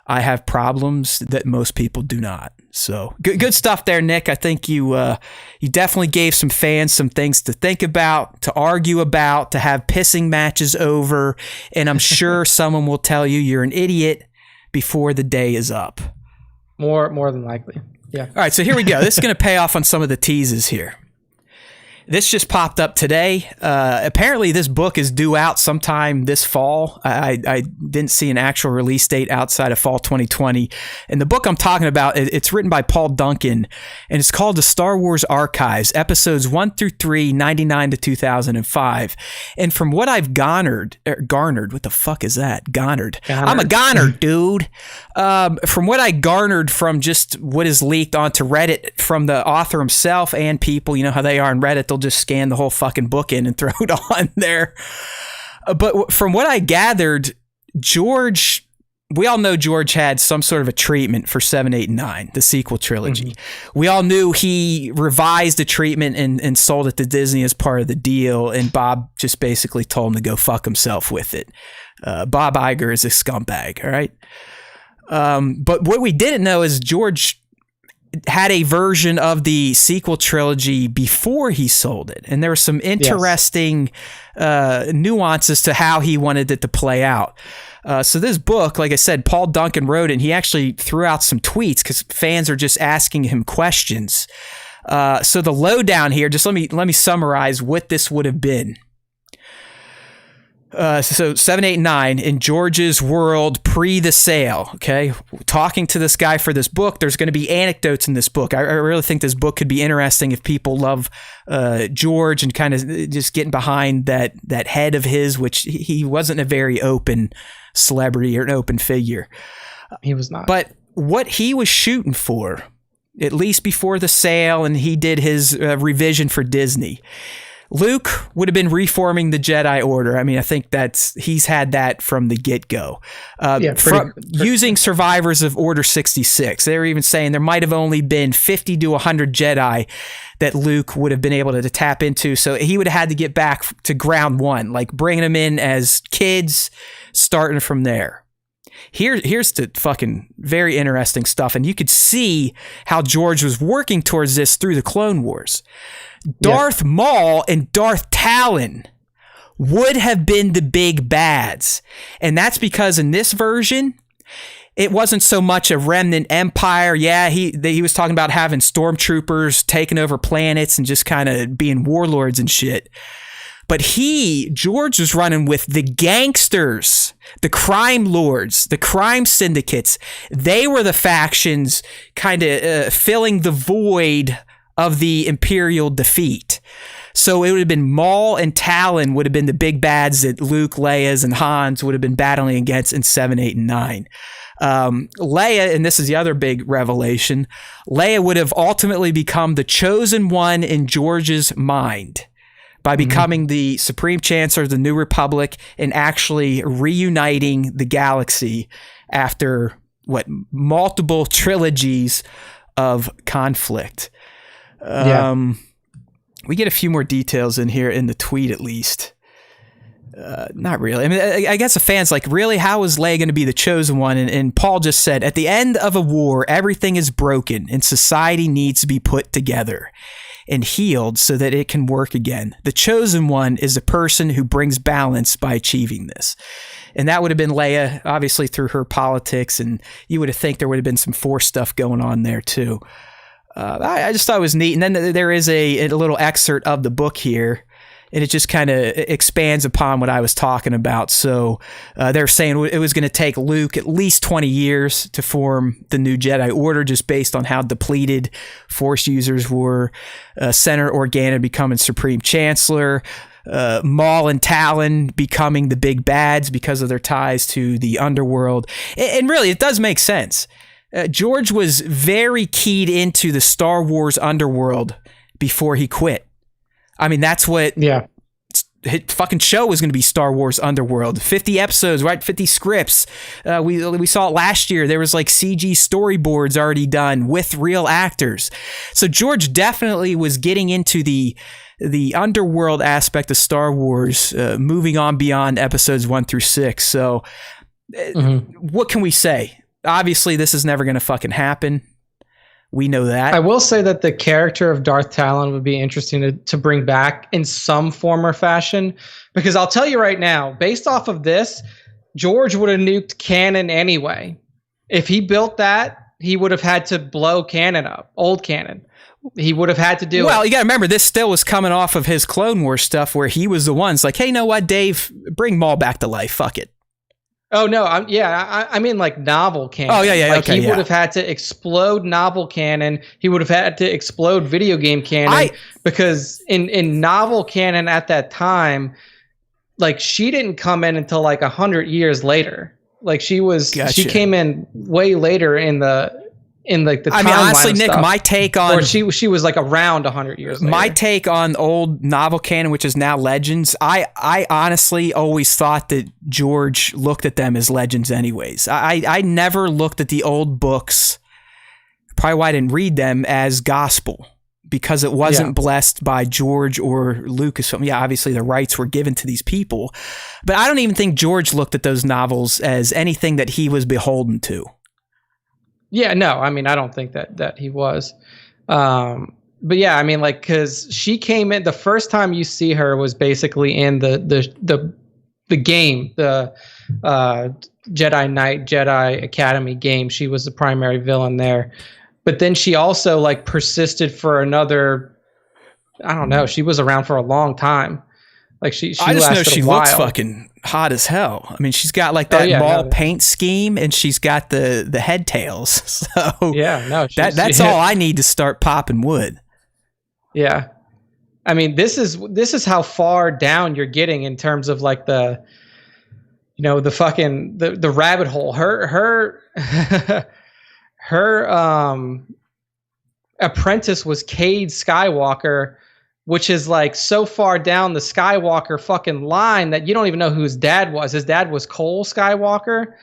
I have problems that most people do not. So good stuff there, Nick. I think you definitely gave some fans some things to think about, to argue about, to have pissing matches over, and I'm sure someone will tell you you're an idiot before the day is up. More than likely. Yeah. All right, so here we go. This is going to pay off on some of the teases here. This just popped up today. Apparently, this book is due out sometime this fall. I didn't see an actual release date outside of fall 2020. And the book I'm talking about, it's written by Paul Duncan, and it's called The Star Wars Archives, episodes 1 through 3, 99 to 2005. And from what I've garnered, what the fuck is that? Garnered. I'm a goner, dude. From what I garnered from just what is leaked onto Reddit from the author himself and people, you know how they are on Reddit, they'll just scan the whole fucking book in and throw it on there. But from what I gathered, George, we all know George had some sort of a treatment for 7, 8, and 9, the sequel trilogy. Mm-hmm. We all knew he revised the treatment and sold it to Disney as part of the deal, and Bob just basically told him to go fuck himself with it. Bob Iger is a scumbag, all right? But what we didn't know is George had a version of the sequel trilogy before he sold it. And there were some interesting nuances to how he wanted it to play out. So this book, like I said, Paul Duncan wrote it, and he actually threw out some tweets because fans are just asking him questions. So the lowdown here, just let me summarize what this would have been. So 7, 8, 9 in George's world pre the sale. Okay, talking to this guy for this book. There's going to be anecdotes in this book. I really think this book could be interesting if people love George and kind of just getting behind that head of his, which he wasn't a very open celebrity or an open figure. He was not. But what he was shooting for at least before the sale, and he did his revision for Disney. Luke would have been reforming the Jedi Order. I mean, I think he's had that from the get-go. Using survivors of Order 66. They were even saying there might have only been 50 to 100 Jedi that Luke would have been able to tap into. So he would have had to get back to ground one, like bringing them in as kids, starting from there. Here's the fucking very interesting stuff. And you could see how George was working towards this through the Clone Wars. Darth Maul and Darth Talon would have been the big bads. And that's because in this version, it wasn't so much a remnant empire. Yeah, he was talking about having stormtroopers taking over planets and just kind of being warlords and shit. But George was running with the gangsters, the crime lords, the crime syndicates. They were the factions kind of filling the void of the Imperial defeat. So it would have been Maul and Talon would have been the big bads that Luke, Leia's, and Han's would have been battling against in 7, 8, and 9. Leia, and this is the other big revelation, Leia would have ultimately become the chosen one in George's mind by becoming the Supreme Chancellor of the New Republic and actually reuniting the galaxy after, multiple trilogies of conflict. We get a few more details in here in the tweet, at least. Not really. I mean, I guess the fans like, really, how is Leia going to be the chosen one? And Paul just said, at the end of a war, everything is broken and society needs to be put together and healed so that it can work again. The chosen one is the person who brings balance by achieving this. And that would have been Leia, obviously through her politics, and you would have think there would have been some Force stuff going on there too. I just thought it was neat. And then there is a little excerpt of the book here, and it just kind of expands upon what I was talking about. So they're saying it was going to take Luke at least 20 years to form the new Jedi Order, just based on how depleted Force users were. Senator Organa becoming Supreme Chancellor. Maul and Talon becoming the big bads because of their ties to the underworld. And really, it does make sense. George was very keyed into the Star Wars underworld before he quit. I mean, that's what his fucking show was going to be, Star Wars Underworld. 50 episodes, right? 50 scripts. We saw it last year. There was like CG storyboards already done with real actors. So George definitely was getting into the underworld aspect of Star Wars, moving on beyond episodes 1 through 6. So what can we say? Obviously, this is never going to fucking happen. We know that. I will say that the character of Darth Talon would be interesting to bring back in some form or fashion, because I'll tell you right now, based off of this, George would have nuked canon anyway. If he built that, he would have had to blow canon up, old canon. He would have had to do it. Well, you got to remember, this still was coming off of his Clone Wars stuff where he was the ones like, hey, you know what, Dave? Bring Maul back to life. Fuck it. Oh, no. I mean like novel canon. Oh, yeah. Like okay, he would have had to explode novel canon. He would have had to explode video game canon because in novel canon at that time, like she didn't come in until like 100 years later. Like she came in way later in the timeline. I mean, honestly, Nick, my take on, or she was like around 100 years later. My take on old novel canon, which is now Legends, I honestly always thought that George looked at them as Legends anyways. I never looked at the old books, probably why I didn't read them, as gospel, because it wasn't blessed by George or Lucasfilm. Yeah, obviously the rights were given to these people, but I don't even think George looked at those novels as anything that he was beholden to. Yeah, no, I mean, I don't think that he was. But yeah, I mean, like, because she came in, the first time you see her was basically in the game, the Jedi Knight, Jedi Academy game. She was the primary villain there. But then she also, like, persisted for another, I don't know, she was around for a long time. Like, she I just know she looks while. fucking hot as hell. I mean, she's got like that Maul paint scheme, and she's got the head tails. So yeah, no, that's all I need to start popping wood. Yeah, I mean, this is how far down you're getting in terms of like the fucking the rabbit hole. Her apprentice was Cade Skywalker, which is like so far down the Skywalker fucking line that you don't even know who his dad was. His dad was Cole Skywalker,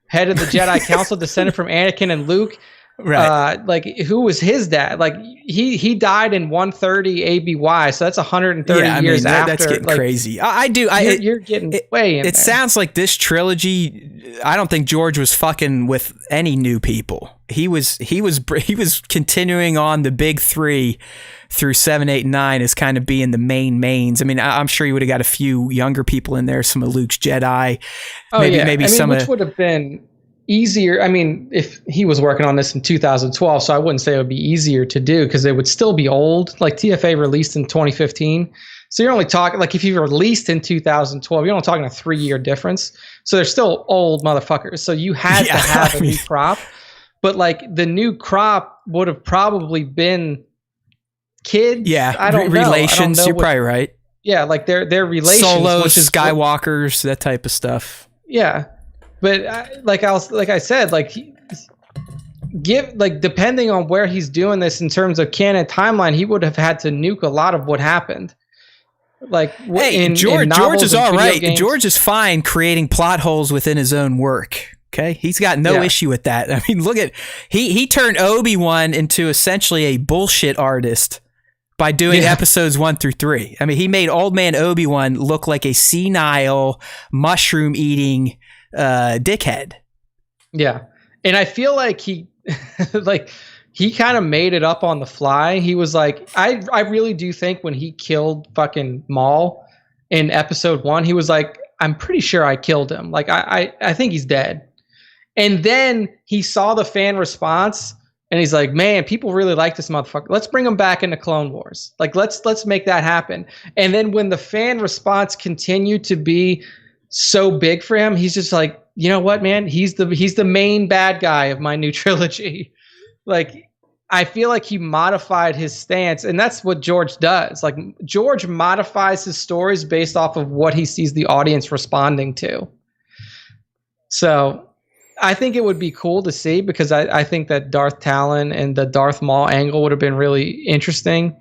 head of the Jedi Council, descended from Anakin and Luke. Right. Like, who was his dad? Like, he died in 130 ABY, so that's 130 years after. That's getting like, crazy. You're getting way in. It sounds like this trilogy. I don't think George was fucking with any new people. He was continuing on the big three through 7, 8, and 9 as kind of being the mains. I mean, I'm sure he would have got a few younger people in there, some of Luke's Jedi. Maybe some which would have been easier. I mean, if he was working on this in 2012, so I wouldn't say it would be easier to do because they would still be old. Like TFA released in 2015. So you're only talking, like if you released in 2012, you're only talking a 3-year difference. So they're still old motherfuckers. So you had to have a new crop. But like the new crop would have probably been kids. Yeah, I don't relations. know you're probably right. Yeah, like their relations. Solos, which is Skywalkers, that type of stuff. Yeah. But like I said, depending on where he's doing this in terms of canon timeline, he would have had to nuke a lot of what happened. Like, George is all right. Games. George is fine creating plot holes within his own work. Okay, he's got no issue with that. I mean, look at he turned Obi-Wan into essentially a bullshit artist by doing episodes 1 through 3. I mean, he made old man Obi-Wan look like a senile mushroom eating dickhead. Yeah. And I feel like he kind of made it up on the fly. He was like, I really do think when he killed fucking Maul in episode 1, he was like, I'm pretty sure I killed him. Like, I think he's dead. And then he saw the fan response and he's like, man, people really like this motherfucker. Let's bring him back into Clone Wars. Like, let's make that happen. And then when the fan response continued to be so big for him, he's just like, you know what, man? He's the main bad guy of my new trilogy. Like, I feel like he modified his stance, and that's what George does. Like, George modifies his stories based off of what he sees the audience responding to. So I think it would be cool to see, because I think that Darth Talon and the Darth Maul angle would have been really interesting.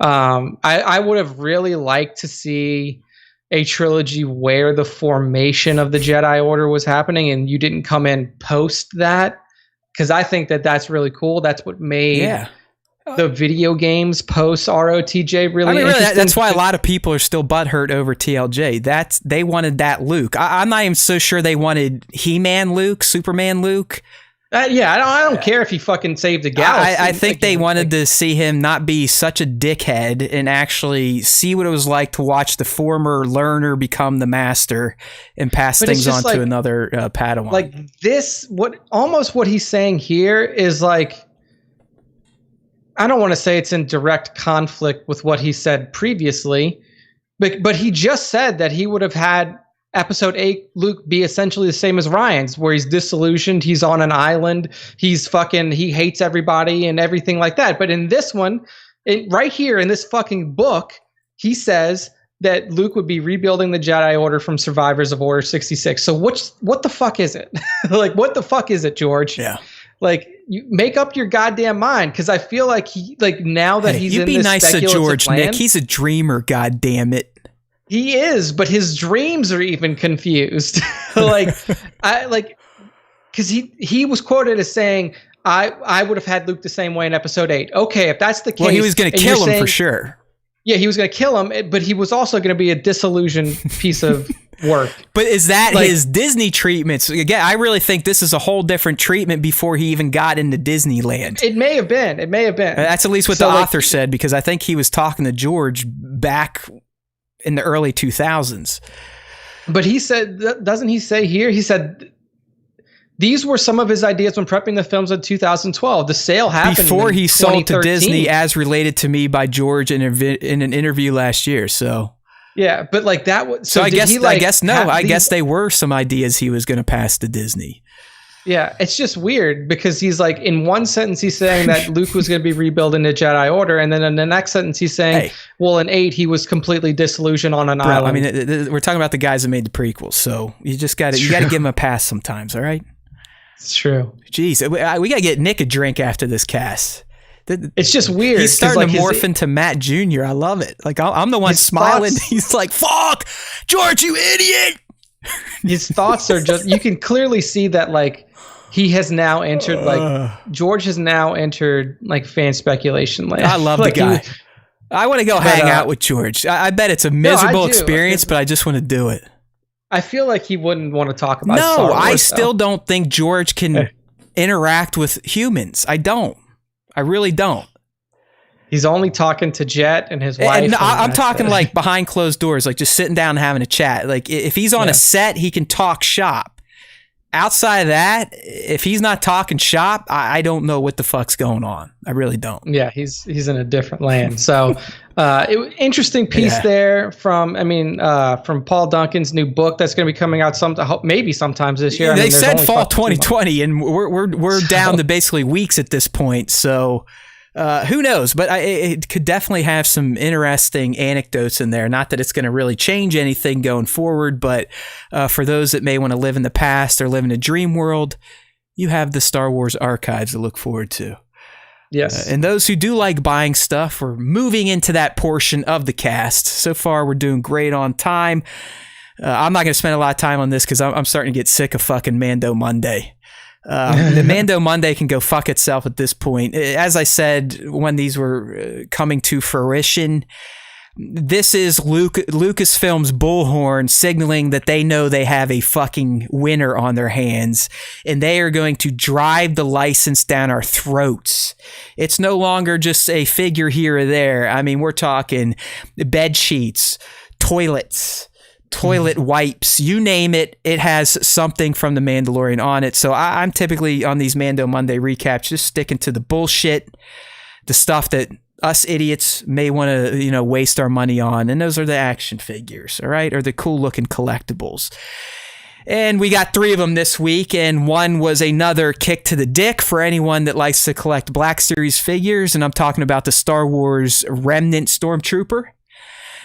I would have really liked to see a trilogy where the formation of the Jedi Order was happening and you didn't come in post that, because I think that that's really cool. That's what made the video games post ROTJ really interesting. That's why a lot of people are still butthurt over TLJ. They wanted that Luke. I'm not even so sure they wanted He-Man Luke, Superman Luke. I don't care if he fucking saved the galaxy. I think they wanted to see him not be such a dickhead and actually see what it was like to watch the former learner become the master and pass things on to another Padawan. Like this, what he's saying here is like, I don't want to say it's in direct conflict with what he said previously, but he just said that he would have had Episode 8 Luke be essentially the same as Ryan's, where he's disillusioned, he's on an island, he hates everybody and everything like that. But in this one, right here in this fucking book, he says that Luke would be rebuilding the Jedi Order from survivors of Order 66. So what the fuck is it? Like, what the fuck is it, George? Yeah. Like, you make up your goddamn mind, because I feel like now that he's in this speculative land. You be nice to George, Nick. He's a dreamer, goddamn it. He is, but his dreams are even confused. Because he was quoted as saying, I would have had Luke the same way in Episode 8. Okay, if that's the case. Well, he was going to kill him for sure. Yeah, he was going to kill him, but he was also going to be a disillusioned piece of work. But is that his Disney treatments? Again, I really think this is a whole different treatment before he even got into Disneyland. It may have been. That's at least what the author said, because I think he was talking to George back in the early 2000s. But he said, doesn't he say here? He said these were some of his ideas when prepping the films of 2012. The sale happened before he sold to Disney, as related to me by George in an interview last year. So yeah, but like that was. So I guess they were some ideas he was going to pass to Disney. Yeah, it's just weird, because he's like, in one sentence he's saying that Luke was going to be rebuilding the Jedi Order, and then in the next sentence he's saying, well, in 8 he was completely disillusioned on an island. I mean, we're talking about the guys that made the prequels, so you got to give him a pass sometimes, all right? It's true. Jeez, we got to get Nick a drink after this cast. It's just weird. He's starting to morph into Matt Jr. I love it. Like I'm the one smiling. He's like, "Fuck, George, you idiot." His thoughts are just. You can clearly see that like he has now entered George has now entered like fan speculation land. I love the guy. I want to go hang out with George. I bet it's a miserable experience, but I just want to do it. I feel like he wouldn't want to talk about Star Wars, I still don't think George can interact with humans. I don't. I really don't. He's only talking to Jet and his wife. No, I'm talking like behind closed doors, like just sitting down and having a chat. Like if he's on a set, he can talk shop. Outside of that, if he's not talking shop, I don't know what the fuck's going on. I really don't. Yeah, he's in a different land. So, interesting piece there from Paul Duncan's new book that's going to be coming out maybe sometimes this year. They said fall 2020, and we're down to basically weeks at this point. So. Who knows? But it could definitely have some interesting anecdotes in there. Not that it's going to really change anything going forward, but for those that may want to live in the past or live in a dream world, you have the Star Wars archives to look forward to. Yes. And those who do like buying stuff, we're moving into that portion of the cast. So far, we're doing great on time. I'm not going to spend a lot of time on this because I'm starting to get sick of fucking Mando Monday. The Mando Monday can go fuck itself at this point. As I said, when these were coming to fruition, this is Lucasfilm's bullhorn signaling that they know they have a fucking winner on their hands, and they are going to drive the license down our throats. It's no longer just a figure here or there. I mean, we're talking bed sheets, toilet wipes, you name it, it has something from The Mandalorian on it. So I'm typically on these Mando Monday recaps just sticking to the bullshit, the stuff that us idiots may want to, waste our money on. And those are the action figures, all right, or the cool looking collectibles. And we got 3 of them this week, and one was another kick to the dick for anyone that likes to collect Black Series figures, and I'm talking about the Star Wars Remnant Stormtrooper.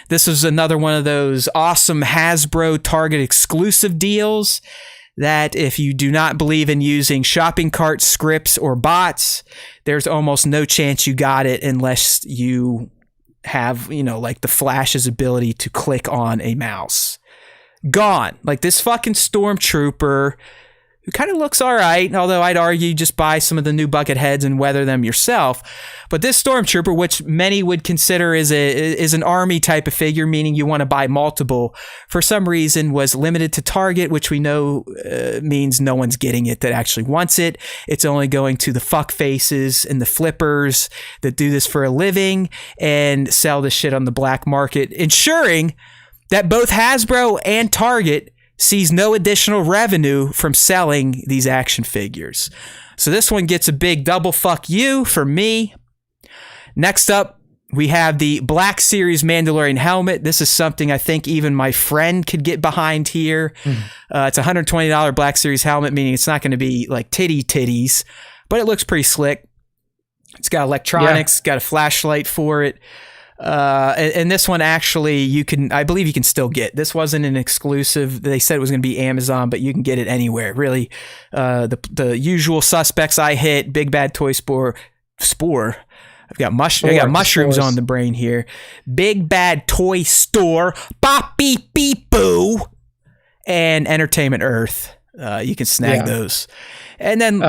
This was another one of those awesome Hasbro Target exclusive deals that if you do not believe in using shopping cart scripts or bots, there's almost no chance you got it unless you have, like the Flash's ability to click on a mouse. Gone. Like this fucking Stormtrooper, who kind of looks all right, although I'd argue just buy some of the new bucket heads and weather them yourself. But this Stormtrooper, which many would consider is an army type of figure, meaning you want to buy multiple, for some reason was limited to Target, which we know means no one's getting it that actually wants it. It's only going to the fuck faces and the flippers that do this for a living and sell this shit on the black market, ensuring that both Hasbro and Target sees no additional revenue from selling these action figures. So this one gets a big double fuck you for me. Next up, we have the Black Series Mandalorian helmet. This is something I think even my friend could get behind here. It's a $120 Black Series helmet, meaning it's not going to be like titties, but it looks pretty slick. It's got electronics, got a flashlight for it. And this one actually I believe you can still get. This wasn't an exclusive. They said it was going to be Amazon, but you can get it anywhere. Really, the usual suspects I hit: Big Bad Toy Spore. I got mushrooms on the brain here. Big Bad Toy Store, Bop Beep Beep Boo, and Entertainment Earth. You can snag those. And then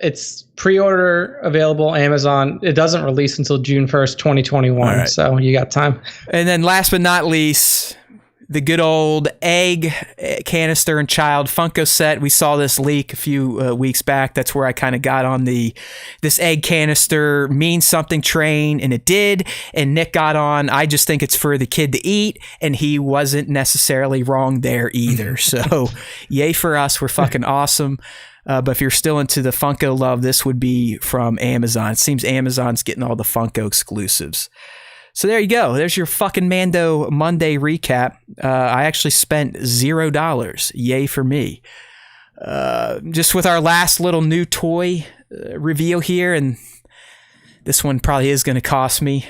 it's pre-order available Amazon. It doesn't release until June 1st, 2021. Right. So you got time. And then last but not least, the good old egg canister and child Funko set. We saw this leak a few weeks back. That's where I kind of got on this egg canister means something train, and it did. And Nick got on, I just think it's for the kid to eat, and he wasn't necessarily wrong there either. So yay for us. We're fucking awesome. But if you're still into the Funko love, this would be from Amazon. It seems Amazon's getting all the Funko exclusives. So there you go. There's your fucking Mando Monday recap. I actually spent $0. Yay for me. Just with our last little new toy reveal here, and this one probably is going to cost me.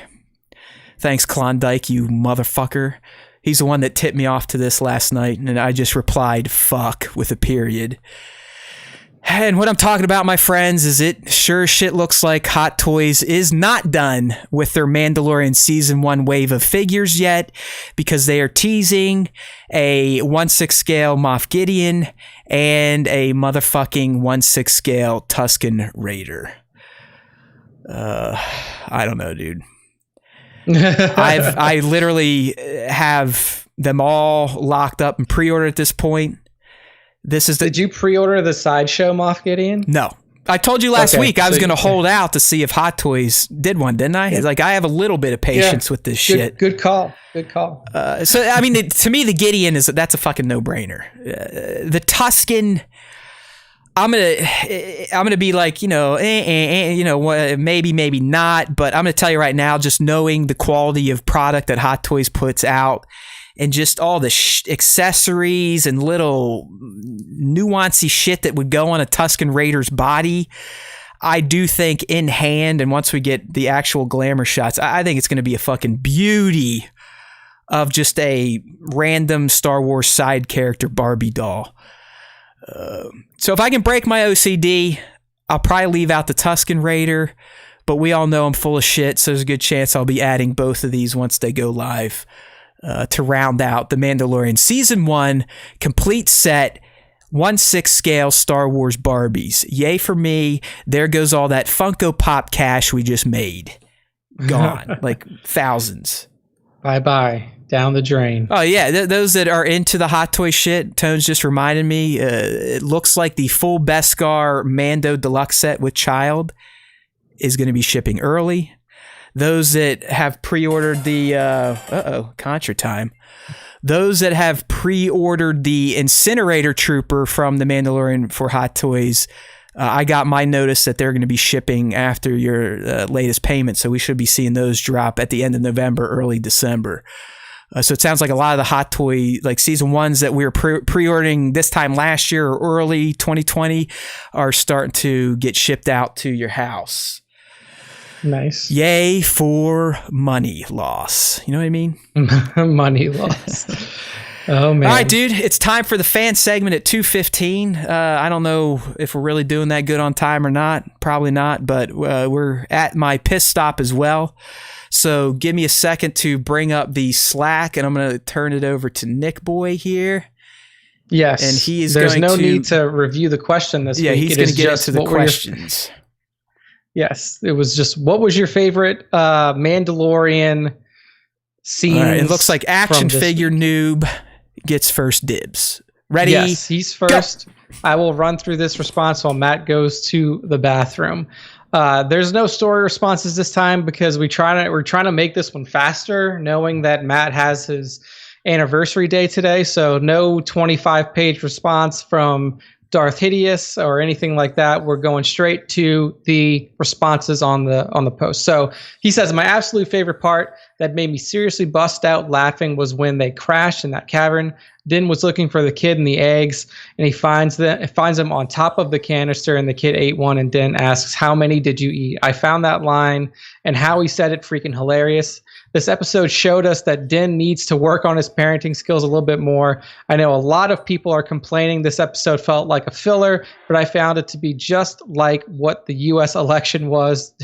Thanks, Klondike, you motherfucker. He's the one that tipped me off to this last night, and I just replied, fuck, with a period. And what I'm talking about, my friends, is it sure as shit looks like Hot Toys is not done with their Mandalorian Season 1 wave of figures yet, because they are teasing a 1/6 scale Moff Gideon and a motherfucking 1/6 scale Tusken Raider. I don't know, dude. I literally have them all locked up and pre-ordered at this point. Did you pre-order the Sideshow Moff Gideon? No. I told you last week I was going to hold out to see if Hot Toys did one, didn't I? It's like, I have a little bit of patience with this shit. Good call. So, I mean, to me, the Gideon that's a fucking no-brainer. The Tusken, I'm gonna be like, maybe not, but I'm gonna tell you right now, just knowing the quality of product that Hot Toys puts out, and just all the accessories and little nuancy shit that would go on a Tusken Raider's body, I do think in hand, and once we get the actual glamour shots, I think it's going to be a fucking beauty of just a random Star Wars side character Barbie doll. So if I can break my OCD, I'll probably leave out the Tusken Raider, but we all know I'm full of shit, so there's a good chance I'll be adding both of these once they go live. To round out the Mandalorian Season 1 complete set 1/6 scale Star Wars Barbies. Yay for me. There goes all that Funko Pop cash we just made. Gone. Like thousands. Bye-bye. Down the drain. Oh, yeah. Those that are into the Hot Toy shit, Tones just reminded me, it looks like the full Beskar Mando Deluxe set with Child is going to be shipping early. Those that have pre-ordered the Contra time. Those that have pre-ordered the Incinerator Trooper from the Mandalorian for Hot Toys, I got my notice that they're going to be shipping after your latest payment, so we should be seeing those drop at the end of November, early December. So it sounds like a lot of the Hot Toy, like Season 1s that we were pre-ordering this time last year or early 2020 are starting to get shipped out to your house. Nice. Yay for money loss. You know what I mean? Money loss. Oh, man. All right, dude. It's time for the fan segment at 2:15. I don't know if we're really doing that good on time or not. Probably not, but we're at my piss stop as well. So give me a second to bring up the Slack, and I'm going to turn it over to Nick Boy here. Yes. And he is There's no need to review the question this week. Yeah, he's going to get into the questions. Yes, it was just, what was your favorite Mandalorian scene? Right, it looks like action figure noob gets first dibs. Ready? Yes, he's first. Go. I will run through this response while Matt goes to the bathroom. There's no story responses this time because we're trying to make this one faster, knowing that Matt has his anniversary day today. So no 25-page response from Darth Hideous or anything like that. We're going straight to the responses on the post. So he says, my absolute favorite part that made me seriously bust out laughing was when they crashed in that cavern. Din was looking for the kid and the eggs, and he finds them on top of the canister, and the kid ate one, and Din asks, how many did you eat? I found that line and how he said it freaking hilarious. This episode showed us that Din needs to work on his parenting skills a little bit more. I know a lot of people are complaining this episode felt like a filler, but I found it to be just like what the U.S. election was.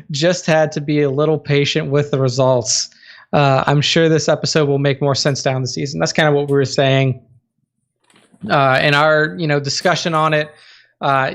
Just had to be a little patient with the results. I'm sure this episode will make more sense down the season. That's kind of what we were saying in our discussion on it.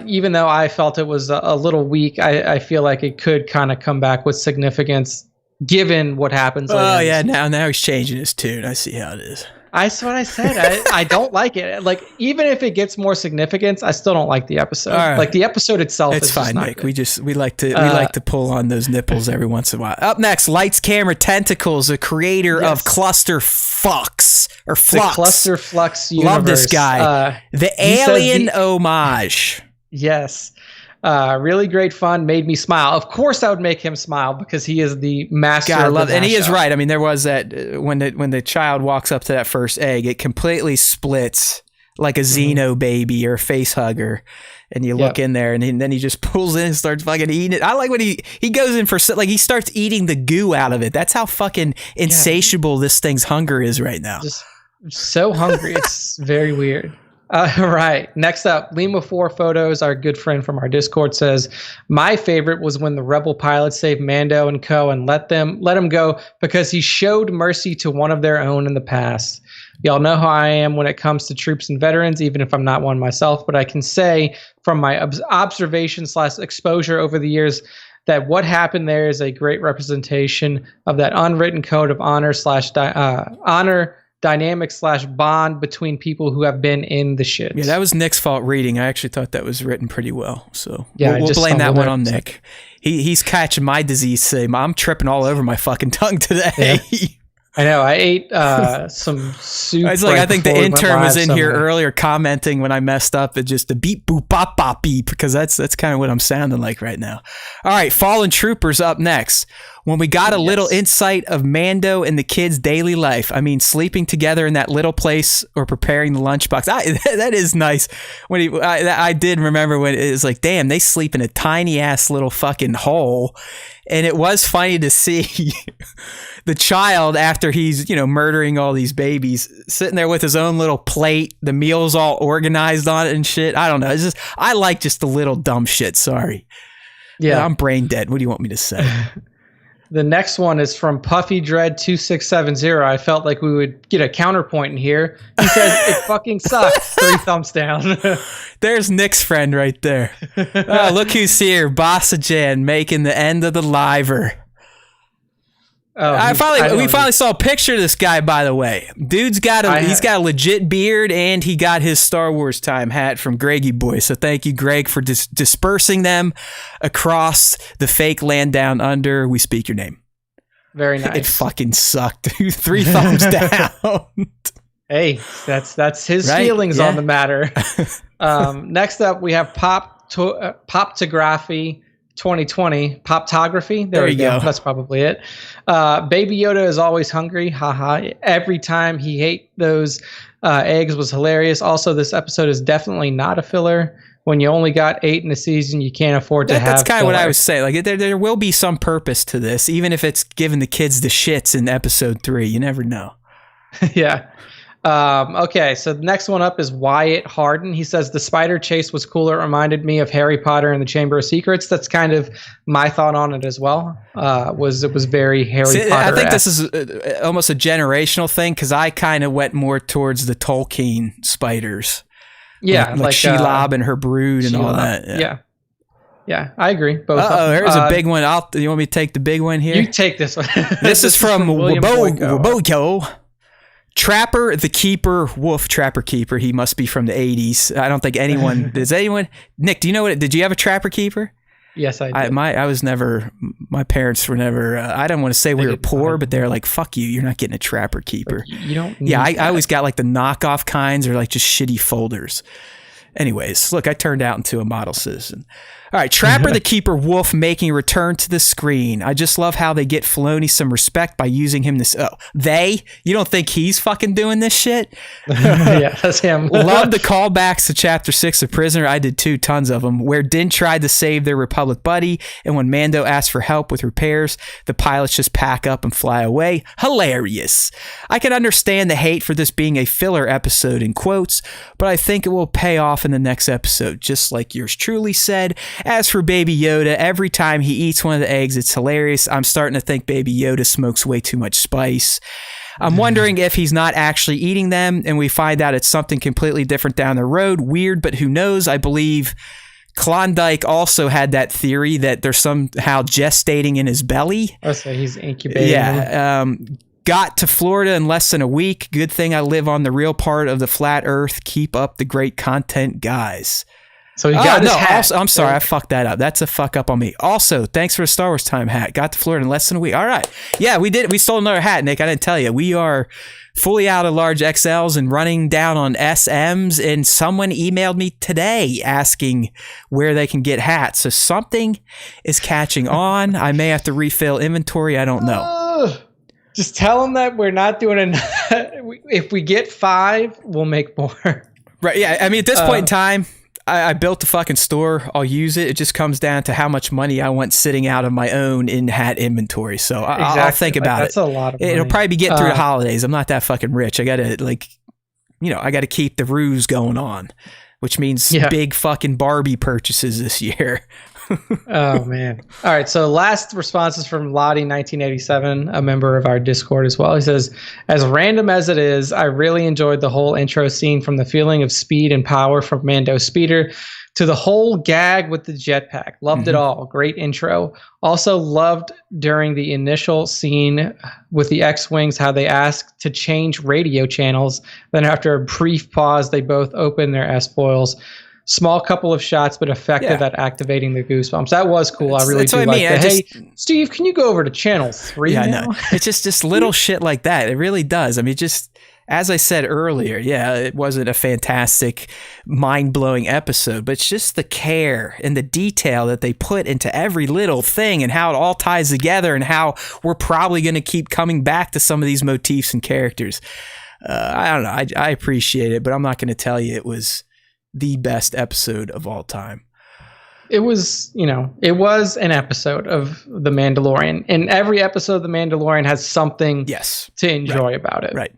Even though I felt it was a little weak, I feel like it could kind of come back with significance given what happens. Oh yeah, now he's changing his tune. I see how it is. That's what I said. I don't like it. Like, even if it gets more significance, I still don't like the episode. Right. Like, the episode itself is fine, Mike. Good. We like to pull on those nipples every once in a while. Up next, Lights, Camera, Tentacles, the creator of Cluster Flux or Flux. The Cluster Flux universe. Love this guy. The alien homage. Yes. Really great fun, made me smile. Of course I would make him smile because he is the master of the mashup. And he is right. I mean, there was that when the child walks up to that first egg, it completely splits like a Xeno baby or a face hugger. And you look in there, and then he just pulls in and starts fucking eating it. I like when he goes in for, like, he starts eating the goo out of it. That's how fucking insatiable this thing's hunger is right now. Just so hungry. It's very weird. Right. Next up, Lima4 Photos, our good friend from our Discord, says, my favorite was when the rebel pilots saved Mando and co. and let him go because he showed mercy to one of their own in the past. Y'all know how I am when it comes to troops and veterans, even if I'm not one myself, but I can say from my observation/exposure over the years that what happened there is a great representation of that unwritten code of honor dynamic/bond between people who have been in the shit. Yeah, that was Nick's fault reading. I actually thought that was written pretty well. So yeah, we'll blame that one on Nick. He's catching my disease. Say, I'm tripping all over my fucking tongue today. Yeah. I know. I ate some soup. It's like I think the intern was in here earlier commenting when I messed up. It just the beep boop bop bop beep because that's kind of what I'm sounding like right now. All right, Fallen Troopers up next. When we got a little insight of Mando and the kids' daily life. I mean, sleeping together in that little place or preparing the lunchbox. That is nice. When I did remember when it was like, damn, they sleep in a tiny ass little fucking hole. And it was funny to see the child after he's, murdering all these babies sitting there with his own little plate. The meal's all organized on it and shit. I don't know. It's just, I like just the little dumb shit. Sorry. Yeah. I'm brain dead. What do you want me to say? The next one is from Puffy Dread 2670. I felt like we would get a counterpoint in here. He says it fucking sucks. 3 thumbs down. There's Nick's friend right there. Oh, look who's here. Bossa Jan making the end of the liver. Oh, we finally saw a picture of this guy, by the way. Dude's got a legit beard, and he got his Star Wars time hat from Greggy Boy. So thank you, Greg, for dispersing them across the fake land down under. We speak your name. Very nice. It fucking sucked. 3 thumbs down. Hey, that's his feelings on the matter. Next up, we have Poptography 2020. Poptography. There we go. That's probably it. Baby Yoda is always hungry. Haha. Every time he ate those eggs was hilarious. Also, this episode is definitely not a filler. When you only got 8 in a season, you can't afford to have That's kind of what I was saying. Like there will be some purpose to this, even if it's giving the kids the shits in episode 3. You never know. Yeah. Okay, so the next one up is Wyatt Harden. He says the spider chase was cooler. It reminded me of Harry Potter and the Chamber of Secrets. That's kind of my thought on it as well. It was very Harry Potter. I think this is almost a generational thing because I kind of went more towards the Tolkien spiders. Yeah, like Shelob and her brood and all that. Yeah, I agree. Both. There's a big one. You want me to take the big one here? You take this one. This is from Wabogo. Trapper the Keeper, Wolf Trapper Keeper. He must be from the 80s. I don't think anyone... Nick, do you know did you have a Trapper Keeper? Yes, I did. My parents were never... I don't want to say we were poor, but they're like, fuck you, you're not getting a Trapper Keeper. You don't need I always got like the knockoff kinds or like just shitty folders. Anyways, look, I turned out into a model citizen. All right, Trapper the Keeper Wolf making a return to the screen. I just love how they get Filoni some respect by using him this... Oh, they? You don't think he's fucking doing this shit? Yeah, that's him. Love the callbacks to Chapter 6 of Prisoner. I did too, tons of them, where Din tried to save their Republic buddy, and when Mando asked for help with repairs, the pilots just pack up and fly away. Hilarious. I can understand the hate for this being a filler episode in quotes, but I think it will pay off in the next episode, just like yours truly said. As for Baby Yoda, every time he eats one of the eggs, it's hilarious. I'm starting to think Baby Yoda smokes way too much spice. I'm wondering if he's not actually eating them, and we find out it's something completely different down the road. Weird, but who knows? I believe Klondike also had that theory that they're somehow gestating in his belly. Oh, so he's incubating. Yeah. Got to Florida in less than a week. Good thing I live on the real part of the flat earth. Keep up the great content, guys. So he got his hat. Also, I'm sorry, I fucked that up. That's a fuck up on me. Also, thanks for the Star Wars time hat. Got to Florida in less than a week. All right. Yeah, we did. We stole another hat, Nick. I didn't tell you. We are fully out of large XLs and running down on SMs. And someone emailed me today asking where they can get hats. So something is catching on. I may have to refill inventory. I don't know. Just tell them that we're not doing enough. If we get 5, we'll make more. Right. Yeah. I mean, at this point in time, I built the fucking store. I'll use it. It just comes down to how much money I want sitting out of my own in-hat inventory. So I'll think about That's a lot of money. It'll probably be getting through the holidays. I'm not that fucking rich. I got to I got to keep the ruse going on, which means big fucking Barbie purchases this year. Oh man. All right. So last response is from Lottie 1987, a member of our Discord as well. He says, as random as it is, I really enjoyed the whole intro scene, from the feeling of speed and power from Mando Speeder to the whole gag with the jetpack. Loved it all. Great intro. Also loved during the initial scene with the X-Wings how they asked to change radio channels. Then after a brief pause, they both opened their S-foils. Small couple of shots, but effective at activating the goosebumps. That was cool. I really do like that. Hey, Steve, can you go over to channel 3 now? No. It's just little shit like that. It really does. I mean, just as I said earlier, it wasn't a fantastic, mind-blowing episode, but it's just the care and the detail that they put into every little thing and how it all ties together and how we're probably going to keep coming back to some of these motifs and characters. I don't know. I appreciate it, but I'm not going to tell you it was the best episode of all time. It was, it was an episode of The Mandalorian, and every episode of The Mandalorian has something to enjoy about it. Right.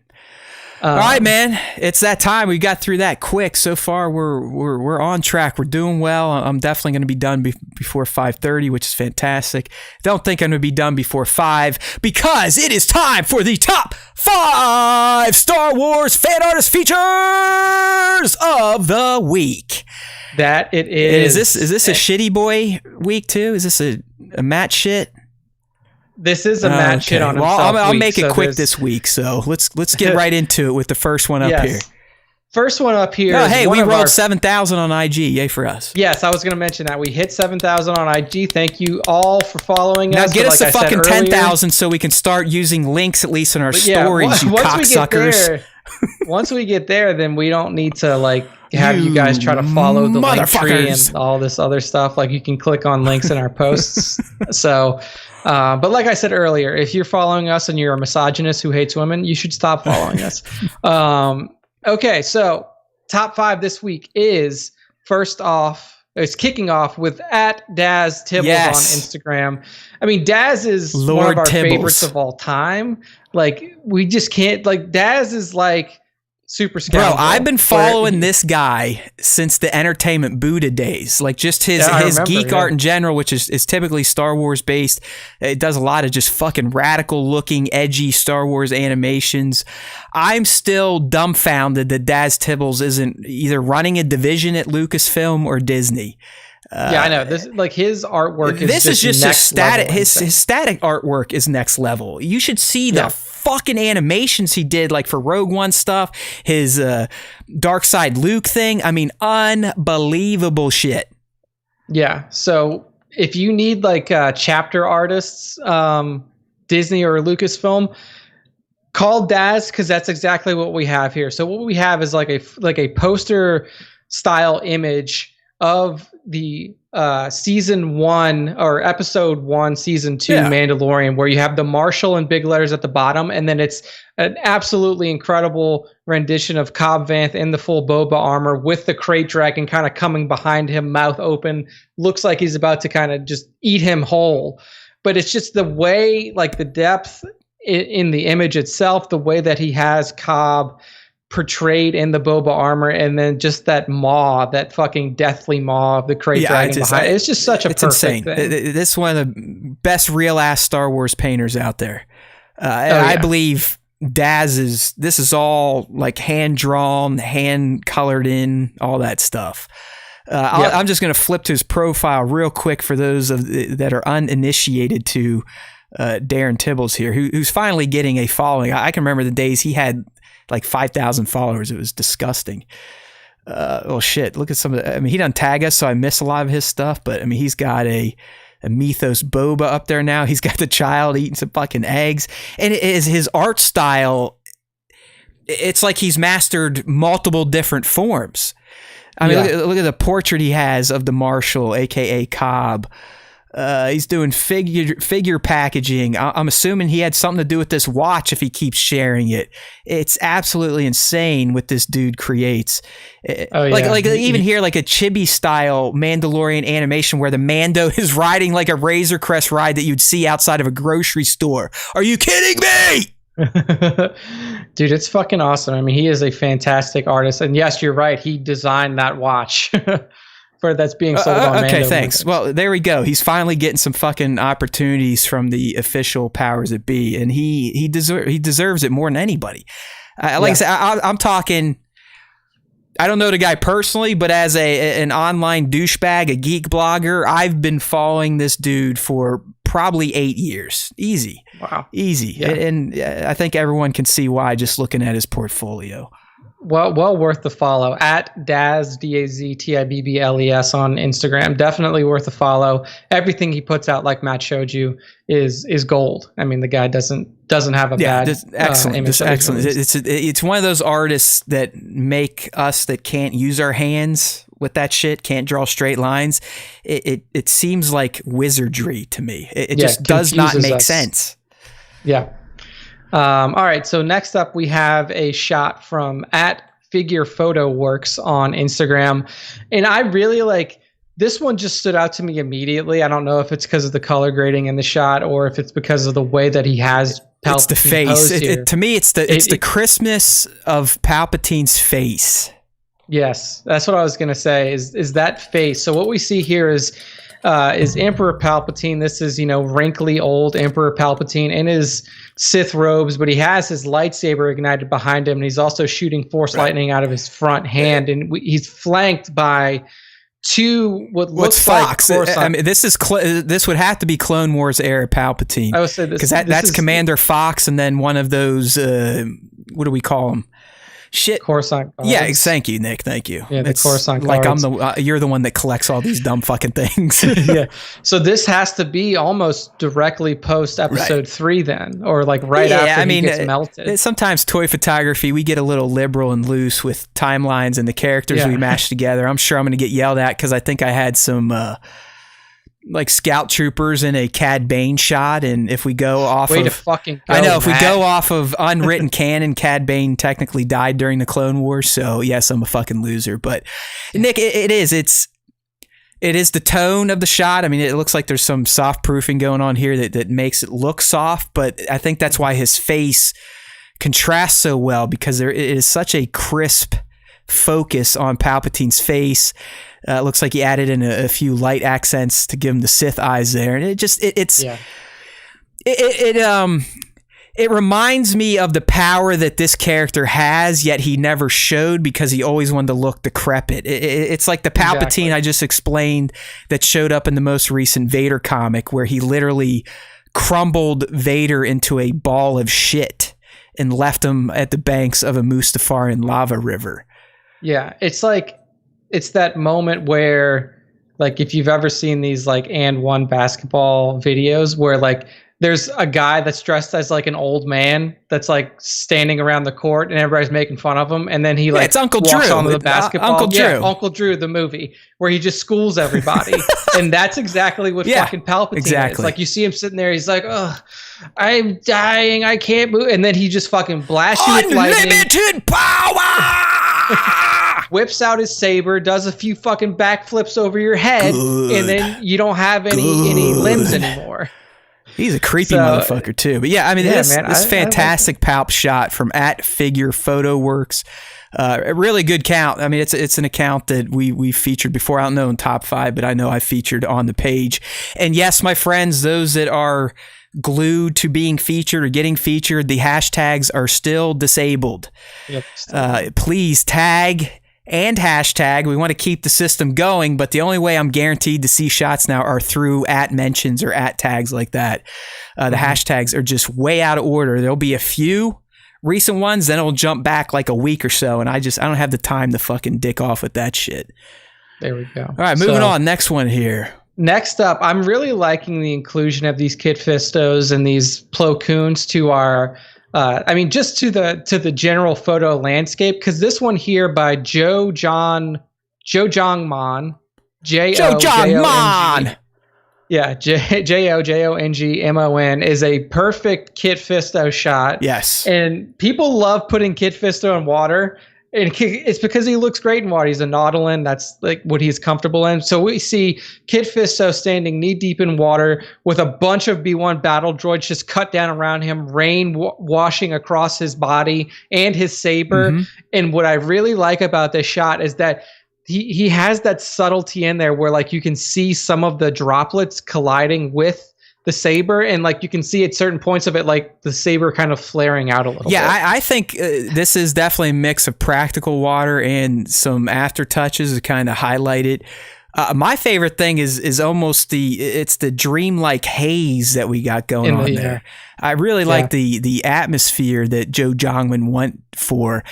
All right, man. It's that time. We got through that quick. So far, we're on track. We're doing well. I'm definitely going to be done before 5:30, which is fantastic. Don't think I'm going to be done before 5 because it is time for the top 5 Star Wars fan artist features of the week. That it is. Is this a shitty boy week too? Is this a Matt shit? This is a Matt shit on himself. Well, I'll make it quick this week. So let's get right into it with the first one up here. First one up here. Oh, hey, we rolled 7,000 on IG. Yay for us. Yes, I was going to mention that. We hit 7,000 on IG. Thank you all for following us. Now get us to fucking 10,000 so we can start using links at least in our stories, you cocksuckers. Once we get there, then we don't need to have you guys try to follow the link tree and all this other stuff. You can click on links in our posts. So... but like I said earlier, if you're following us and you're a misogynist who hates women, you should stop following us. Okay, so top 5 this week is, first off, it's kicking off with @Daz Tibbles on Instagram. I mean, Daz is one of our favorites of all time. We just can't, Daz is super scoundrel. Bro, I've been following this guy since the Entertainment Buddha days. Just his geek art in general, which is typically Star Wars based. It does a lot of just fucking radical looking, edgy Star Wars animations. I'm still dumbfounded that Daz Tibbles isn't either running a division at Lucasfilm or Disney. I know. This his artwork is just a static. His static artwork is next level. You should see the fucking animations he did, for Rogue One stuff. His Dark Side Luke thing. I mean, unbelievable shit. Yeah. So if you need chapter artists, Disney or Lucasfilm, call Daz, because that's exactly what we have here. So what we have is a poster style image of the season 1 or episode 1 season 2 Mandalorian, where you have the Marshal in big letters at the bottom, and then it's an absolutely incredible rendition of Cobb Vanth in the full Boba armor with the crate dragon kind of coming behind him, mouth open, looks like he's about to kind of just eat him whole. But it's just the way, the depth in the image itself, the way that he has Cobb portrayed in the Boba armor, and then just that maw, that fucking deathly maw of the crate dragon behind it. It's just such a perfect thing. This is one of the best real ass Star Wars painters out there. I believe Daz this is all hand drawn, hand colored in, all that stuff. I'm just going to flip to his profile real quick for those that are uninitiated to Darren Tibbles here, who's finally getting a following. I can remember the days he had 5,000 followers. It was disgusting. Oh shit. Look at some of he doesn't tag us, so I miss a lot of his stuff, but he's got a Mythos Boba up there now. He's got the child eating some fucking eggs, and it is his art style. It's like he's mastered multiple different forms. Look at the portrait he has of the Marshal, aka Cobb. He's doing figure packaging. I'm assuming he had something to do with this watch if he keeps sharing it. It's absolutely insane what this dude creates. Even here, a chibi style Mandalorian animation where the Mando is riding a Razor Crest ride that you'd see outside of a grocery store. Are you kidding me? Dude, it's fucking awesome. I mean, he is a fantastic artist, and yes, you're right. He designed that watch for that's being sold on. Okay, thanks. Well, there we go. He's finally getting some fucking opportunities from the official powers that be, and he deserves it more than anybody. I said, I'm talking. I don't know the guy personally, but as an online douchebag, a geek blogger, I've been following this dude for probably 8 years. Easy. Wow. Easy. Yeah. And I think everyone can see why just looking at his portfolio. Well worth the follow at Daz DAZTIBBLES on Instagram. Definitely worth a follow. Everything he puts out, like Matt showed you, is gold. I mean, the guy doesn't have a bad excellent. Image. Excellent. It's one of those artists that make us that can't use our hands with that shit, can't draw straight lines. It seems like wizardry to me. It just does not make sense. Yeah. All right. So next up, we have a shot from at Figure Photo Works on Instagram, and I really like this one. Just stood out to me immediately. I don't know if it's because of the color grading in the shot or if it's because of the way that he has Palpatine. It's the face. To me, it's the crispness of Palpatine's face. Yes, that's what I was gonna say. Is that face? So what we see here is Emperor Palpatine. This is, wrinkly old Emperor Palpatine in his Sith robes, but he has his lightsaber ignited behind him, and he's also shooting Force lightning out of his front hand, and he's flanked by two what looks like Coruscant. I mean, this would have to be Clone Wars era Palpatine. I would say this because that's Commander Fox, and then one of those what do we call them? Shit. Coruscant cards. Yeah, thank you, Nick. Thank you. Yeah, the Coruscant like cards. You're the one that collects all these dumb fucking things. Yeah. So this has to be almost directly post episode 3 then, or like after he gets melted. Sometimes toy photography, we get a little liberal and loose with timelines and the characters we mash together. I'm sure I'm going to get yelled at because I think I had some like scout troopers in a Cad Bane shot, and if we go off if we go off of unwritten canon, Cad Bane technically died during the Clone Wars, so yes, I'm a fucking loser. But Nick, it is the tone of the shot. I mean, it looks like there's some soft proofing going on here that makes it look soft, but I think that's why his face contrasts so well, because there is such a crisp focus on Palpatine's face. It looks like he added in a few light accents to give him the Sith eyes there, and it reminds me of the power that this character has, yet he never showed because he always wanted to look decrepit. It's like the Palpatine I just explained that showed up in the most recent Vader comic, where he literally crumbled Vader into a ball of shit and left him at the banks of a Mustafarian lava river. Yeah, it's that moment where, like, if you've ever seen these like and one basketball videos where like there's a guy that's dressed as like an old man that's like standing around the court and everybody's making fun of him, and then he it's Uncle walks Drew. onto the basketball. Uncle Drew. Yeah, Uncle Drew, the movie where he just schools everybody. And that's exactly what fucking Palpatine is. Like, you see him sitting there, he's like, "Ugh, I'm dying, I can't move," and then he just fucking blasts you with lightning. Unlimited power. Whips out his saber, does a few fucking backflips over your head, and then you don't have any limbs anymore. He's a creepy motherfucker too. But yeah, I mean, this fantastic Palp shot from at Figure Photo Works. A really good count. I mean, it's an account that we featured before. I don't know in top 5, but I know I featured on the page. And yes, my friends, those that are glued to being featured or getting featured, the hashtags are still disabled. Yep. Please tag and hashtag. We want to keep the system going, but the only way I'm guaranteed to see shots now are through at mentions or at tags like that. The hashtags are just way out of order. There'll be a few recent ones, then it'll jump back like a week or so, and I don't have the time to fucking dick off with that shit. There we go. All right, moving on. Next one here. Next up, I'm really liking the inclusion of these Kit Fistos and these Plo Koons to our just to the general photo landscape, because this one here by Joe Jongmon, Jongmon. Yeah, Jongmon is a perfect Kit Fisto shot. Yes. And people love putting Kit Fisto in water. And it's because he looks great in water. He's a nautilin. That's like what he's comfortable in. So we see Kit Fisto standing knee deep in water with a bunch of B1 battle droids just cut down around him, rain washing across his body and his saber. Mm-hmm. And what I really like about this shot is that he has that subtlety in there where like you can see some of the droplets colliding with the saber, and like you can see at certain points of it, like the saber kind of flaring out a little bit. I think this is definitely a mix of practical water and some after touches to kind of highlight it. My favorite thing is almost it's the dreamlike haze that we got going on there. I really like the atmosphere that Joe Jongman went for.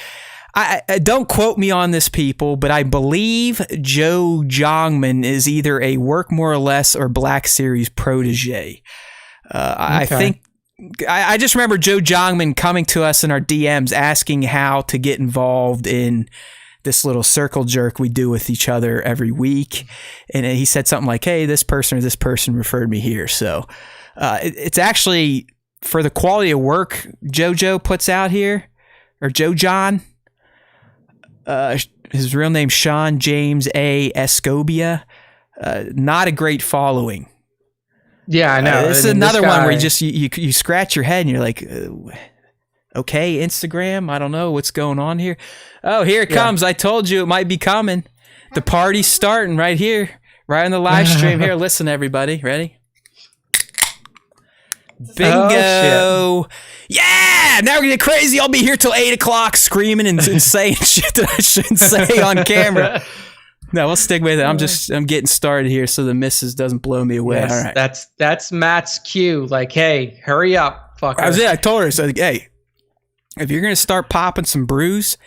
I don't quote me on this, people, but I believe Joe Jongman is either a Work More or Less or Black Series protege. I think I just remember Joe Jongman coming to us in our DMs asking how to get involved in this little circle jerk we do with each other every week. And he said something like, hey, this person or this person referred me here. So it's actually for the quality of work JoJo puts out here, or Joe John. His real name's Sean James A. Escobia. Not a great following. Yeah, I know. This is another one where you scratch your head and you're like, okay, Instagram, I don't know what's going on here. Oh, here it comes. I told you it might be coming. The party's starting right here, right on the live stream here. Listen, everybody. Ready? Bingo. Oh, yeah, now we're gonna get crazy. I'll be here till 8 o'clock screaming and saying shit that I shouldn't say on camera. No, we'll stick with it. I'm getting started here so the missus doesn't blow me away. Yes, all right. That's Matt's cue. Like, hey, hurry up, fucker. I told her, so hey, if you're gonna start popping some brews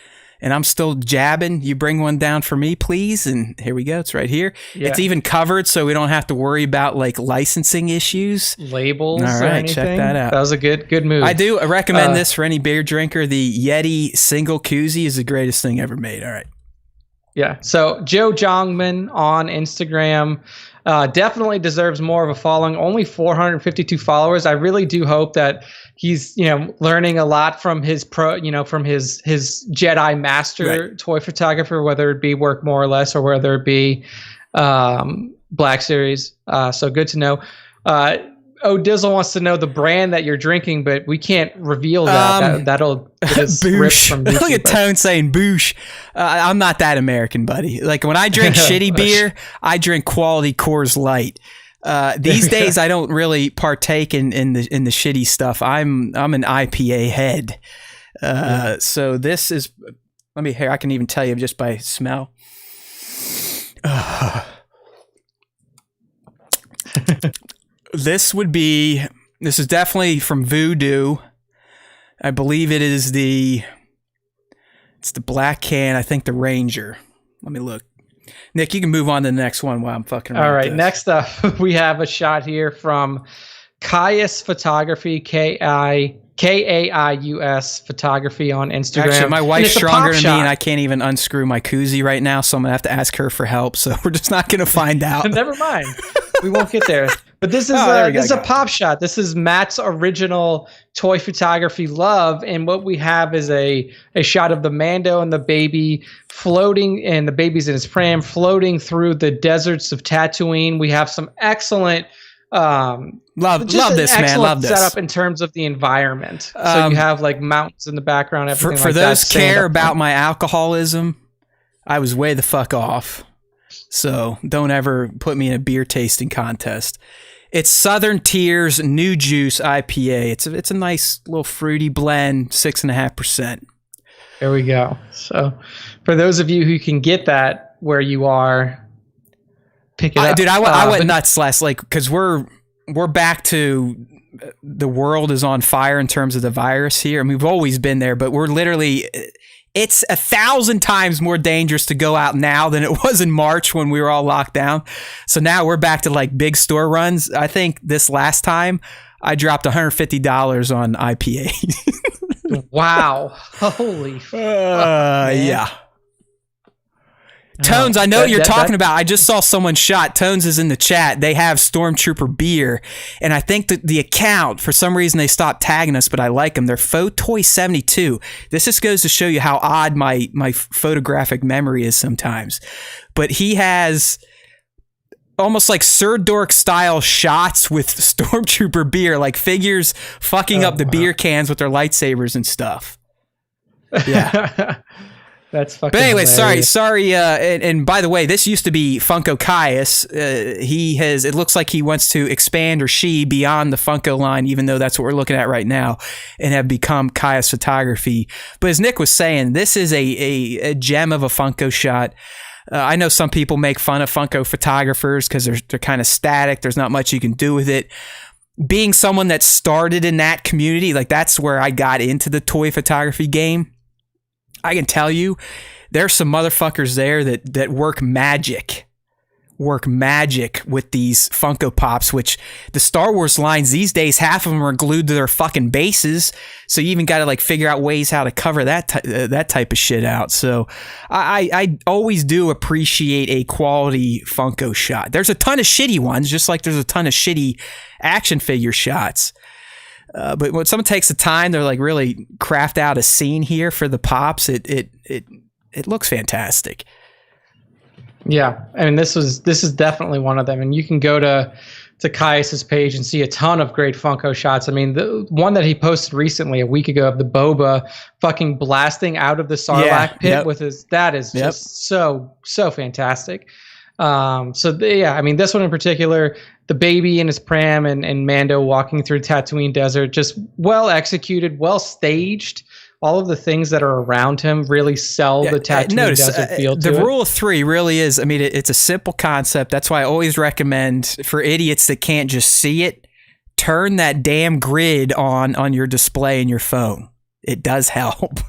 and I'm still jabbing, you bring one down for me, please. And here we go. It's right here. Yeah. It's even covered, so we don't have to worry about like licensing issues, labels. All right, or anything. Check that out. That was a good move. I do recommend this for any beer drinker. The Yeti single koozie is the greatest thing ever made. All right. Yeah. So Joe Jongman on Instagram definitely deserves more of a following. Only 452 followers. I really do hope that he's, learning a lot from his from his Jedi Master toy photographer, whether it be Work More or Less or whether it be Black Series. So good to know. Dizzle wants to know the brand that you're drinking, but we can't reveal that. That'll get us ripped from YouTube. Look at Tone saying boosh. I'm not that American, buddy. Like when I drink shitty beer, I drink quality Coors Light. These days, I don't really partake in the shitty stuff. I'm an IPA head. So this is. Let me hear. I can even tell you just by smell. This is definitely from Voodoo. I believe it's the black can. I think the Ranger. Let me look. Nick, you can move on to the next one while I'm fucking around. All right, next up, we have a shot here from Caius Photography, Kaius Photography on Instagram. Actually, my wife's stronger than me, and I can't even unscrew my koozie right now, so I'm going to have to ask her for help, so we're just not going to find out. Never mind. We won't get there. But this is a pop shot. This is Matt's original toy photography love, and what we have is a shot of the Mando and the baby floating, and the baby's in his pram, floating through the deserts of Tatooine. We have some excellent love this, man. Love this setup in terms of the environment. So you have like mountains in the background. Everything for those care about my alcoholism, I was way the fuck off. So don't ever put me in a beer tasting contest. It's Southern Tier's New Juice IPA. It's a nice little fruity blend, 6.5%. There we go. So for those of you who can get that where you are, pick it up. Dude, I went nuts last, because we're back to the world is on fire in terms of the virus here. I mean, we've always been there, but we're literally. It's 1,000 times more dangerous to go out now than it was in March when we were all locked down. So now we're back to like big store runs. I think this last time I dropped $150 on IPA. Wow. Holy fuck, yeah. Tones, I know you're talking about. I just saw someone shot. Tones is in the chat. They have Stormtrooper beer, and I think that the account, for some reason, they stopped tagging us, but I like them. They're Photoy72. This just goes to show you how odd my photographic memory is sometimes. But he has almost like Sir Dork style shots with Stormtrooper beer, like figures fucking up the beer cans with their lightsabers and stuff. Yeah. That's fucking. But anyway, hilarious. sorry. And by the way, this used to be Funko Caius. He has. It looks like he wants to expand, or she, beyond the Funko line, even though that's what we're looking at right now, and have become Caius Photography. But as Nick was saying, this is a gem of a Funko shot. I know some people make fun of Funko photographers because they're kind of static. There's not much you can do with it. Being someone that started in that community, like that's where I got into the toy photography game. I can tell you, there's some motherfuckers there that work magic with these Funko Pops, which the Star Wars lines these days, half of them are glued to their fucking bases. So you even got to like figure out ways how to cover that type of shit out. So I always do appreciate a quality Funko shot. There's a ton of shitty ones, just like there's a ton of shitty action figure shots. But when someone takes the time, they're like really craft out a scene here for the Pops. It looks fantastic. Yeah, I mean this is definitely one of them, and you can go to Caius's page and see a ton of great Funko shots. I mean, the one that he posted recently a week ago of the Boba fucking blasting out of the Sarlacc pit with his, that is just so fantastic. I mean, this one in particular, the baby in his pram and Mando walking through Tatooine Desert, just well executed, well staged. All of the things that are around him really sell the Tatooine Desert feel to it. The rule of three really is, I mean, it's a simple concept. That's why I always recommend, for idiots that can't just see it, turn that damn grid on your display in your phone. It does help.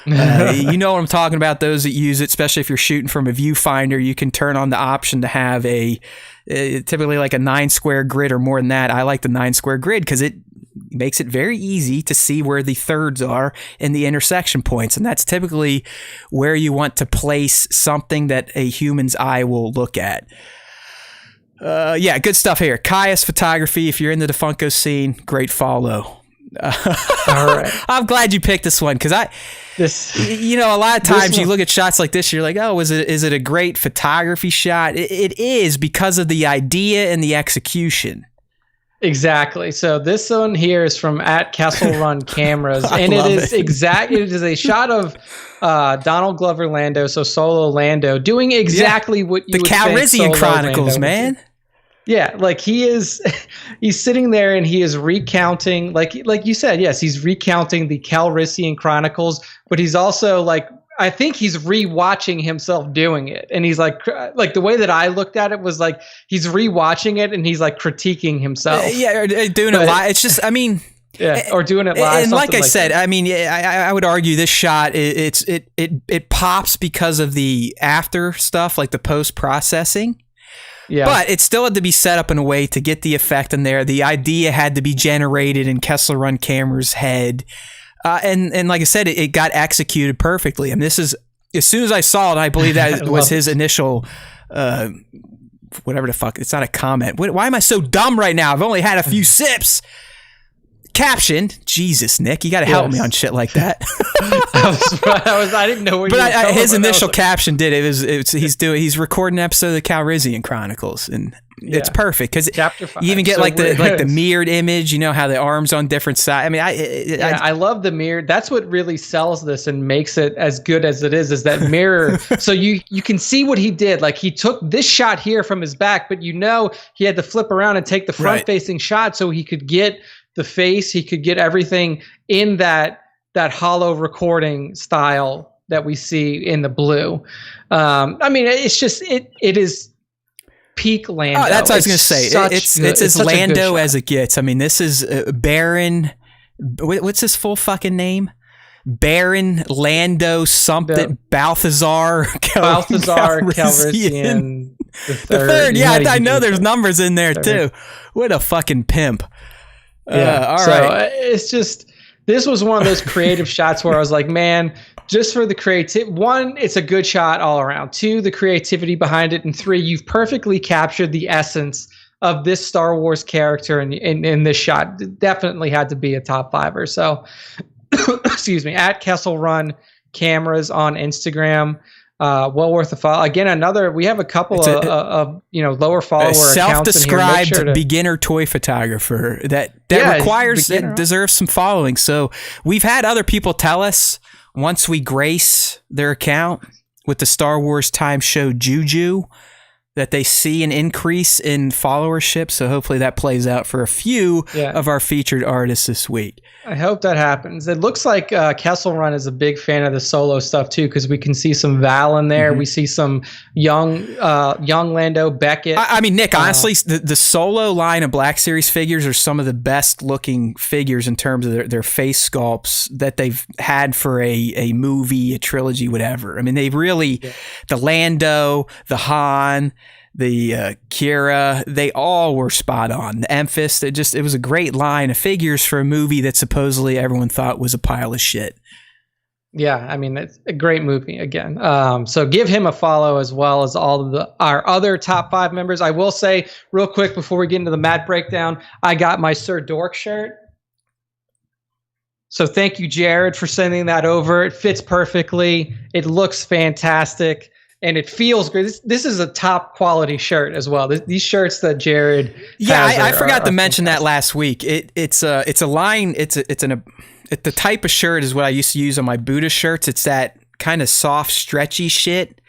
You know what I'm talking about, those that use it, especially if you're shooting from a viewfinder. You can turn on the option to have typically like a 9 square grid or more than that. I like the 9 square grid because it makes it very easy to see where the thirds are in the intersection points, and that's typically where you want to place something that a human's eye will look at. Good stuff here. Caius Photography, if you're into the Funko scene, great follow. All right. I'm glad you picked this one because a lot of times you look at shots like this, you're like, oh, is it a great photography shot? It is, because of the idea and the execution. Exactly. So this one here is from @Kessel-Run Cameras, and it is a shot of Donald Glover Lando, so Solo Lando, doing exactly what you would think Calrissian Chronicles, man. Yeah, like he's sitting there and he is recounting, like you said, yes, he's recounting the Calrissian Chronicles, but he's also like, I think he's rewatching himself doing it, and he's like the way that I looked at it was like he's rewatching it and he's like critiquing himself. Or doing it live. It's just, I mean, or doing it live. And like I said, I mean, I would argue this shot it pops because of the after stuff, like the post processing. Yeah. But it still had to be set up in a way to get the effect in there. The idea had to be generated in Kessel-Run Camera's head. And like I said, it got executed perfectly. And this is, as soon as I saw it, I believe that was his initial, whatever the fuck. It's not a comment. Why am I so dumb right now? I've only had a few sips. Caption, Jesus, Nick, you got to help me on shit like that. I didn't know what you were talking about. His initial caption did it. He's recording an episode of the Calrissian Chronicles, and it's perfect because you even get the mirrored image. You know how the arms on different sides. I mean, I love the mirror. That's what really sells this and makes it as good as it is that mirror. So you can see what he did. Like, he took this shot here from his back, but he had to flip around and take the front facing shot so he could get the face, he could get everything in that hollow recording style that we see in the blue. I mean, it's just it is peak Lando. Oh, that's what I was going to say. It's as Lando as it gets. I mean, this is Baron. What's his full fucking name? Baron Lando something Balthazar Calrissian the third. Yeah, I know there's numbers in there too. What a fucking pimp. All right. It's just, this was one of those creative shots where I was like, man, just for the creative. One, it's a good shot all around. Two, the creativity behind it. And three, you've perfectly captured the essence of this Star Wars character in this shot. It definitely had to be a top fiver. So, excuse me, at Kessel Run Cameras on Instagram. Well worth a follow. Again, we have a couple of lower follower self-described accounts in here. beginner toy photographer that requires and deserves some following. So we've had other people tell us once we grace their account with the Star Wars Time Show juju that they see an increase in followership. So hopefully that plays out for a few of our featured artists this week. I hope that happens. It looks like Kessel Run is a big fan of the solo stuff too, because we can see some Val in there. Mm-hmm. We see some young Lando Beckett. I mean, Nick, honestly, the solo line of Black Series figures are some of the best looking figures in terms of their face sculpts that they've had for a movie, a trilogy, whatever. I mean, they really, the Lando, the Han, the Kira, they all were spot on. The Emphas, it was a great line of figures for a movie that supposedly everyone thought was a pile of shit. Yeah, I mean, it's a great movie again. So give him a follow as well as all of our other top 5 members. I will say real quick before we get into the Matt breakdown, I got my Sir Dork shirt. So thank you, Jared, for sending that over. It fits perfectly. It looks fantastic. And it feels great. This is a top quality shirt as well. These shirts that Jared has I forgot to mention that last week. It's a line. The type of shirt is what I used to use on my Buddha shirts. It's that kind of soft, stretchy shit.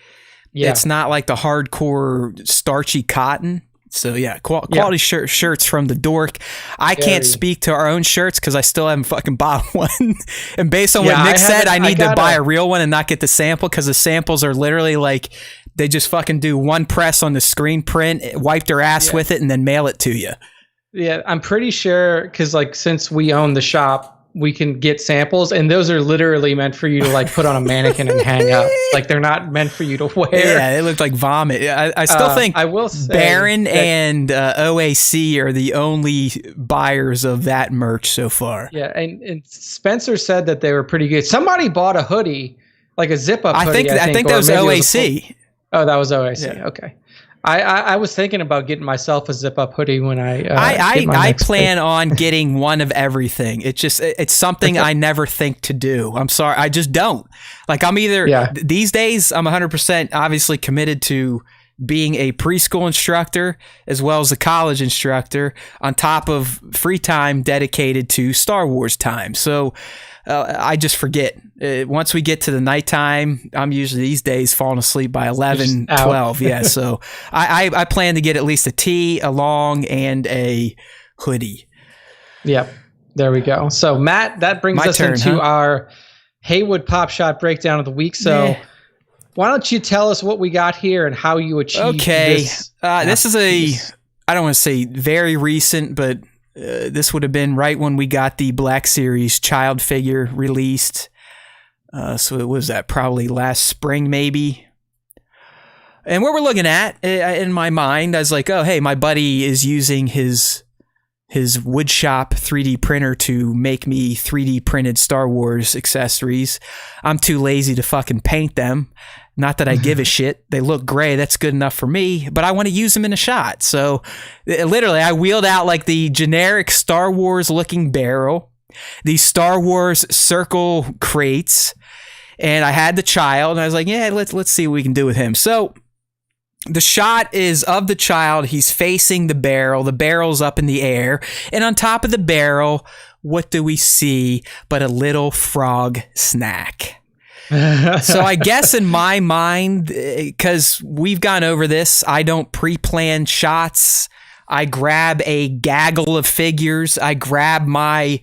Yeah. It's not like the hardcore starchy cotton. So yeah, quality shirts from the Dork. I can't speak to our own shirts because I still haven't fucking bought one. And based on what Nick said, I need to buy a real one and not get the sample, because the samples are literally like they just fucking do one press on the screen print, wipe their ass with it, and then mail it to you. Yeah, I'm pretty sure because since we own the shop, we can get samples, and those are literally meant for you to put on a mannequin and hang up. They're not meant for you to wear. Yeah, it looked like vomit. I still think I will say Baron and OAC are the only buyers of that merch so far. Yeah, and Spencer said that they were pretty good. Somebody bought a hoodie, like a zip-up hoodie. I think that was OAC. That was OAC. Yeah. Okay. I was thinking about getting myself a zip-up hoodie when I plan on getting one of everything. It's something I never think to do. I'm sorry, I just don't. I'm either these days I'm 100% obviously committed to being a preschool instructor as well as a college instructor on top of free time dedicated to Star Wars time. So I just forget. Once we get to the nighttime, I'm usually these days falling asleep by 11, 12. Yeah, so I plan to get at least a tee, a long, and a hoodie. Yep, there we go. So Matt, that brings us into our Haywood Pop Shot breakdown of the week. So why don't you tell us what we got here and how you achieved this? This is I don't want to say very recent, but this would have been right when we got the Black Series child figure released. So it was probably last spring, maybe. And what we're looking at in my mind, I was like, oh, hey, my buddy is using his woodshop 3D printer to make me 3D printed Star Wars accessories. I'm too lazy to fucking paint them. Not that I give a shit. They look gray. That's good enough for me, but I want to use them in a shot. So literally I wheeled out the generic Star Wars looking barrel, the Star Wars circle crates, and I had the child, and I was like, yeah, let's see what we can do with him. So the shot is of the child. He's facing the barrel. The barrel's up in the air, and on top of the barrel, what do we see but a little frog snack? So I guess in my mind, because we've gone over this, I don't pre-plan shots. I grab a gaggle of figures. I grab my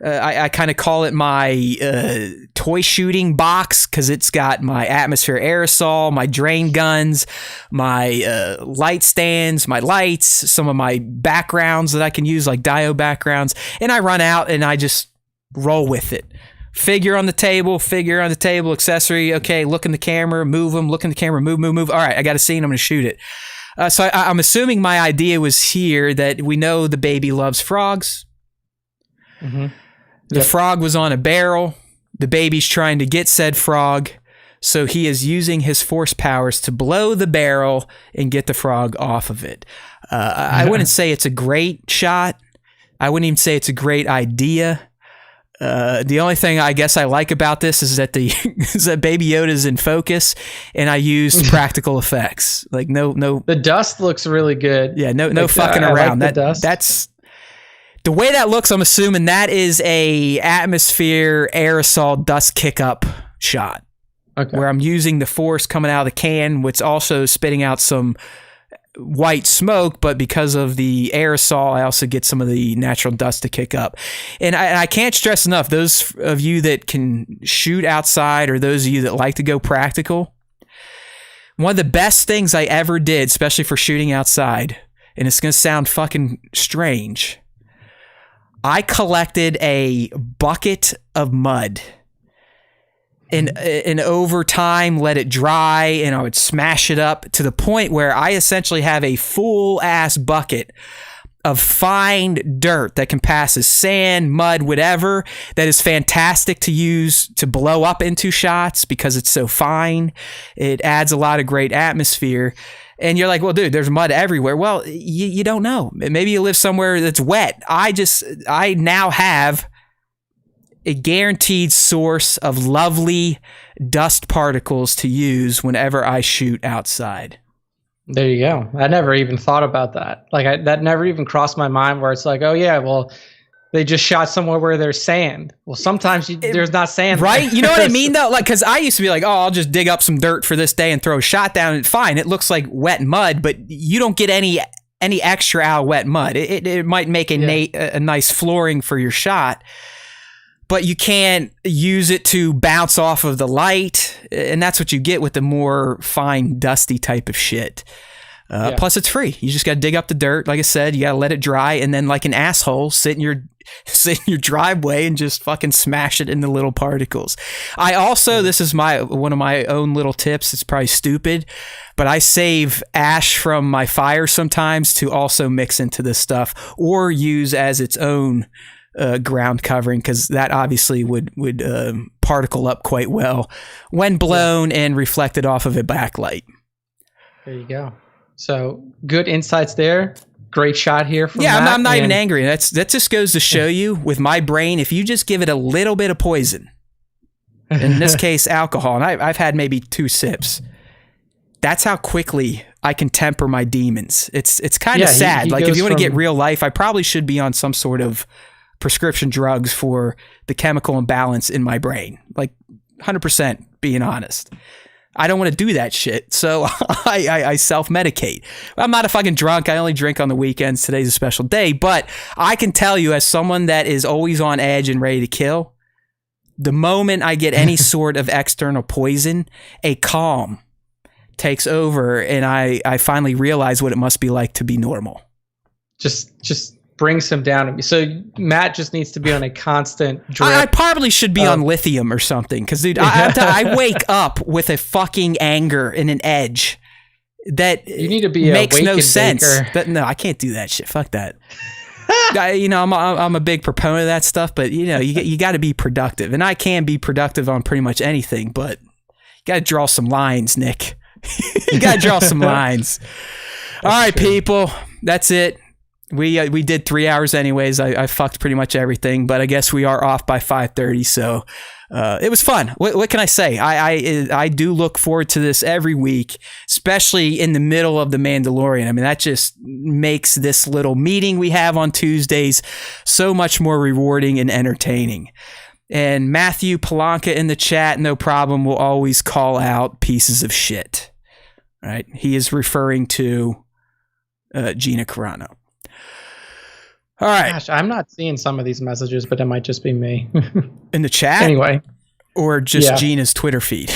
I kind of call it my toy shooting box, because it's got my atmosphere aerosol, my drain guns, my light stands, my lights, some of my backgrounds that I can use, like diode backgrounds, and I run out and I just roll with it. Figure on the table, accessory. Okay, look in the camera, move them, look in the camera, move. All right, I got a scene, I'm going to shoot it. So I'm assuming my idea was here that we know the baby loves frogs. Mm-hmm. The frog was on a barrel. The baby's trying to get said frog, so he is using his force powers to blow the barrel and get the frog off of it. I wouldn't say it's a great shot. I wouldn't even say it's a great idea. The only thing I guess I like about this is that is that Baby Yoda is in focus, and I used practical effects. Like no. The dust looks really good. Yeah, no fucking around. Like the dust. That's the way that looks. I'm assuming that is a atmosphere aerosol dust kick up shot. Okay. Where I'm using the force coming out of the can, which also spitting out some white smoke, but because of the aerosol, I also get some of the natural dust to kick up. And I can't stress enough, those of you that can shoot outside or those of you that like to go practical, one of the best things I ever did, especially for shooting outside, and it's going to sound fucking strange, I collected a bucket of mud. And over time, let it dry, and I would smash it up to the point where I essentially have a full-ass bucket of fine dirt that can pass as sand, mud, whatever, that is fantastic to use to blow up into shots because it's so fine. It adds a lot of great atmosphere. And you're like, well, dude, there's mud everywhere. Well, you don't know. Maybe you live somewhere that's wet. I now have a guaranteed source of lovely dust particles to use whenever I shoot outside. There you go. I never even thought about that. Like that never even crossed my mind where it's like, oh yeah, well, they just shot somewhere where there's sand. Well, sometimes there's not sand. Right? You know what I mean though? Like, cause I used to be like, oh, I'll just dig up some dirt for this day and throw a shot down and fine. It looks like wet mud, but you don't get any extra out of wet mud. It might make a nice flooring for your shot, but you can't use it to bounce off of the light. And that's what you get with the more fine, dusty type of shit. Plus, it's free. You just got to dig up the dirt. Like I said, you got to let it dry. And then like an asshole, sit in your driveway and just fucking smash it into little particles. I also, this is one of my own little tips. It's probably stupid, but I save ash from my fire sometimes to also mix into this stuff or use as its own ground covering, because that obviously would particle up quite well when blown and reflected off of a backlight. There you go. So good insights there. Great shot here from Matt. I'm not even angry. That just goes to show you with my brain, if you just give it a little bit of poison, in this case alcohol, and I've had maybe 2 sips, that's how quickly I can temper my demons. It's kind of sad. Like if you want to get real life, I probably should be on some sort of prescription drugs for the chemical imbalance in my brain. Like 100% being honest. I don't want to do that shit. So I self-medicate. I'm not a fucking drunk. I only drink on the weekends. Today's a special day. But I can tell you, as someone that is always on edge and ready to kill, the moment I get any sort of external poison, a calm takes over, and I finally realize what it must be like to be normal. Just brings him down to me. So Matt just needs to be on a constant drip. I probably should be on lithium or something, because dude, I wake up with a fucking anger and an edge that you need to be makes no sense. But no, I can't do that shit. Fuck that. I'm a big proponent of that stuff, but you got to be productive, and I can be productive on pretty much anything, but you got to draw some lines, Nick. You got to draw some lines. All right, people, that's it. We did 3 hours anyways. I fucked pretty much everything, but I guess we are off by 5:30, so it was fun. What can I say? I do look forward to this every week, especially in the middle of the Mandalorian. I mean, that just makes this little meeting we have on Tuesdays so much more rewarding and entertaining. And Matthew Palanca in the chat, no problem, will always call out pieces of shit. Right? He is referring to Gina Carano. All right. Gosh, I'm not seeing some of these messages, but it might just be me. In the chat? Anyway. Or just Gina's Twitter feed?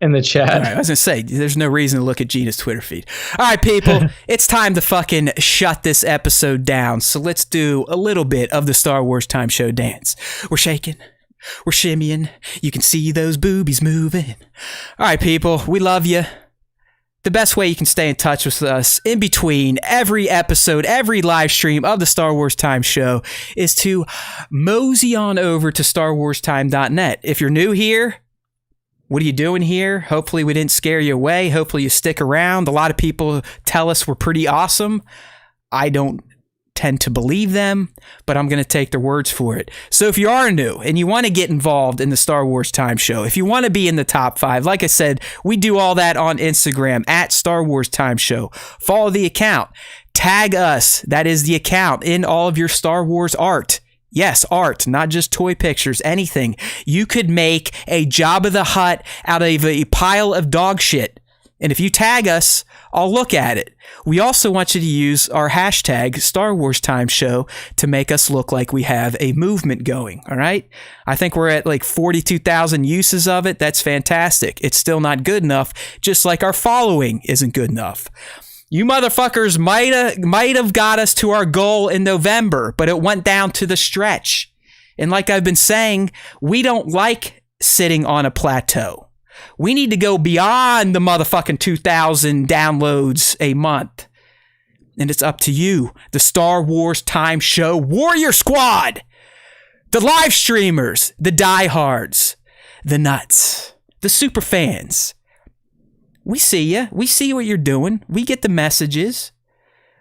In the chat. All right, I was going to say, there's no reason to look at Gina's Twitter feed. All right, people, it's time to fucking shut this episode down. So let's do a little bit of the Star Wars Time Show dance. We're shaking. We're shimmying. You can see those boobies moving. All right, people, we love you. the best way you can stay in touch with us in between every episode, every live stream of the Star Wars Time Show is to mosey on over to StarWarsTime.net. If you're new here, what are you doing here? Hopefully we didn't scare you away. Hopefully you stick around. A lot of people tell us we're pretty awesome. I don't tend to believe them, but I'm going to take their words for it. So if you are new and you want to get involved in the Star Wars Time Show, if you want to be in the top 5, like I said, we do all that on Instagram at Star Wars Time Show. Follow the account. Tag us. That is the account in all of your Star Wars art. Yes, art, not just toy pictures, anything. You could make a Jabba the Hutt out of a pile of dog shit. And if you tag us, I'll look at it. We also want you to use our hashtag Star Wars Time Show to make us look like we have a movement going. All right. I think we're at like 42,000 uses of it. That's fantastic. It's still not good enough, just like our following isn't good enough. You motherfuckers might have got us to our goal in November, but it went down to the stretch. And like I've been saying, we don't like sitting on a plateau. We need to go beyond the motherfucking 2,000 downloads a month. And it's up to you, the Star Wars Time Show Warrior Squad, the live streamers, the diehards, the nuts, the super fans. We see you. We see what you're doing. We get the messages.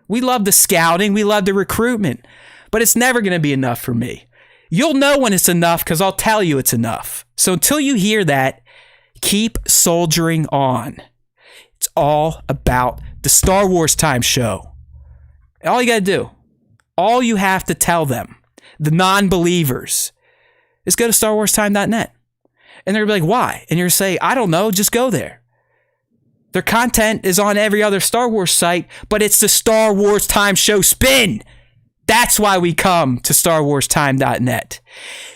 We love the scouting. We love the recruitment. But it's never going to be enough for me. You'll know when it's enough because I'll tell you it's enough. So until you hear that, keep soldiering on. It's all about the Star Wars Time Show. All you got to do, all you have to tell them, the non-believers, is go to StarWarsTime.net. And they're going to be like, why? And you're going to say, I don't know, just go there. Their content is on every other Star Wars site, but it's the Star Wars Time Show spin. That's why we come to StarWarsTime.net.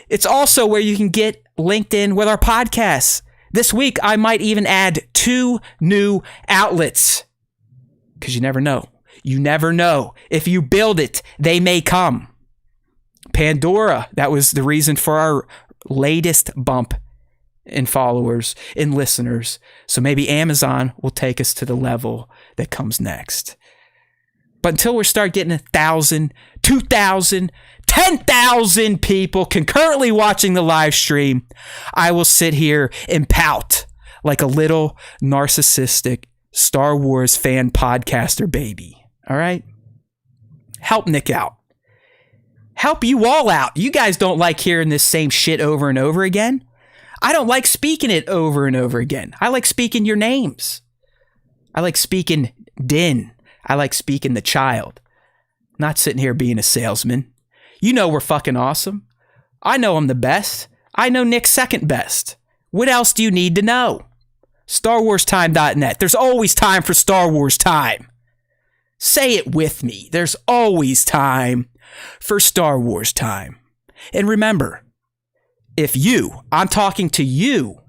It's also where you can get linked in with our podcasts. This week, I might even add 2 new outlets. Because you never know. You never know. If you build it, they may come. Pandora, that was the reason for our latest bump in followers, in listeners. So maybe Amazon will take us to the level that comes next. But until we start getting 1,000, 2,000, 10,000 people concurrently watching the live stream, I will sit here and pout like a little narcissistic Star Wars fan podcaster baby. All right? Help Nick out. Help you all out. You guys don't like hearing this same shit over and over again. I don't like speaking it over and over again. I like speaking your names. I like speaking Din. I like speaking the child. Not sitting here being a salesman. You know we're fucking awesome. I know I'm the best. I know Nick's second best. What else do you need to know? StarWarsTime.net. There's always time for Star Wars time. Say it with me. There's always time for Star Wars time. And remember, if you, I'm talking to you,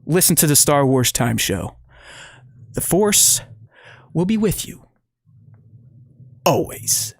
listen to the Star Wars Time Show, the Force will be with you. Always.